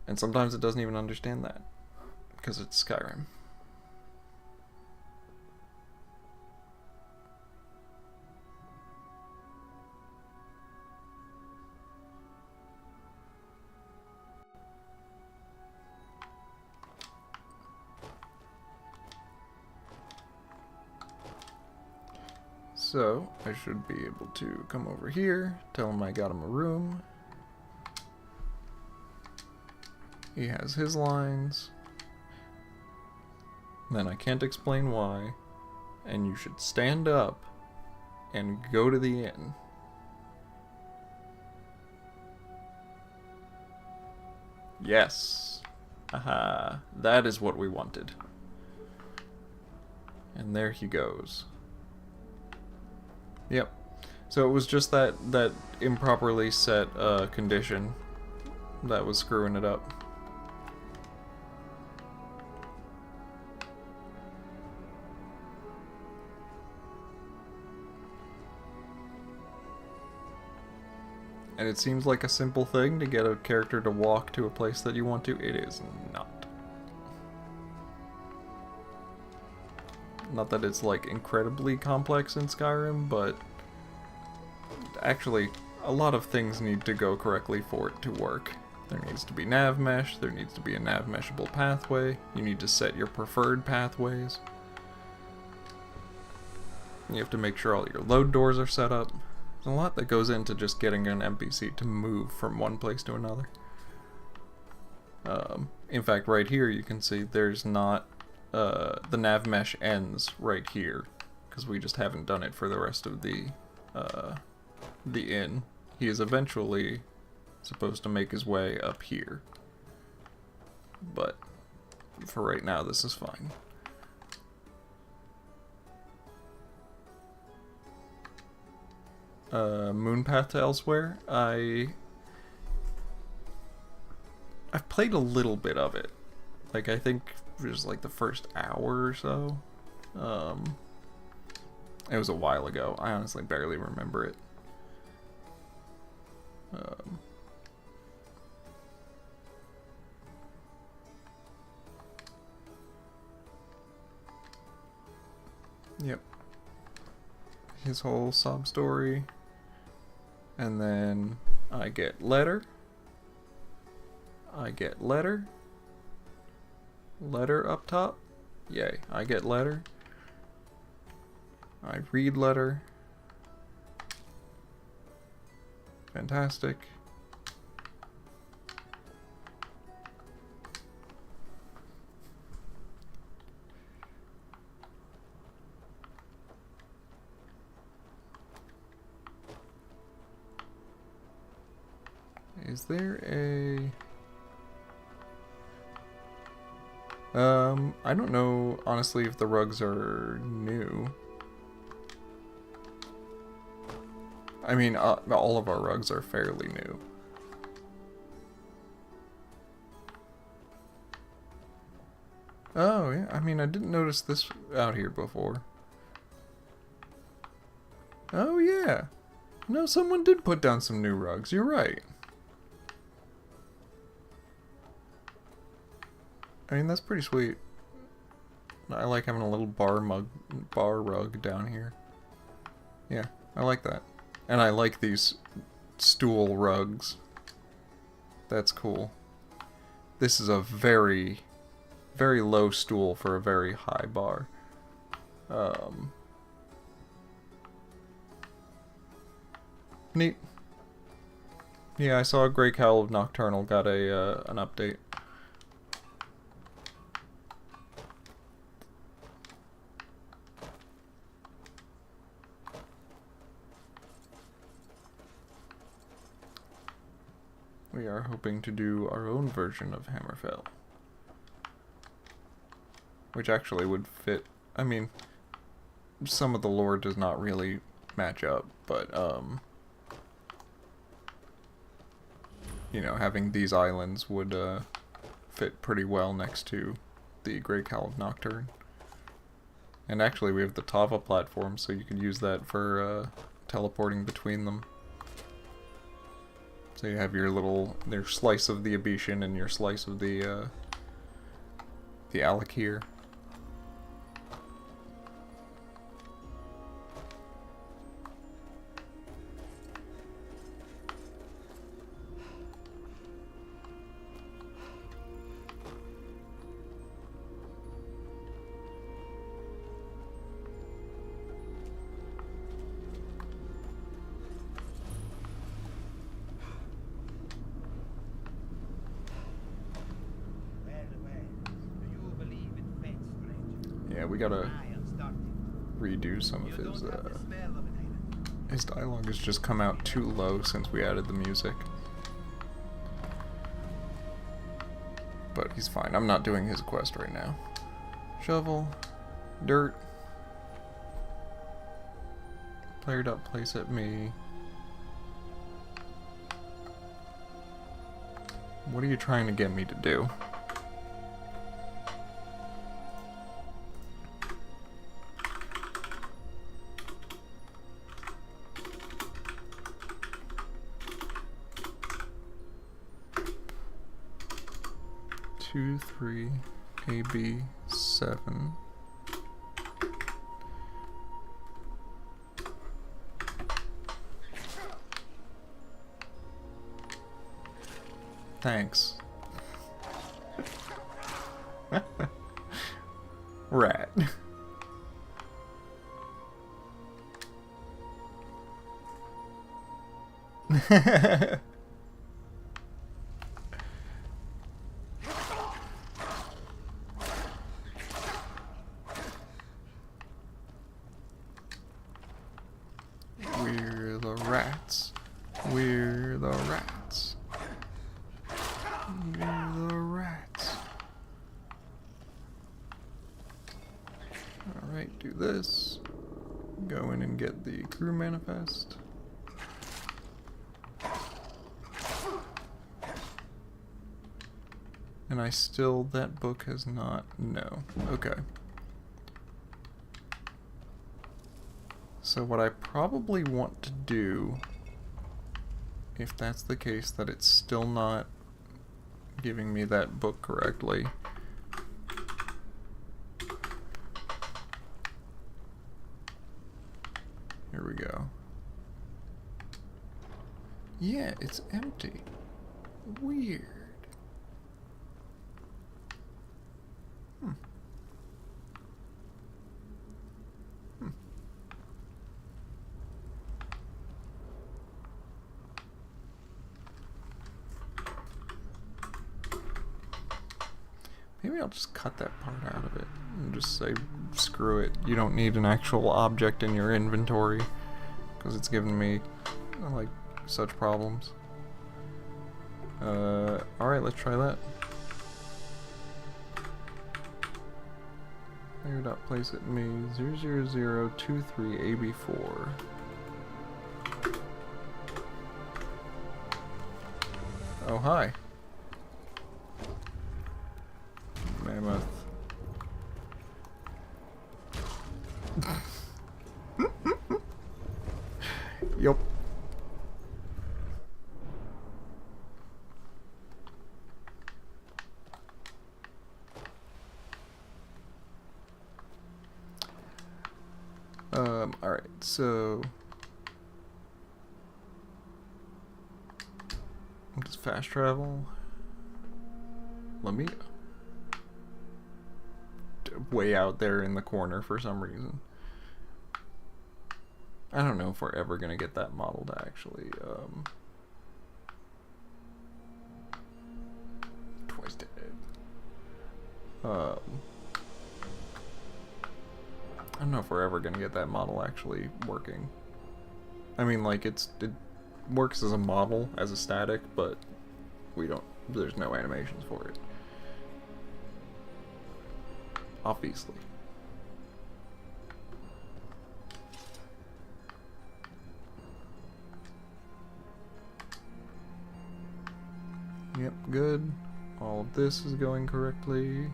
[SPEAKER 2] And sometimes it doesn't even understand that. Because it's Skyrim. So, I should be able to come over here, tell him I got him a room. He has his lines. Then I can't explain why. And you should stand up and go to the inn. Yes. Aha. That is what we wanted. And there he goes. Yep. So it was just that improperly set condition that was screwing it up. And it seems like a simple thing to get a character to walk to a place that you want to. It is not. Not that it's like incredibly complex in Skyrim, but actually a lot of things need to go correctly for it to work. There needs to be nav mesh, there needs to be a nav meshable pathway, you need to set your preferred pathways. You have to make sure all your load doors are set up. There's a lot that goes into just getting an NPC to move from one place to another. In fact, right here you can see there's not the nav mesh ends right here because we just haven't done it for the rest of the inn. He is eventually supposed to make his way up here, but for right now this is fine. Moon Path to Elsewhere. I've played a little bit of it. Like, I think it was like the first hour or so. It was a while ago. I honestly barely remember it. his whole sob story. And then I get letter. I get letter. Letter up top. Yay, I get letter. I read letter. Fantastic. Is there a... I don't know, honestly, if the rugs are new. I mean, all of our rugs are fairly new. Oh, yeah, I mean, I didn't notice this out here before. Oh, yeah. No, someone did put down some new rugs, you're right. I mean, that's pretty sweet. I like having a little bar rug down here. Yeah, I like that. And I like these stool rugs. That's cool. This is a very, very low stool for a very high bar. Neat. Yeah, I saw Grey Cowl of Nocturnal got an update. We are hoping to do our own version of Hammerfell. Which actually would fit, I mean, some of the lore does not really match up, but, you know, having these islands would, fit pretty well next to the Grey Cowl of Nocturne. And actually we have the Tava platform, so you could use that for, teleporting between them. So you have your slice of the Abetian and your slice of the Alakir. Yeah, we gotta redo some of his dialogue has just come out too low since we added the music. But he's fine. I'm not doing his quest right now. Shovel. Dirt. Player.place at me. What are you trying to get me to do? Two, 3, AB, 7. Thanks. Rat. We're the rats. We're the rats. We're the rats. Alright, do this. Go in and get the crew manifest. And that book has not, no. Okay. So what I probably want to do, if that's the case, that it's still not giving me that book correctly. Here we we go. Yeah, it's empty. Weird. Hmm. Hmm. Maybe I'll just cut that part out of it and just say, screw it. You don't need an actual object in your inventory because it's giving me, like, such problems. Alright, let's try that. Place at me 00023 AB4. Oh, hi. Mammoth. Yup. Alright, so just fast travel. Let me way out there in the corner for some reason. I don't know if we're ever gonna get that model to actually twice dead. I don't know if we're ever gonna get that model actually working. I mean, like, it works as a model, as a static, but there's no animations for it. Obviously. Yep, good. All of this is going correctly.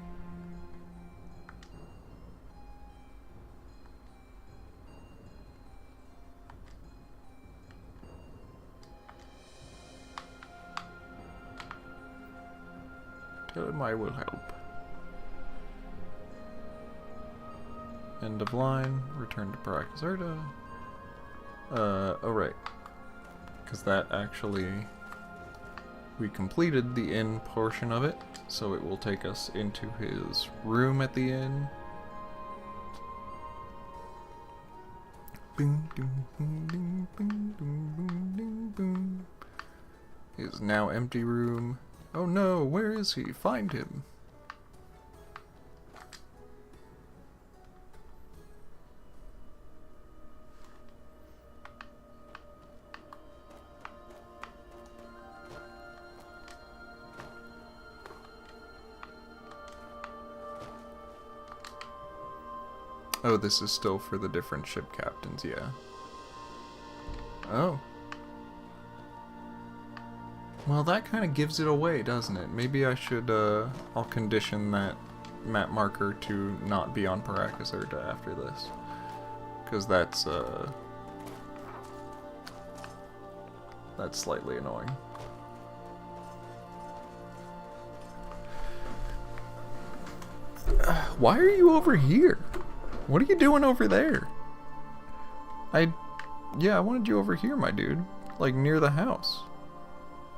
[SPEAKER 2] Tell him I will help. End of line, return to Parakazerta. Oh right. Because that actually, we completed the inn portion of it, so it will take us into his room at the inn. Boom, boom, boom, boom, boom, boom, boom, boom. His now empty room. Oh no, where is he? Find him. Oh, this is still for the different ship captains, yeah. Oh. Well, that kind of gives it away, doesn't it? Maybe I should, I'll condition that map marker to not be on Parakazerta after this. Because that's slightly annoying. Why are you over here? What are you doing over there? Yeah, I wanted you over here, my dude. Like, near the house.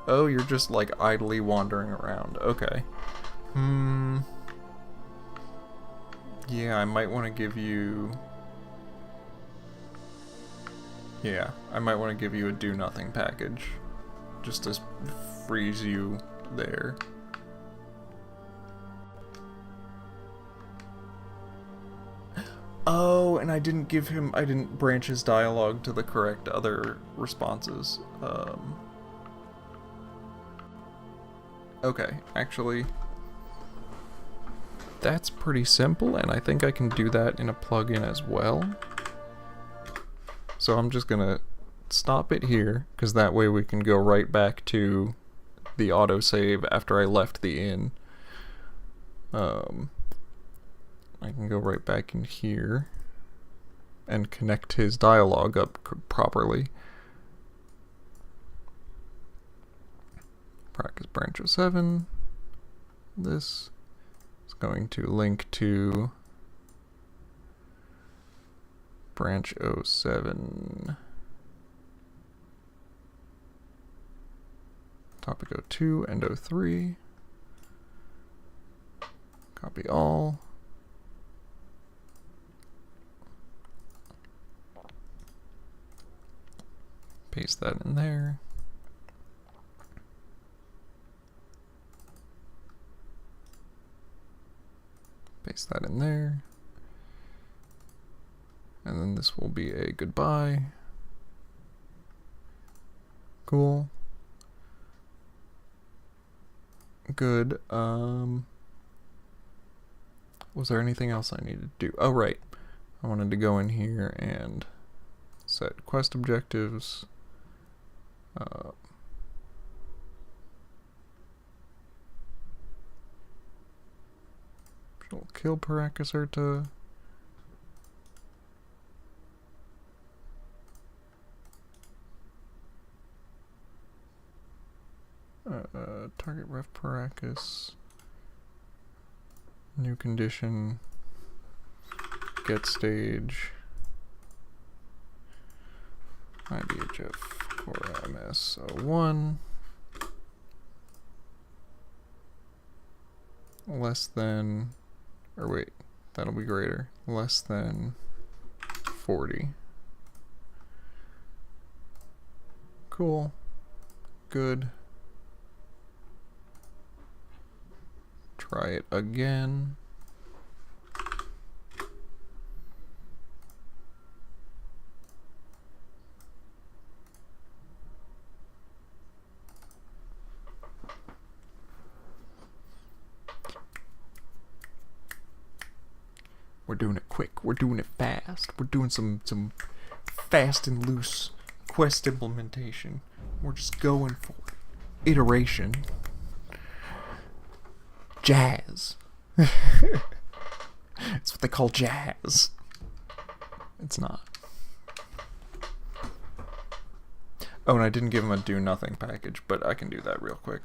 [SPEAKER 2] Oh, you're just, like, idly wandering around. Okay. Yeah, I might want to give you... Yeah, I might want to give you a do-nothing package. Just to freeze you there. Oh, and I didn't branch his dialogue to the correct other responses. Okay, actually, that's pretty simple, and I think I can do that in a plugin as well. So I'm just gonna stop it here, because that way we can go right back to the autosave after I left the inn. I can go right back in here and connect his dialogue up properly. Practice branch of 7. This is going to link to branch 07. Topic 02 and 03. Copy all. Paste that in there. Paste that in there. And then this will be a goodbye. Cool. Good. Was there anything else I needed to do? Oh, right. I wanted to go in here and set quest objectives. She'll kill Paracaserta. Target ref Paracas. New condition. Get stage. IDHF core MS01. Less than, or wait, that'll be greater. Less than 40. Cool. Good. Try it again. We're doing it quick. We're doing it fast. We're doing some fast and loose quest implementation. We're just going for it. Iteration. Jazz. It's what they call jazz. It's not. Oh, and I didn't give him a do nothing package, but I can do that real quick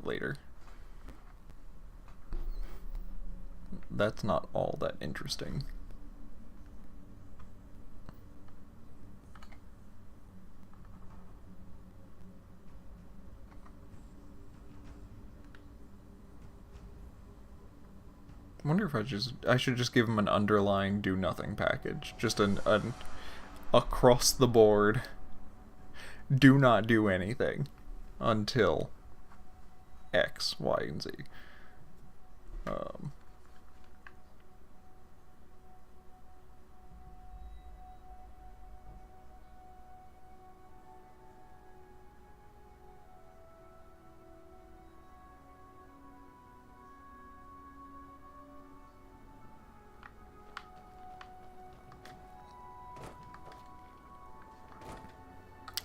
[SPEAKER 2] later. That's not all that interesting. I wonder if I should just give him an underlying do nothing package. Just an across the board do not do anything until X, Y, and Z.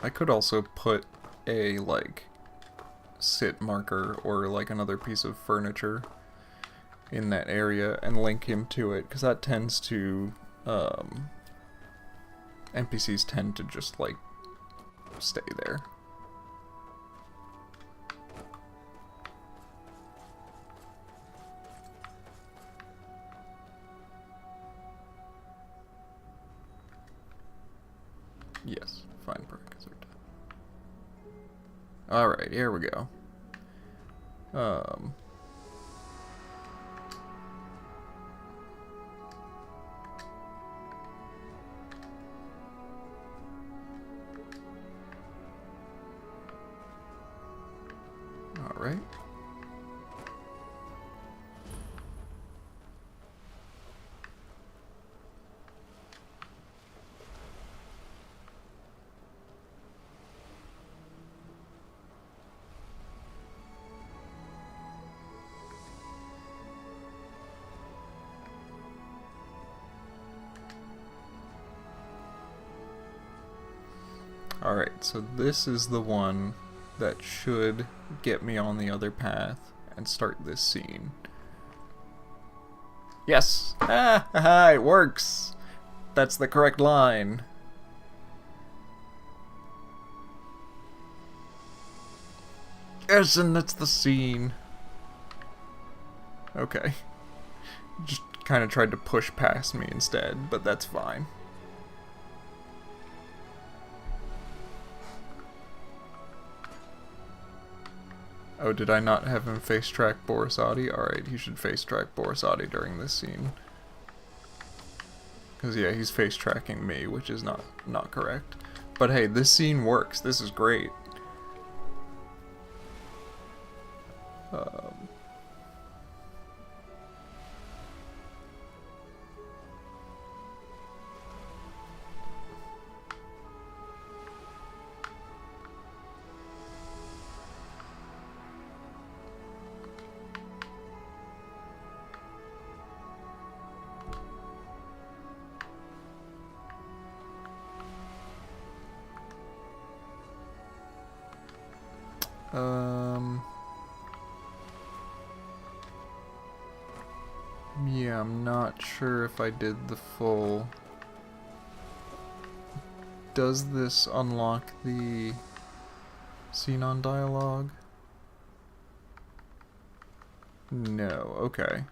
[SPEAKER 2] I could also put a, like, sit marker or, like, another piece of furniture in that area and link him to it, because that tends to, NPCs tend to just, like, stay there. Yes, fine, Paracaserta. Alright, here we go. Alright. Alright, so this is the one that should get me on the other path and start this scene. Yes! Ah, it works! That's the correct line. Yes, and that's the scene. Okay. Just kind of tried to push past me instead, but that's fine. Oh, did I not have him face track Borisati? Alright, he should face track Borisati during this scene. Because, yeah, he's face tracking me, which is not correct. But hey, this scene works. This is great. Yeah, I'm not sure if I did the full... Does this unlock the Xenon dialogue? No, okay.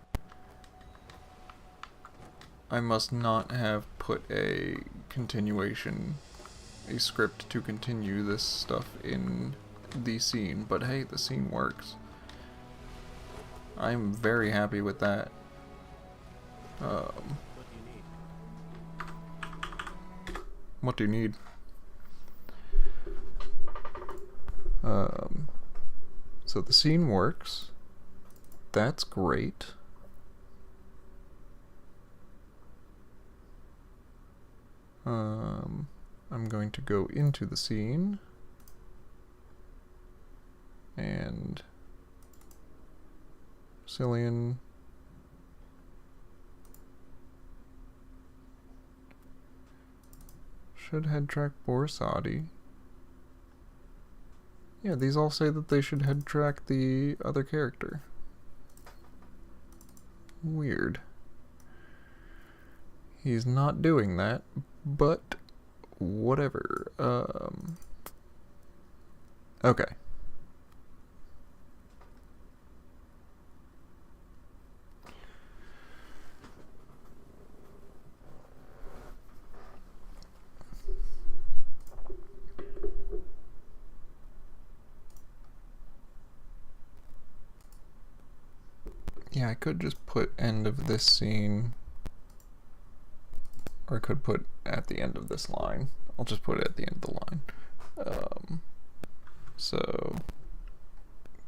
[SPEAKER 2] I must not have put a continuation, a script to continue this stuff in the scene, but hey, the scene works. I'm very happy with that. What do you need? So the scene works. That's great. I'm going to go into the scene and Cillian should head track Borisati. Yeah, these all say that they should head track the other character. Weird. He's not doing that, but whatever. Okay. Yeah, I could just put end of this scene, or I could put at the end of this line. I'll just put it at the end of the line. So,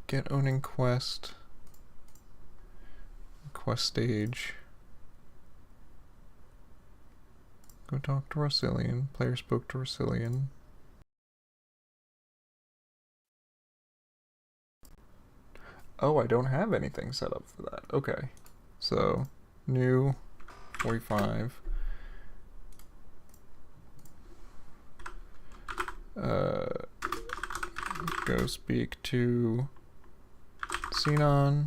[SPEAKER 2] get owning quest, quest stage, go talk to Rosillian, player spoke to Rosillian. Oh, I don't have anything set up for that. Okay. So, new 45. Go speak to Xenon.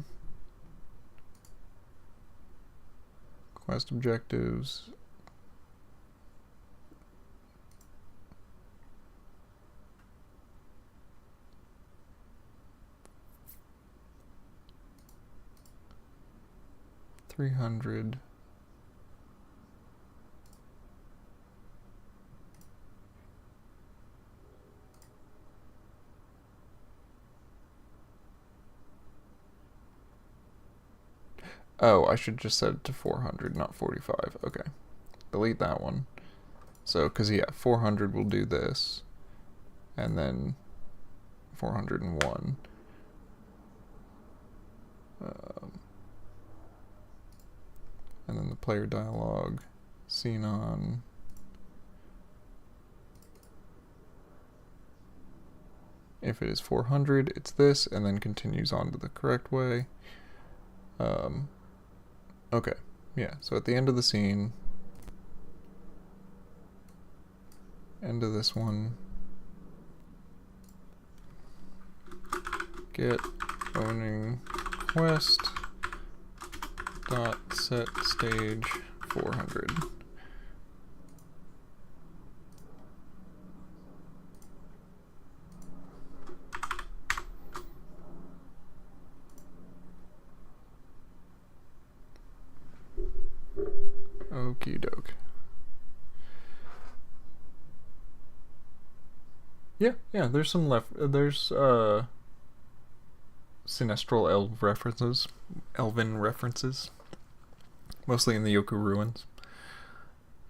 [SPEAKER 2] Quest objectives. $300. Oh, I should just set it to 400, not 45. Okay. Delete that one. So, because, yeah, 400 will do this. And then 401. And then the player dialogue, Xenon. If it is 400, it's this, and then continues on to the correct way. Okay, yeah, so at the end of the scene, end of this one, get owning quest dot set stage 400. Okie doke. Yeah, there's some left. There's Sinestral elven references, mostly in the Yoku ruins.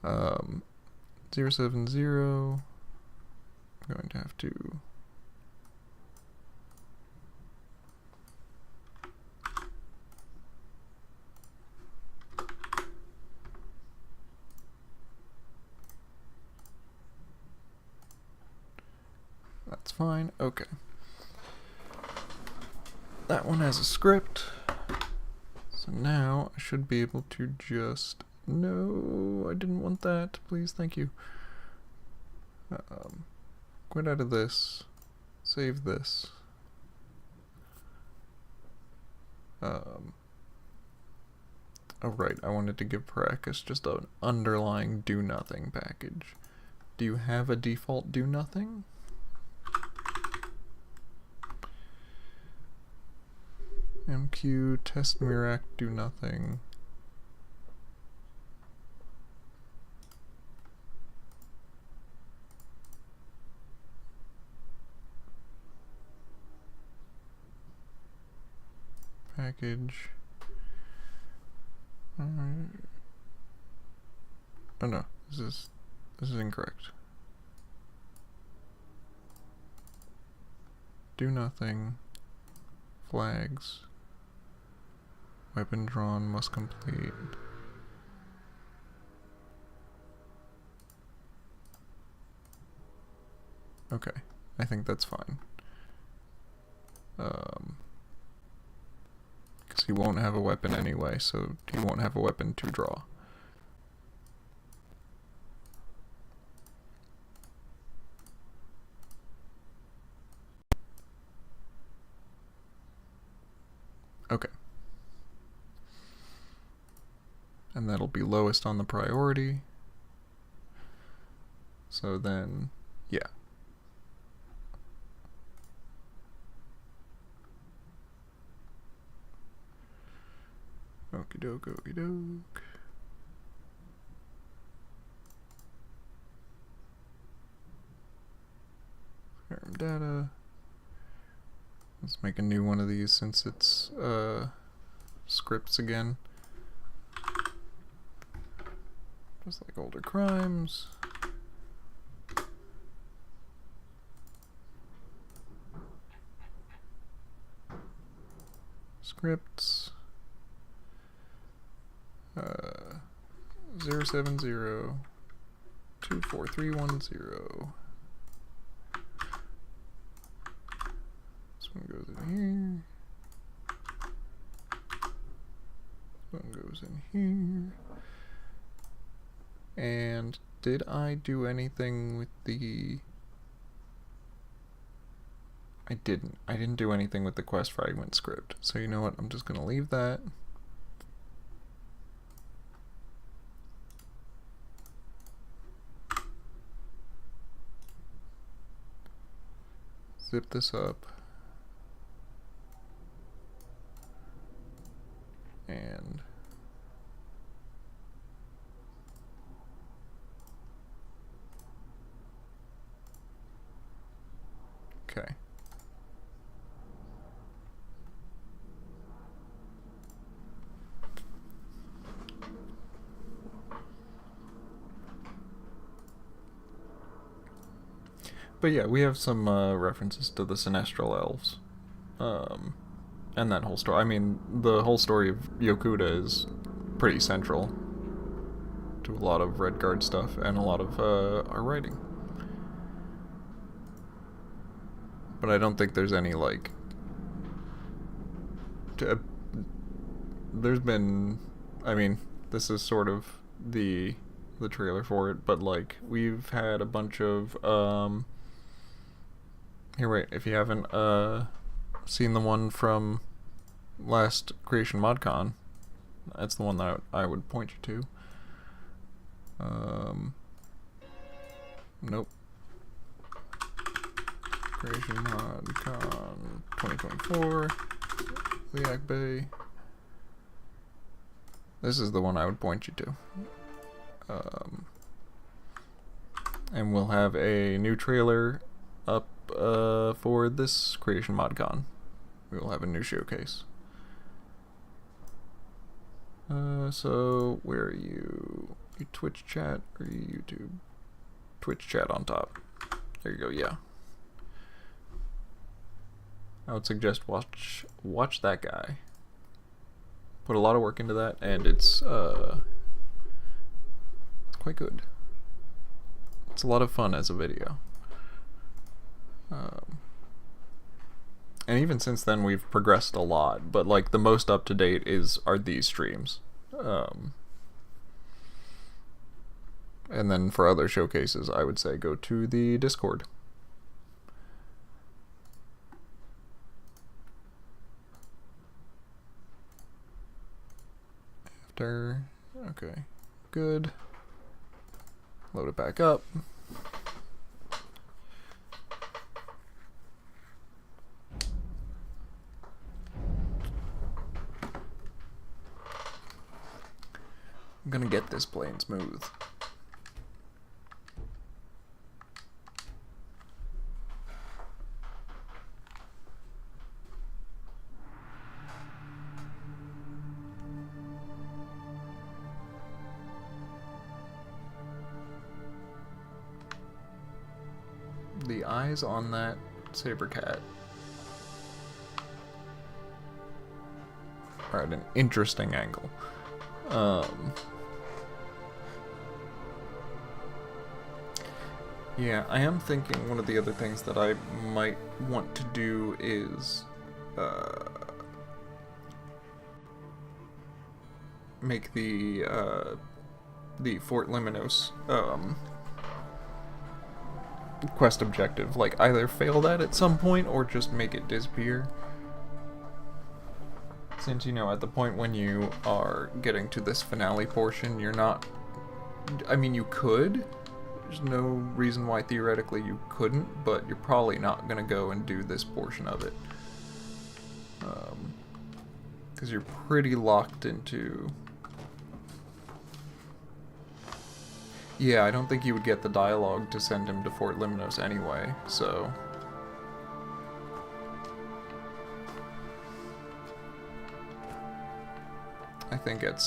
[SPEAKER 2] 070. I'm going to have to. That's fine. Okay. That one has a script. So now I should be able to just... No, I didn't want that. Please, thank you. Quit out of this. Save this. Oh right, I wanted to give Paracus just an underlying do nothing package. Do you have a default do nothing? MQ test Mirac do nothing. Package. Oh no, this is incorrect. Do nothing. Flags. Weapon drawn must complete. Okay, I think that's fine. Because he won't have a weapon anyway, so he won't have a weapon to draw. Okay. And that'll be lowest on the priority. So then, yeah. Okie doke, okie doke. Skyrim data. Let's make a new one of these since it's scripts again. Just like older crimes. Scripts. 070 24310. This one goes in here. This one goes in here. And did I do anything with the... I didn't. I didn't do anything with the quest fragment script. So you know what? I'm just gonna leave that. Zip this up. And okay. But yeah, we have some references to the Sinestral Elves. And that whole story. I mean, the whole story of Yokuda is pretty central to a lot of Redguard stuff and a lot of our writing. But I don't think there's any, like... there's been... I mean, this is sort of the trailer for it, but, like, we've had a bunch of... Here, wait, if you haven't seen the one from last Creation ModCon, that's the one that I would point you to. Nope. Creation ModCon 2024, Iliac Bay. This is the one I would point you to. And we'll have a new trailer up for this Creation ModCon we will have a new showcase. So where are you? You Twitch chat or you YouTube? Twitch chat on top. There you go, yeah. I would suggest watch that guy. Put a lot of work into that, and it's quite good. It's a lot of fun as a video. And even since then we've progressed a lot, but like the most up to date are these streams. And then for other showcases, I would say go to the Discord. Okay, good. Load it back up. I'm gonna get this playing smooth. The eyes on that saber cat are at an interesting angle. Yeah, I am thinking one of the other things that I might want to do is make the Fort Liminos quest objective, like either fail that at some point or just make it disappear. Since, you know, at the point when you are getting to this finale portion, you're not... I mean, you could. There's no reason why theoretically you couldn't, but you're probably not going to go and do this portion of it. Because you're pretty locked into... Yeah, I don't think you would get the dialogue to send him to Fort Limnos anyway, so... I think at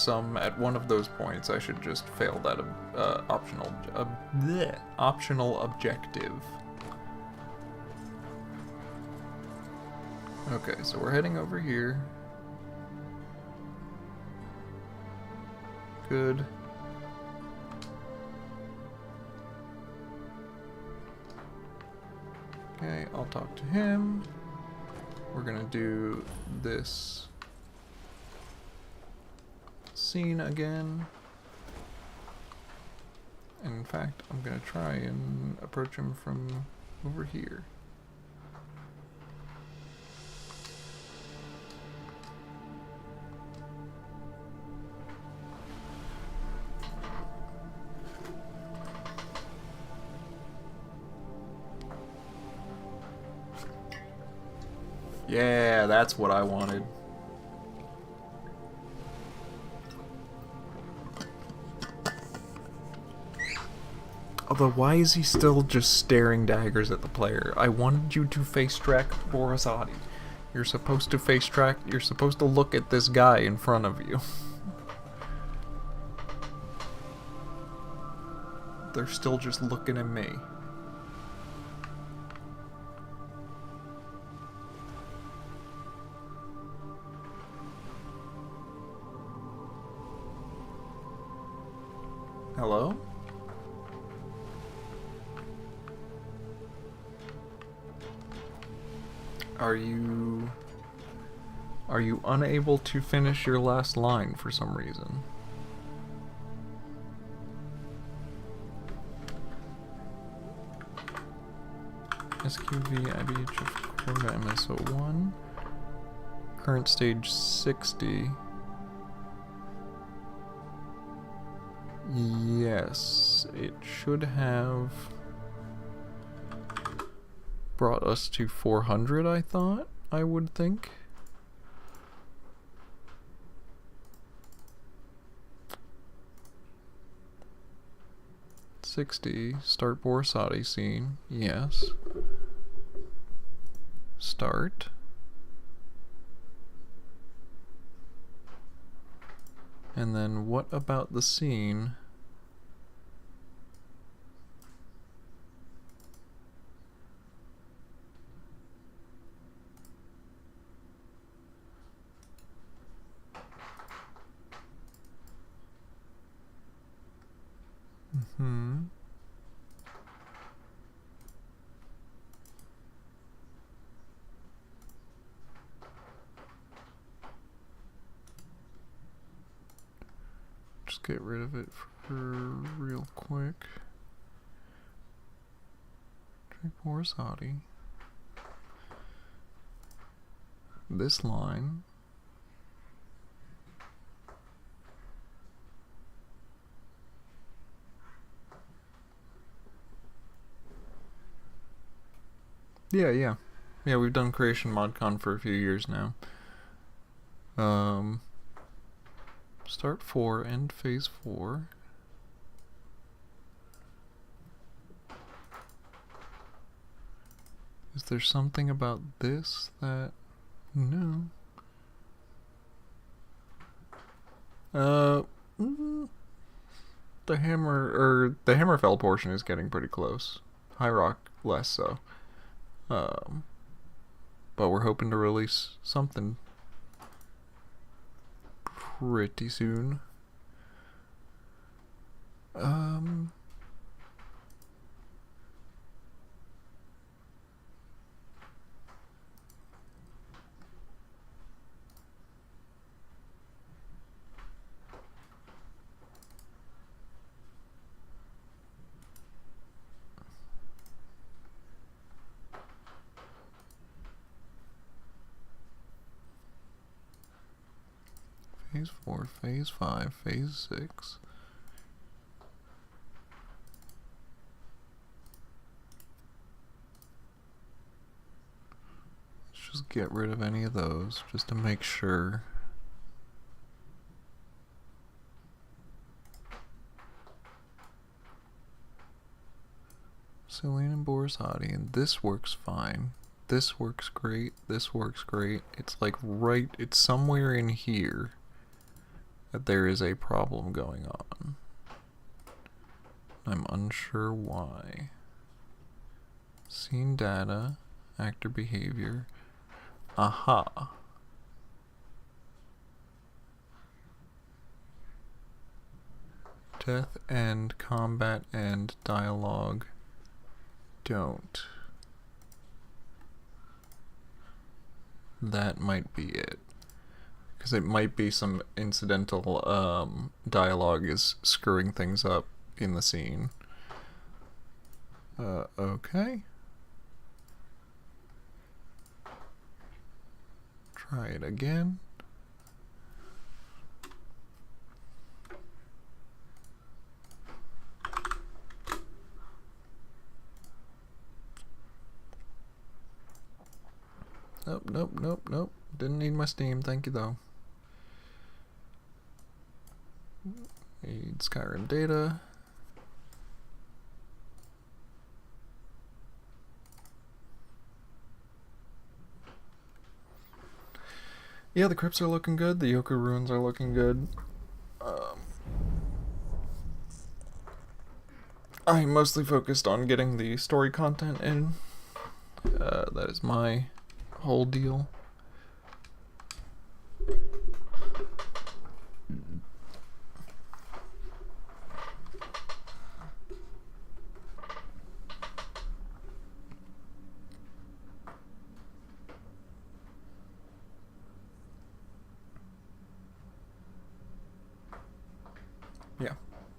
[SPEAKER 2] one of those points I should just fail that optional objective. Okay, so we're heading over here. Good. Okay, I'll talk to him. We're gonna do this scene again. And in fact, I'm gonna try and approach him from over here. Yeah, that's what I wanted. Although, why is he still just staring daggers at the player? I wanted you to face track Borisati. You're supposed to face track, you're supposed to look at this guy in front of you. They're still just looking at me. Hello? Are you unable to finish your last line for some reason? SQV IBH of Quota MSO1. Current stage 60. Yes, it should have brought us to 400, I thought, I would think. $60, start Borisati scene, yes. Start. And then what about the scene? Mm-hmm. Just get rid of it for real quick. Drink more Zadi. This line. Yeah, we've done Creation ModCon for a few years now. Start 4, end phase 4. Is there something about this that... No. The Hammerfell portion is getting pretty close. High Rock less so. But we're hoping to release something pretty soon. Phase 4, Phase 5, Phase 6. Let's just get rid of any of those, just to make sure. Celine and Borisati, and this works fine. This works great, this works great. It's like it's somewhere in here that there is a problem going on. I'm unsure why. Scene data, actor behavior. Aha. Death and combat and dialogue don't. That might be it. Because it might be some incidental dialogue is screwing things up in the scene. Okay. Try it again. Nope. Didn't need my Steam, thank you though. Need Skyrim data. Yeah, the crypts are looking good. The Yoku ruins are looking good. I'm mostly focused on getting the story content in. That is my whole deal.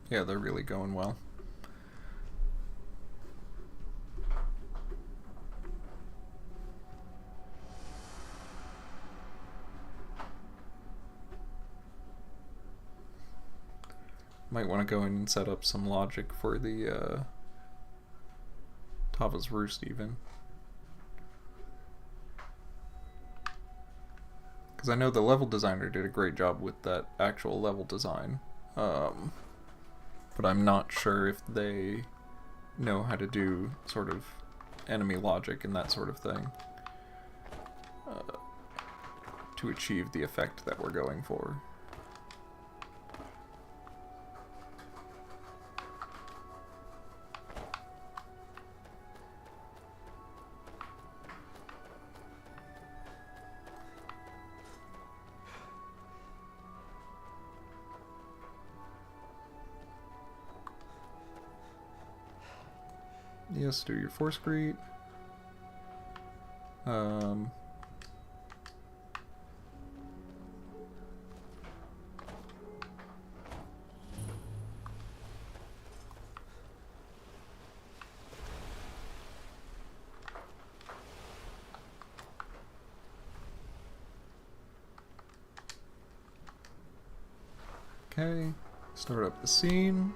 [SPEAKER 2] Yeah, they're really going well. Might want to go in and set up some logic for the Tava's Roost even. Because I know the level designer did a great job with that actual level design. But I'm not sure if they know how to do sort of enemy logic and that sort of thing to achieve the effect that we're going for. Yes, do your force greet. Okay, start up the scene,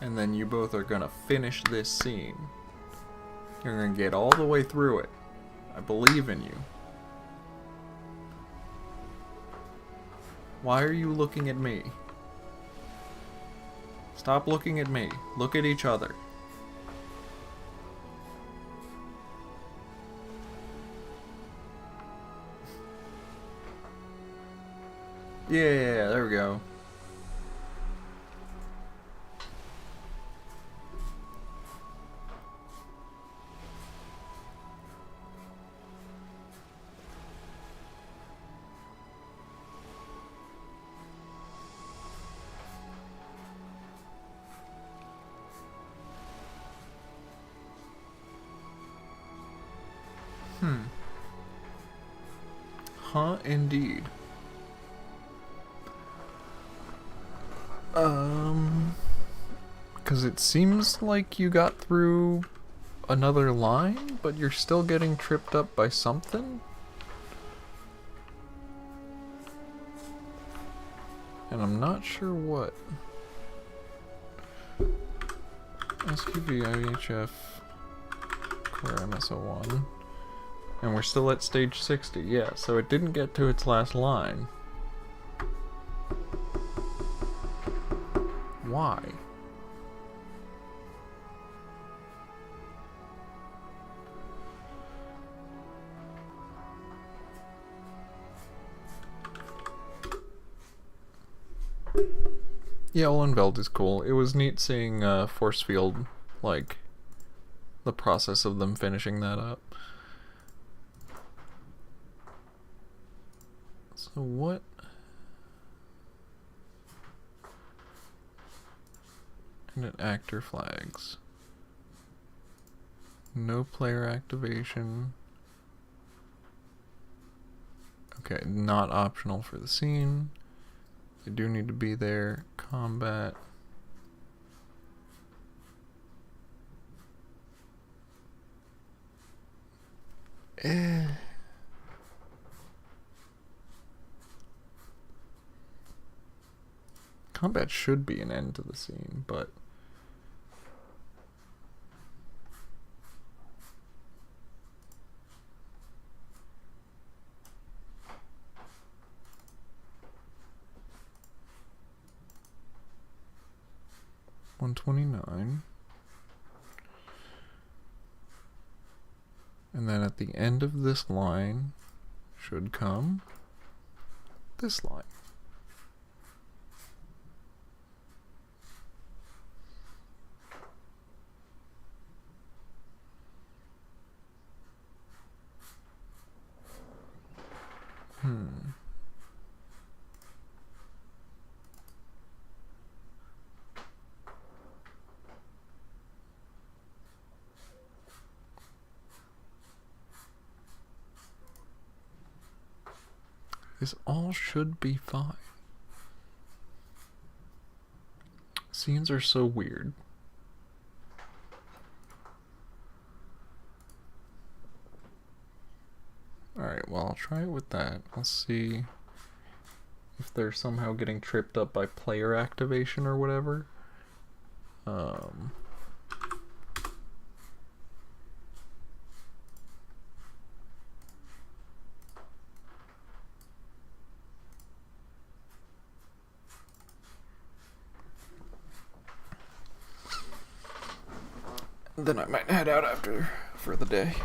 [SPEAKER 2] and then you both are gonna finish this scene. You're gonna get all the way through it. I believe in you. Why are you looking at me? Stop looking at me. Look at each other. Yeah, there we go. Huh, indeed. Because it seems like you got through another line, but you're still getting tripped up by something? And I'm not sure what. SQB, IHF, Core MSO1. And we're still at stage 60, yeah, so it didn't get to its last line. Why? Yeah, Olenveld is cool. It was neat seeing Force Field, like, the process of them finishing that up. So what? And an actor flags. No player activation. Okay, not optional for the scene. They do need to be there. Combat. Combat should be an end to the scene, but... $129. And then at the end of this line should come this line. This all should be fine. Scenes are so weird. Alright, well, I'll try it with that. I'll see if they're somehow getting tripped up by player activation or whatever. Then I might head out after for the day.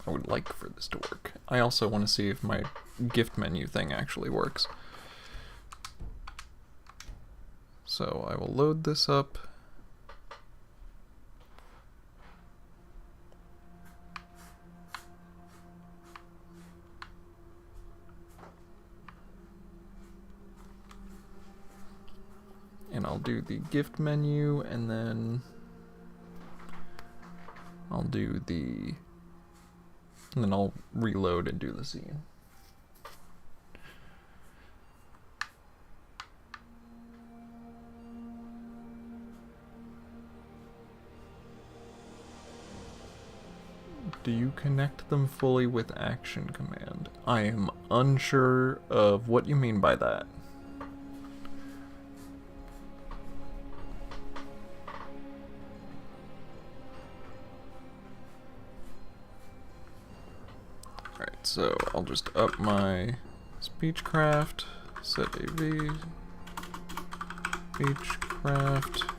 [SPEAKER 2] I would like for this to work. I also want to see if my gift menu thing actually works. So I will load this up. And I'll do the gift menu, and then I'll do the... And then I'll reload and do the scene. Do you connect them fully with action command? I am unsure of what you mean by that. Alright, so I'll just up my speechcraft, set AV, speechcraft.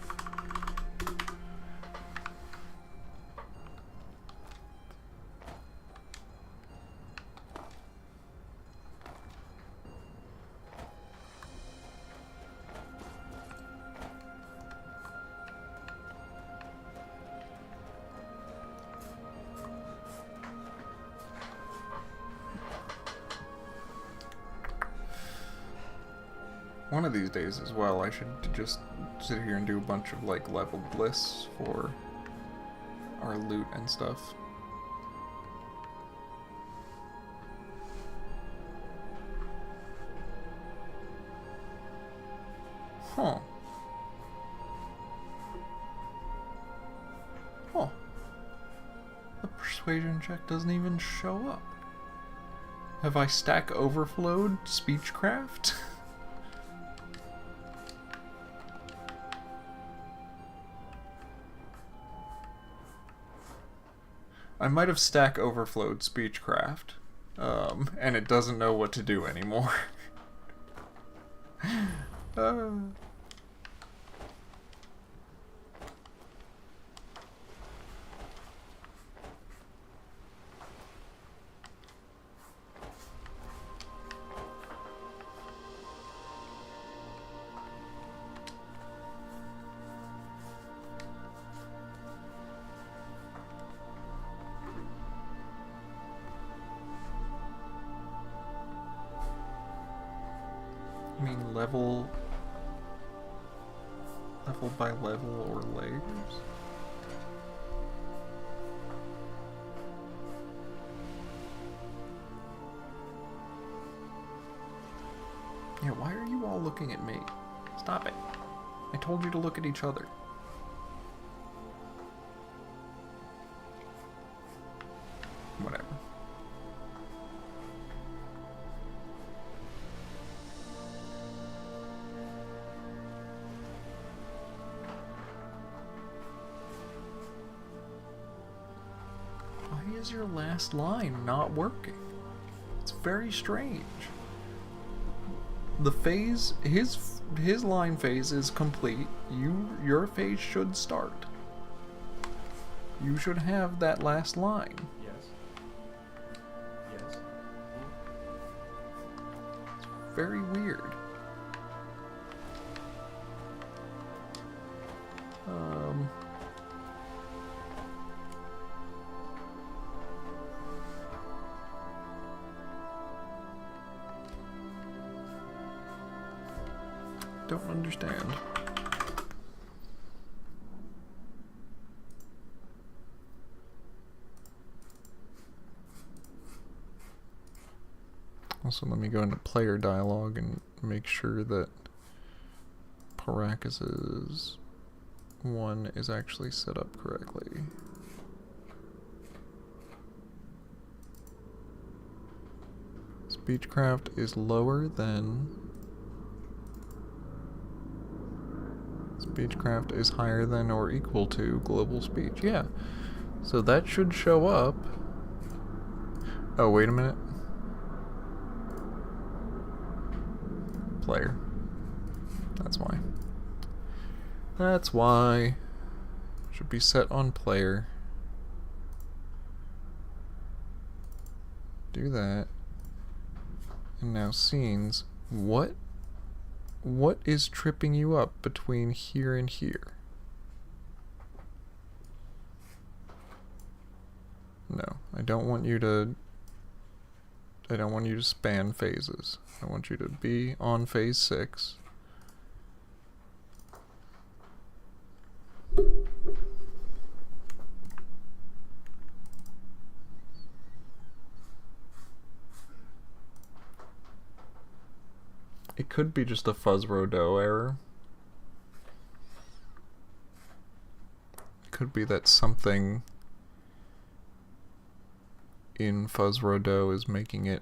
[SPEAKER 2] One of these days as well, I should just sit here and do a bunch of like leveled lists for our loot and stuff. Huh. Oh. The persuasion check doesn't even show up. Have I stack overflowed speechcraft? I might have stack overflowed speechcraft, and it doesn't know what to do anymore. I mean level by level or layers? Yeah, why are you all looking at me? Stop it. I told you to look at each other. Whatever. Why is your last line not working? It's very strange. The phase, his line phase is complete. Your phase should start. You should have that last line.
[SPEAKER 5] Yes. Yes.
[SPEAKER 2] It's very weird. Don't understand. Also, let me go into player dialogue and make sure that Paracas's one is actually set up correctly. Speechcraft is lower than... Speechcraft is higher than or equal to global speech. Yeah. So that should show up. Oh, wait a minute. Player. That's why. That's why. Should be set on player. Do that. And now scenes. What is tripping you up between here and here? No, I don't want you to span phases. I want you to be on phase 6. It could be just a Fuzzrodo error. It could be that something in Fuzzrodo is making it,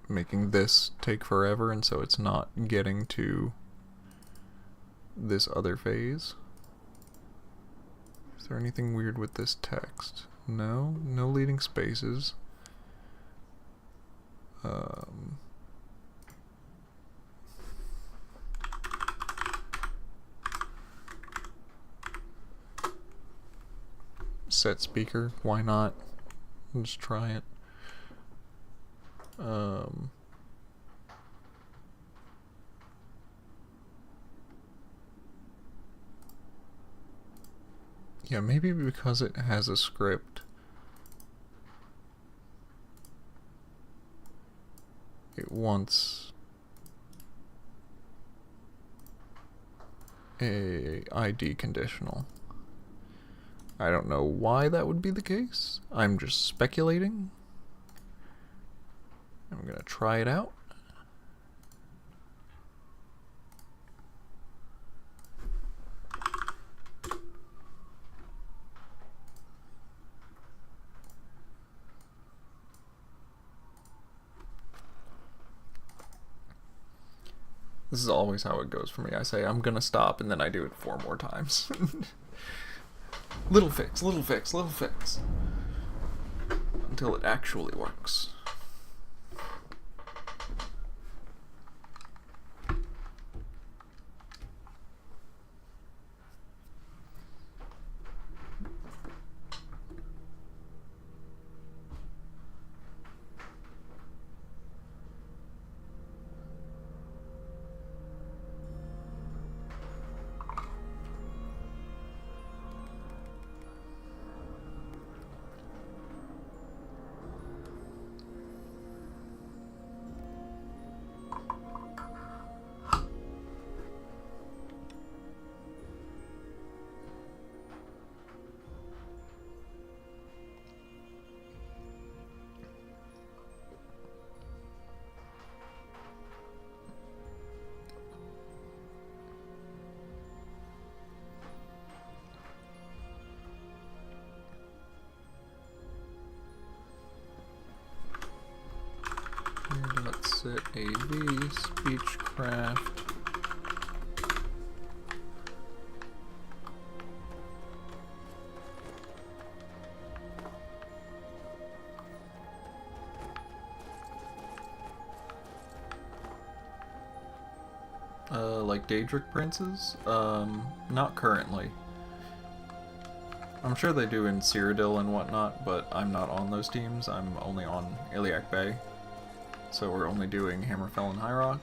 [SPEAKER 2] making this take forever, and so it's not getting to this other phase. Is there anything weird with this text? No, no leading spaces. Set speaker, why not? Let's try it. Yeah, maybe because it has a script, it wants a ID conditional. I don't know why that would be the case. I'm just speculating. I'm gonna try it out. This is always how it goes for me. I say I'm gonna stop and then I do it 4 more times. Little fix, little fix, little fix. Until it actually works. Set AV speechcraft. Like Daedric princes? Not currently. I'm sure they do in Cyrodiil and whatnot, but I'm not on those teams. I'm only on Iliac Bay. So we're only doing Hammerfell and High Rock.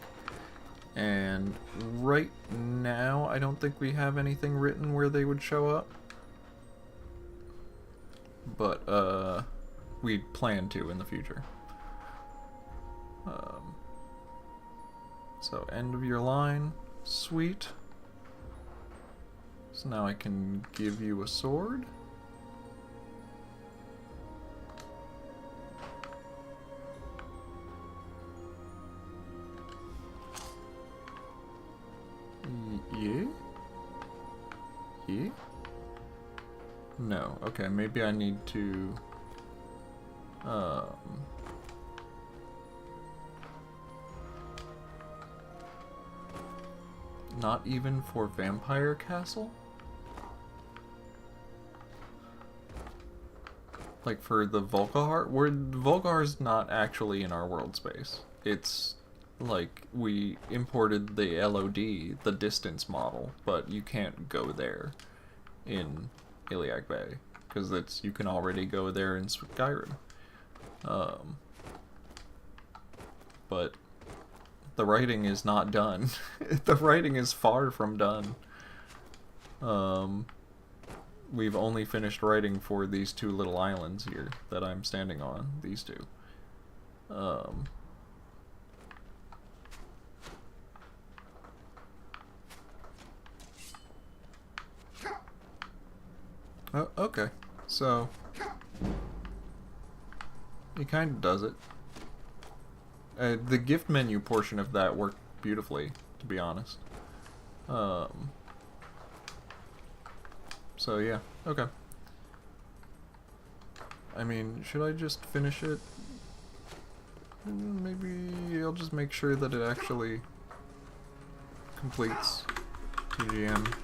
[SPEAKER 2] And right now, I don't think we have anything written where they would show up. But, we plan to in the future. So, end of your line. Sweet. So now I can give you a sword. Yeah? Yeah? No. Okay, maybe I need to... Not even for Vampire Castle? Like for the Volkahar? Volkahar's not actually in our world space. It's... like, we imported the LOD, the distance model, but you can't go there in Iliac Bay, because it's, you can already go there in Skyrim. But the writing is not done. The writing is far from done. We've only finished writing for these 2 little islands here that I'm standing on, these 2. Oh, okay. So, he kind of does it. The gift menu portion of that worked beautifully, to be honest. So yeah, okay. I mean, should I just finish it? Maybe I'll just make sure that it actually completes TGM.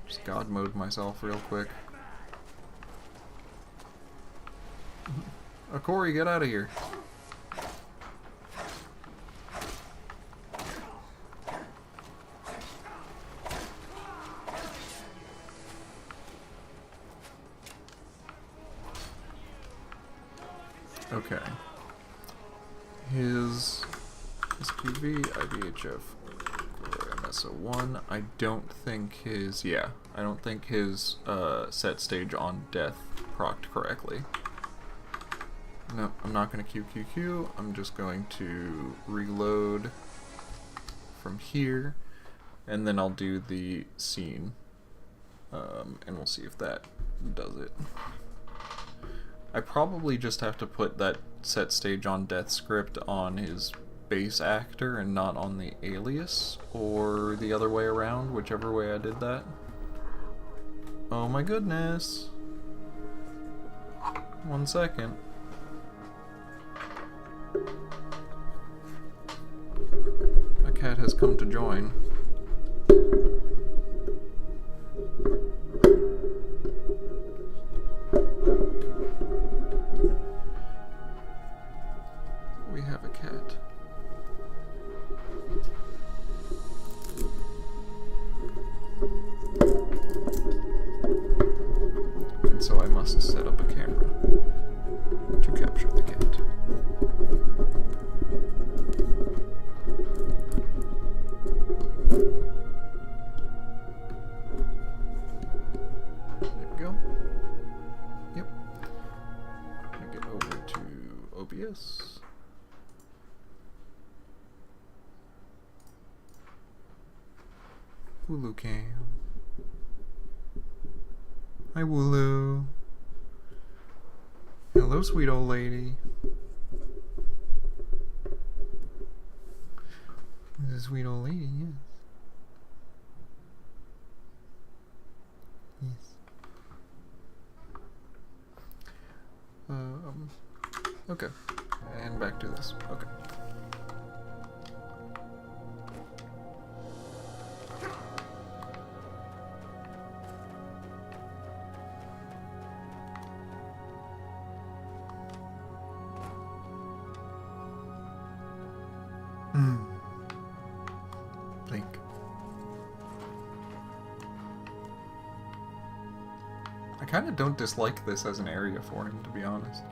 [SPEAKER 2] Just God mode myself real quick. Corey, get out of here. Okay. His SPV, IVHF, MSO1. I don't think his, I don't think his set stage on death procced correctly. No, I'm not going to QQQ. I'm just going to reload from here, and then I'll do the scene, and we'll see if that does it. I probably just have to put that set stage on death script on his base actor and not on the alias, or the other way around, whichever way I did that. Oh my goodness. 1 second. A cat has come to join. We have a cat. And so I must set up a camera to capture the cat. There we go. Yep. I'm gonna get over to OBS. Wooloo cam. Hi Wooloo. Hello, sweet old lady. This is a sweet old lady, yes. Yes. Okay. And back to this. Okay. Blink. I kind of don't dislike this as an area for him, to be honest.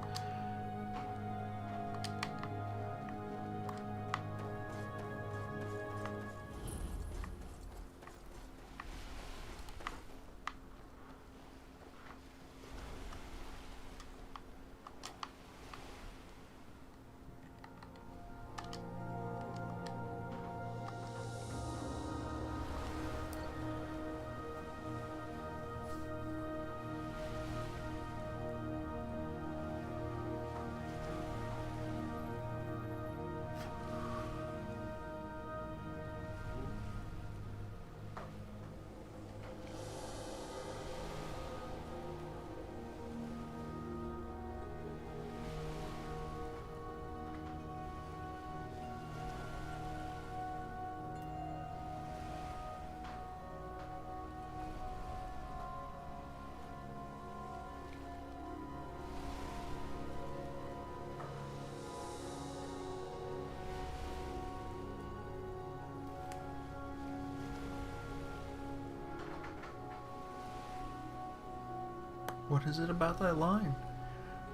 [SPEAKER 2] What is it about that line?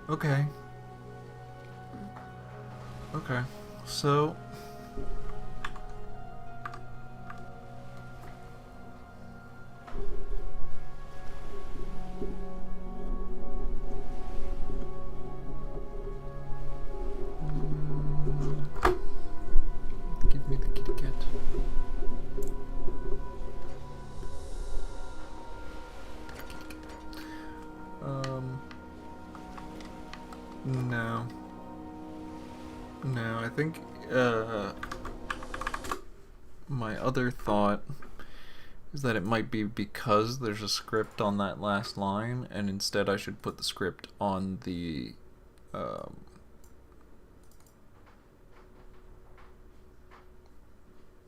[SPEAKER 2] Okay. Okay. So... Give me the kitty cat. No. No, I think my other thought is that it might be because there's a script on that last line, and instead I should put the script on the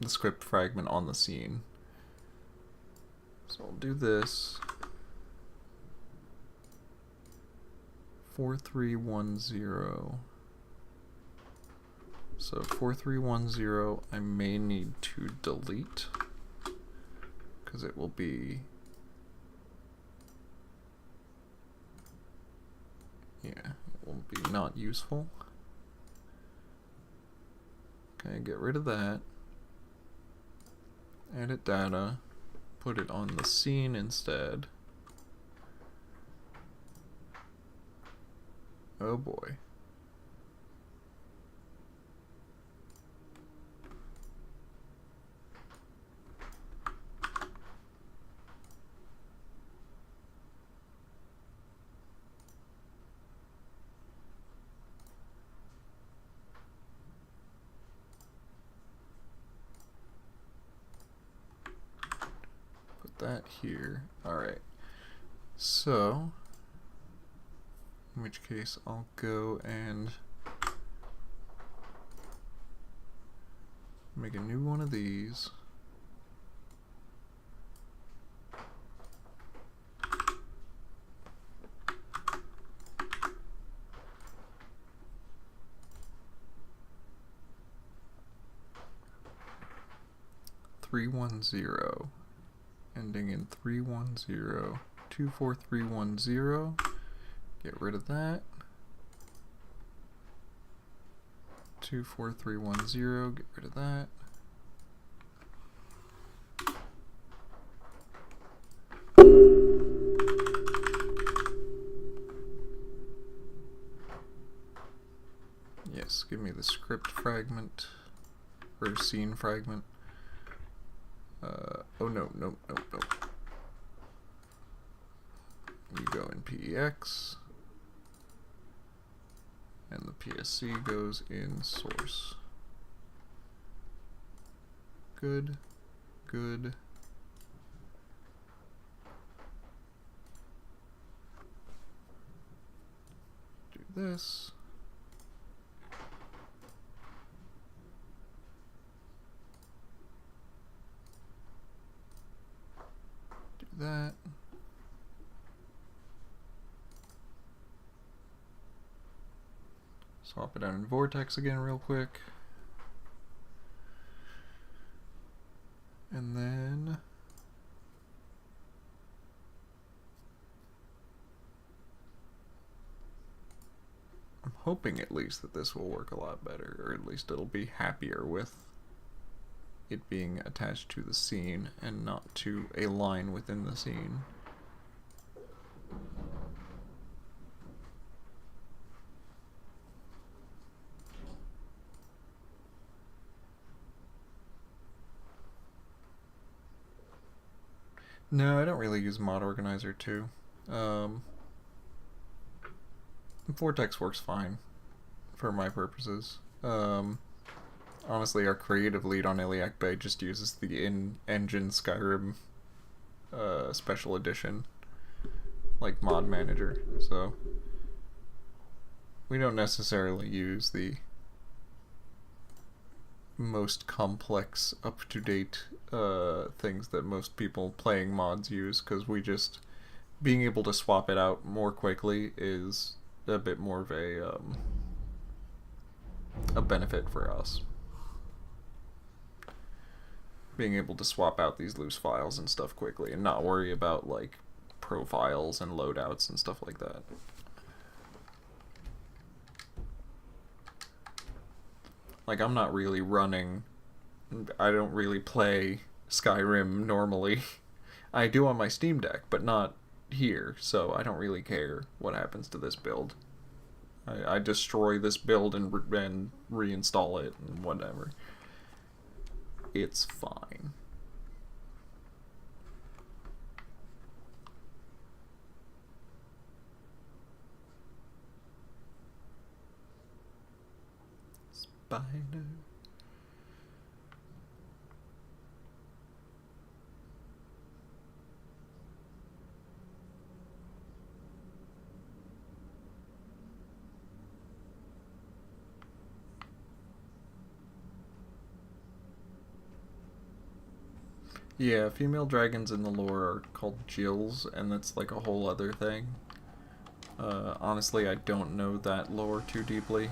[SPEAKER 2] script fragment on the scene. So I'll do this. 4310. So 4310 I may need to delete because it will be, yeah, it will be not useful. Okay, get rid of that. Edit data, put it on the scene instead. Oh boy. Put that here. Alright. So, in which case I'll go and make a new one of these. .310, ending in 310, 24310. Get rid of that. 24310, get rid of that. Yes, give me the script fragment, or scene fragment. Oh no. You go in PEX, and the PSC goes in source. Good. Do this. Do that. Swap it out in Vortex again real quick. And then I'm hoping at least that this will work a lot better, or at least it'll be happier with it being attached to the scene and not to a line within the scene. No, I don't really use Mod Organizer too. Vortex works fine for my purposes. Honestly, our creative lead on Iliac Bay just uses the in-engine Skyrim special edition, like mod manager, so we don't necessarily use the most complex, up-to-date things that most people playing mods use, because we just, being able to swap it out more quickly is a bit more of a benefit for us. Being able to swap out these loose files and stuff quickly and not worry about like profiles and loadouts and stuff like that. Like, I'm not really running, I don't really play Skyrim normally. I do on my Steam Deck, but not here, so I don't really care what happens to this build. I destroy this build and reinstall it and whatever. It's fine. spider. Yeah, female dragons in the lore are called Jills, and that's like a whole other thing. Honestly, I don't know that lore too deeply.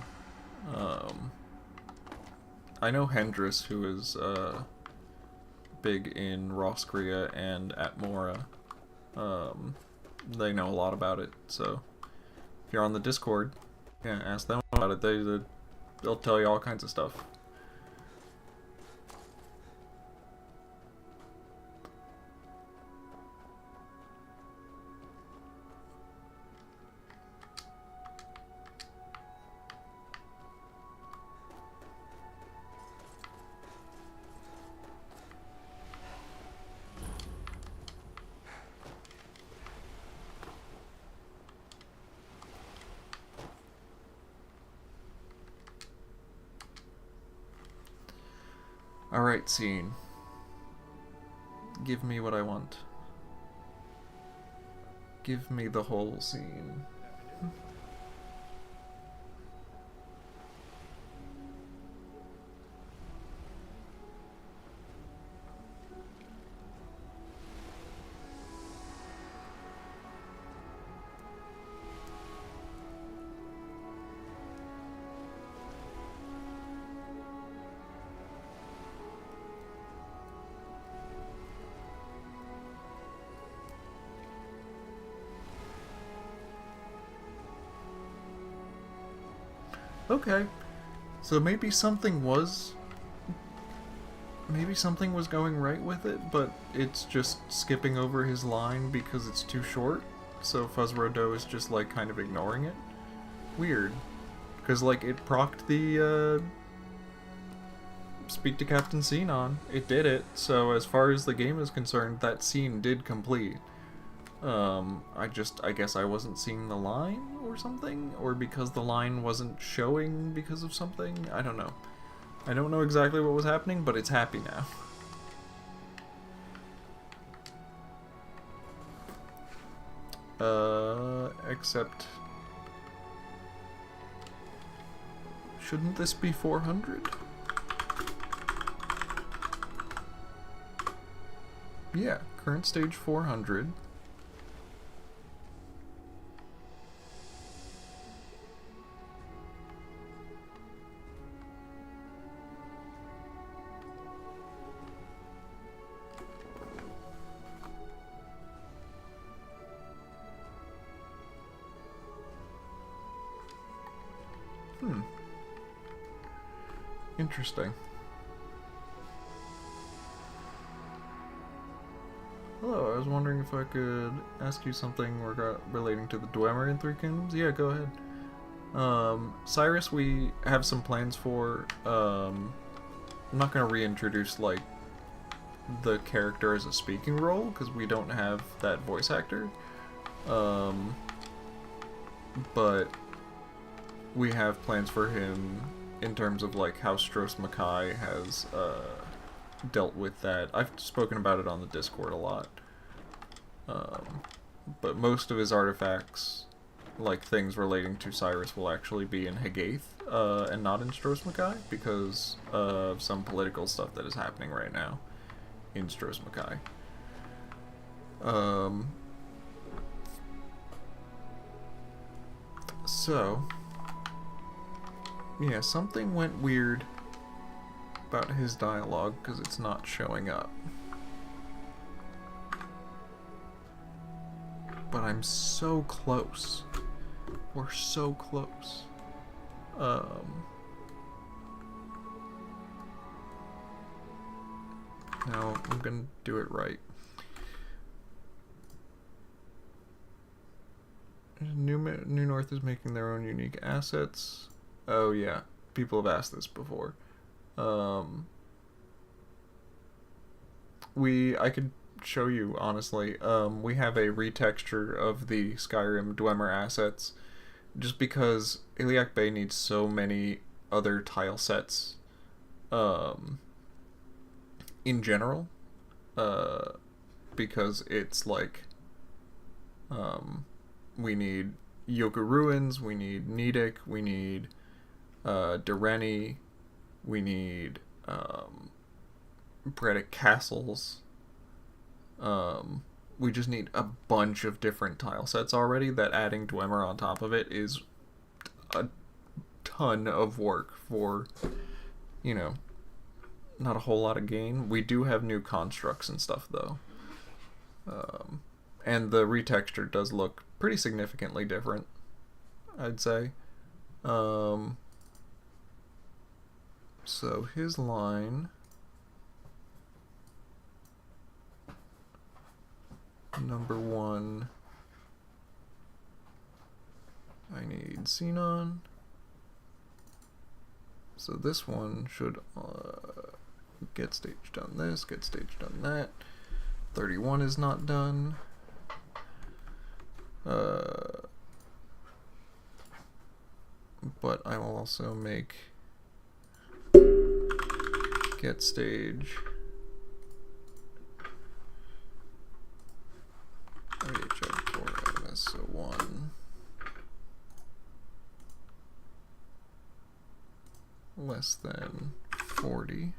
[SPEAKER 2] I know Hendris, who is big in Roscria and Atmora. They know a lot about it, so if you're on the Discord, yeah, ask them about it. They'll tell you all kinds of stuff. Alright, scene. Give me what I want. Give me the whole scene. Okay, so maybe something was going right with it, but it's just skipping over his line because it's too short, so Fuzzrodo is just like kind of ignoring it. Weird, because like it procced the speak to Captain Xenon. It did it, so as far as the game is concerned, that scene did complete. I guess I wasn't seeing the line or something, or because the line wasn't showing because of something. I don't know. I don't know exactly what was happening, but it's happy now. Except... shouldn't this be 400? Yeah, current stage 400. Interesting. Hello, I was wondering if I could ask you something relating to the Dwemer in Three Kingdoms? Yeah, go ahead. Cyrus, we have some plans for. I'm not going to reintroduce, like, the character as a speaking role, because we don't have that voice actor. But we have plans for him in terms of, like, how Stros Mackay has, dealt with that. I've spoken about it on the Discord a lot. But most of his artifacts, like things relating to Cyrus, will actually be in Hagaeth, and not in Stros Mackay, because of some political stuff that is happening right now in Stros Mackay. So, yeah, something went weird about his dialogue because it's not showing up. But I'm so close. We're so close. Now I'm gonna do it right. New North is making their own unique assets. Oh yeah, people have asked this before. I could show you, honestly. We have a retexture of the Skyrim Dwemer assets, just because Iliac Bay needs so many other tile sets in general, because it's like we need Yoga Ruins, we need Nedic, we need Dureni, we need Bredic Castles. We just need a bunch of different tile sets already, that adding Dwemer on top of it is a ton of work for, you know, not a whole lot of gain. We do have new constructs and stuff, though. And the retexture does look pretty significantly different, I'd say. So his line... Number 1, I need Xenon. So this one should get staged on this, get staged on that. 31 is not done. But I will also make get stage IHF4MS1 less than 40.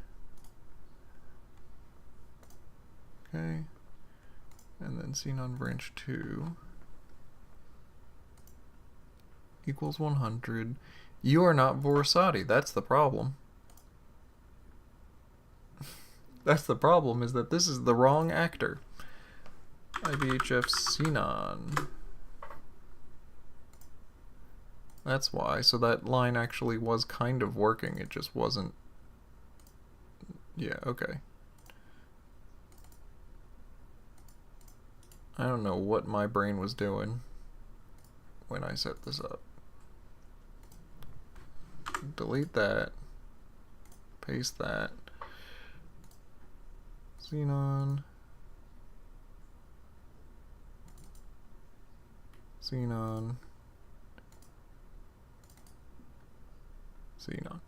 [SPEAKER 2] Okay. And then Xenon branch 2 equals 100. You are not Vorasati. That's the problem. That's the problem, is that this is the wrong actor. IBHF Xenon. That's why. So that line actually was kind of working. It just wasn't... Yeah, okay. I don't know what my brain was doing when I set this up. Delete that. Paste that. Xenon. Xenon. Xenon.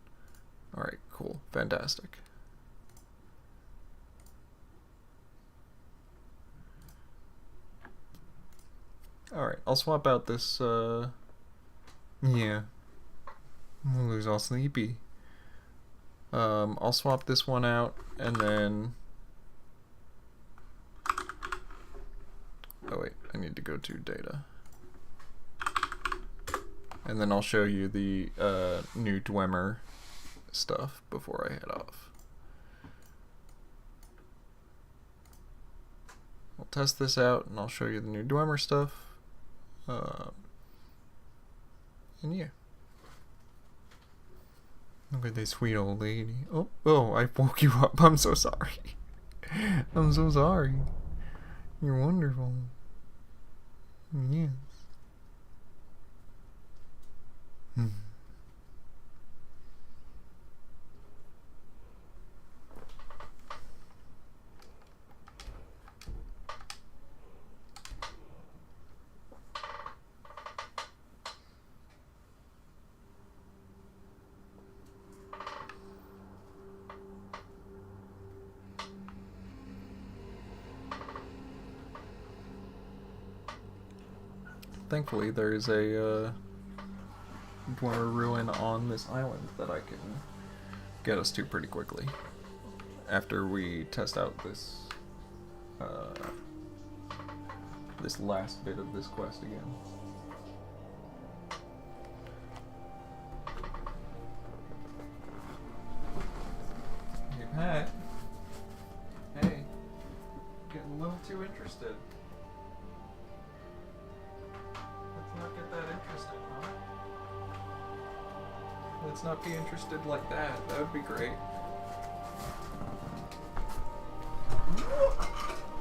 [SPEAKER 2] Alright, cool. Fantastic. Alright, I'll swap out this, yeah. I'm lose all sleepy. I'll swap this one out, and then... Oh wait, I need to go to data. And then I'll show you the new Dwemer stuff before I head off. I'll test this out, and I'll show you the new Dwemer stuff. And yeah. Look at this sweet old lady. Oh, I woke you up. I'm so sorry. I'm so sorry. You're wonderful. Yes. Thankfully, there is a Dwemer ruin on this island that I can get us to pretty quickly after we test out this this last bit of this quest again. Hey Pat. Hey. Getting a little too interested. Not get that interested, huh? Let's not be interested like that. That would be great.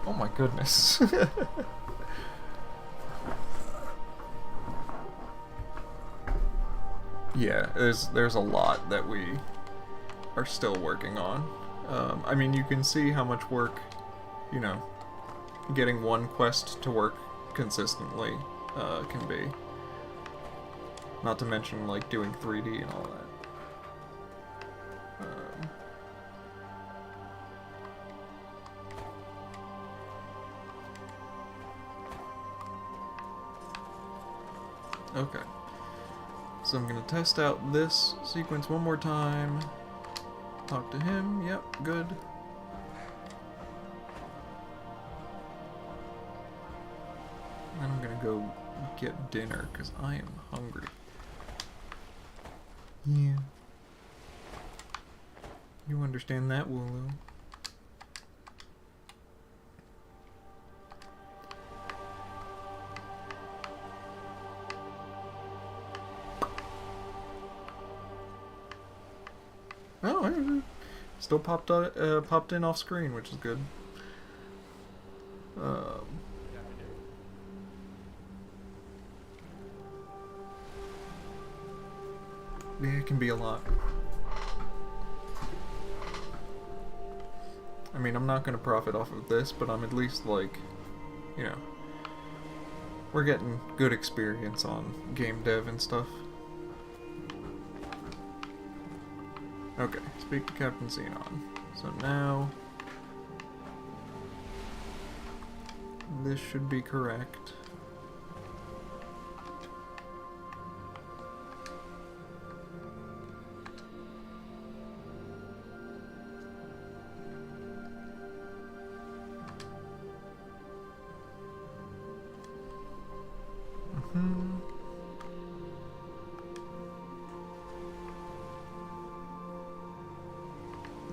[SPEAKER 2] Oh my goodness. Yeah, there's a lot that we are still working on. I mean, you can see how much work, you know, getting one quest to work consistently can be. Not to mention, like, doing 3D and all that. Okay. So I'm gonna test out this sequence one more time. Talk to him. Yep, good. Then I'm gonna go get dinner because I am hungry. Yeah. You understand that, Wooloo? Oh, still popped in off screen, which is good. Yeah, it can be a lot. I mean, I'm not gonna profit off of this, but I'm at least like, you know, we're getting good experience on game dev and stuff. Okay, speak to Captain Xenon. So now, this should be correct.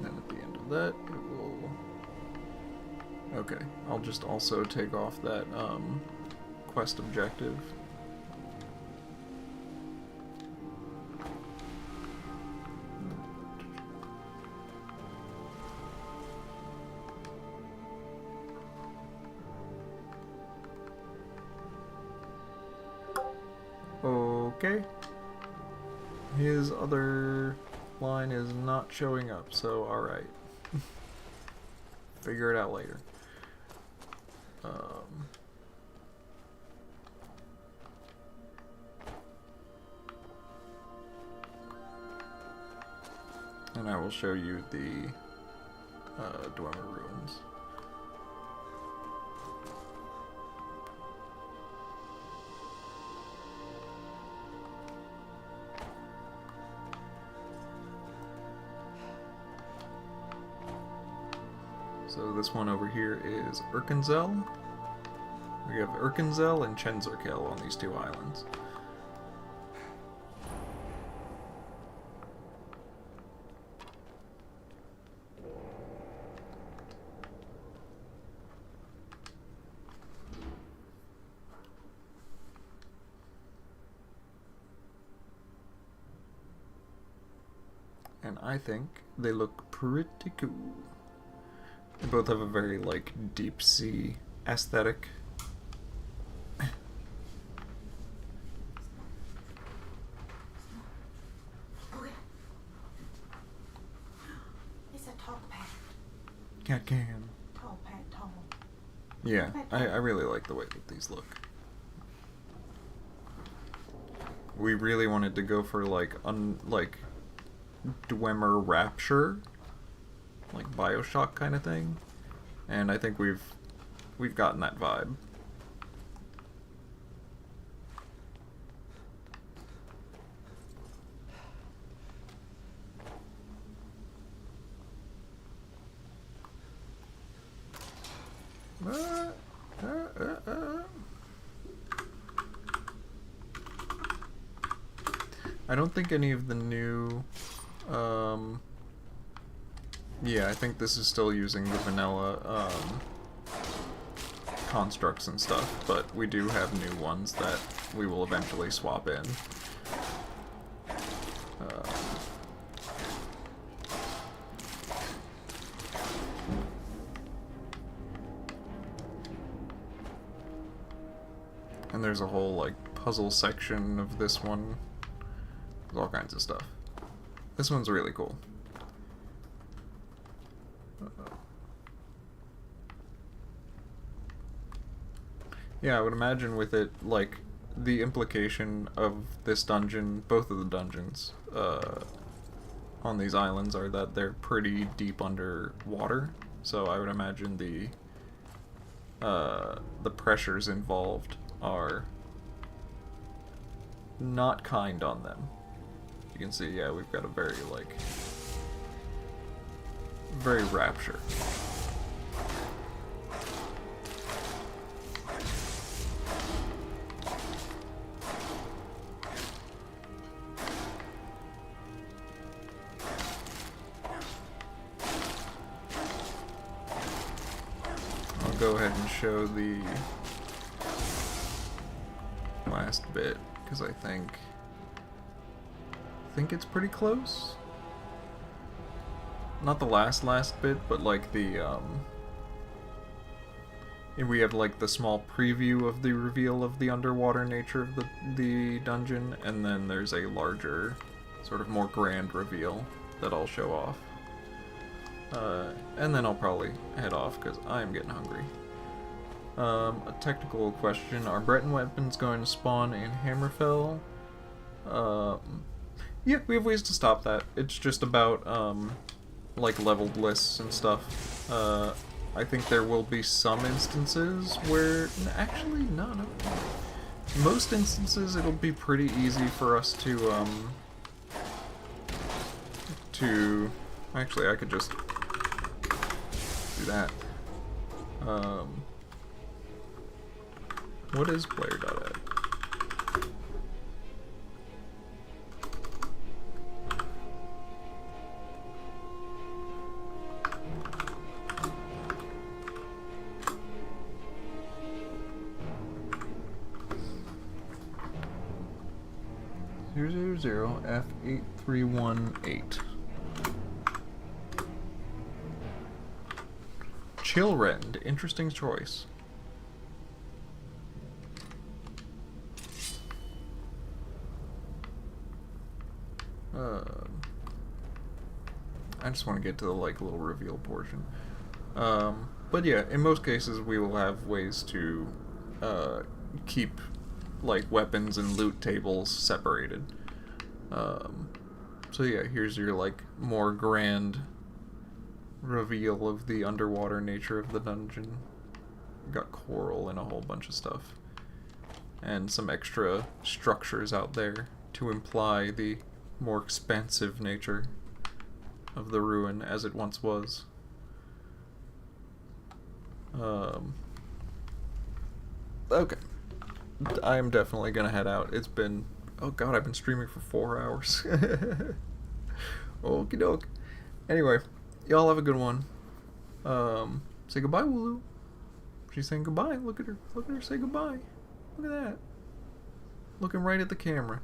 [SPEAKER 2] Then at the end of that, it will... Okay, I'll just also take off that quest objective. Okay. His other line is not showing up, so alright. Figure it out later. And I will show you the Dwemer ruins. So this one over here is Urkenzel. We have Urkenzel and Chenzerkel on these two islands. And I think they look pretty cool. They both have a very, like, deep sea aesthetic.
[SPEAKER 3] It's a tall pad.
[SPEAKER 2] Cat can.
[SPEAKER 3] Tall pad, tall.
[SPEAKER 2] Yeah, I really like the way that these look. We really wanted to go for, like, Dwemer Rapture, like Bioshock kind of thing, and I think we've gotten that vibe. I don't think any of the new yeah, I think this is still using the vanilla constructs and stuff, but we do have new ones that we will eventually swap in. And there's a whole, like, puzzle section of this one. There's all kinds of stuff. This one's really cool. Yeah, I would imagine with it, like, the implication of this dungeon, both of the dungeons on these islands are that they're pretty deep under water. So I would imagine the pressures involved are not kind on them. You can see, yeah, we've got a very, like, very rapture. I'll go ahead and show the last bit, because I think it's pretty close. Not the last bit, but like the and we have like the small preview of the reveal of the underwater nature of the dungeon, and then there's a larger, sort of more grand reveal that I'll show off. And then I'll probably head off because I'm getting hungry. A technical question: are Breton weapons going to spawn in Hammerfell? Yeah, we have ways to stop that. It's just about like leveled lists and stuff. I think there will be some instances where actually no. Most instances it'll be pretty easy for us to actually I could just do that. What is player.add? F8318. Chillrend, interesting choice. I just want to get to the like little reveal portion. But yeah, in most cases we will have ways to keep like weapons and loot tables separated. So yeah, here's your like more grand reveal of the underwater nature of the dungeon. Got coral and a whole bunch of stuff, and some extra structures out there to imply the more expansive nature of the ruin as it once was. Okay. I am definitely gonna head out. It's been, oh god, I've been streaming for 4 hours. Okie doke. Anyway, y'all have a good one. Say goodbye, Wooloo. She's saying goodbye. Look at her say goodbye. Look at that. Looking right at the camera.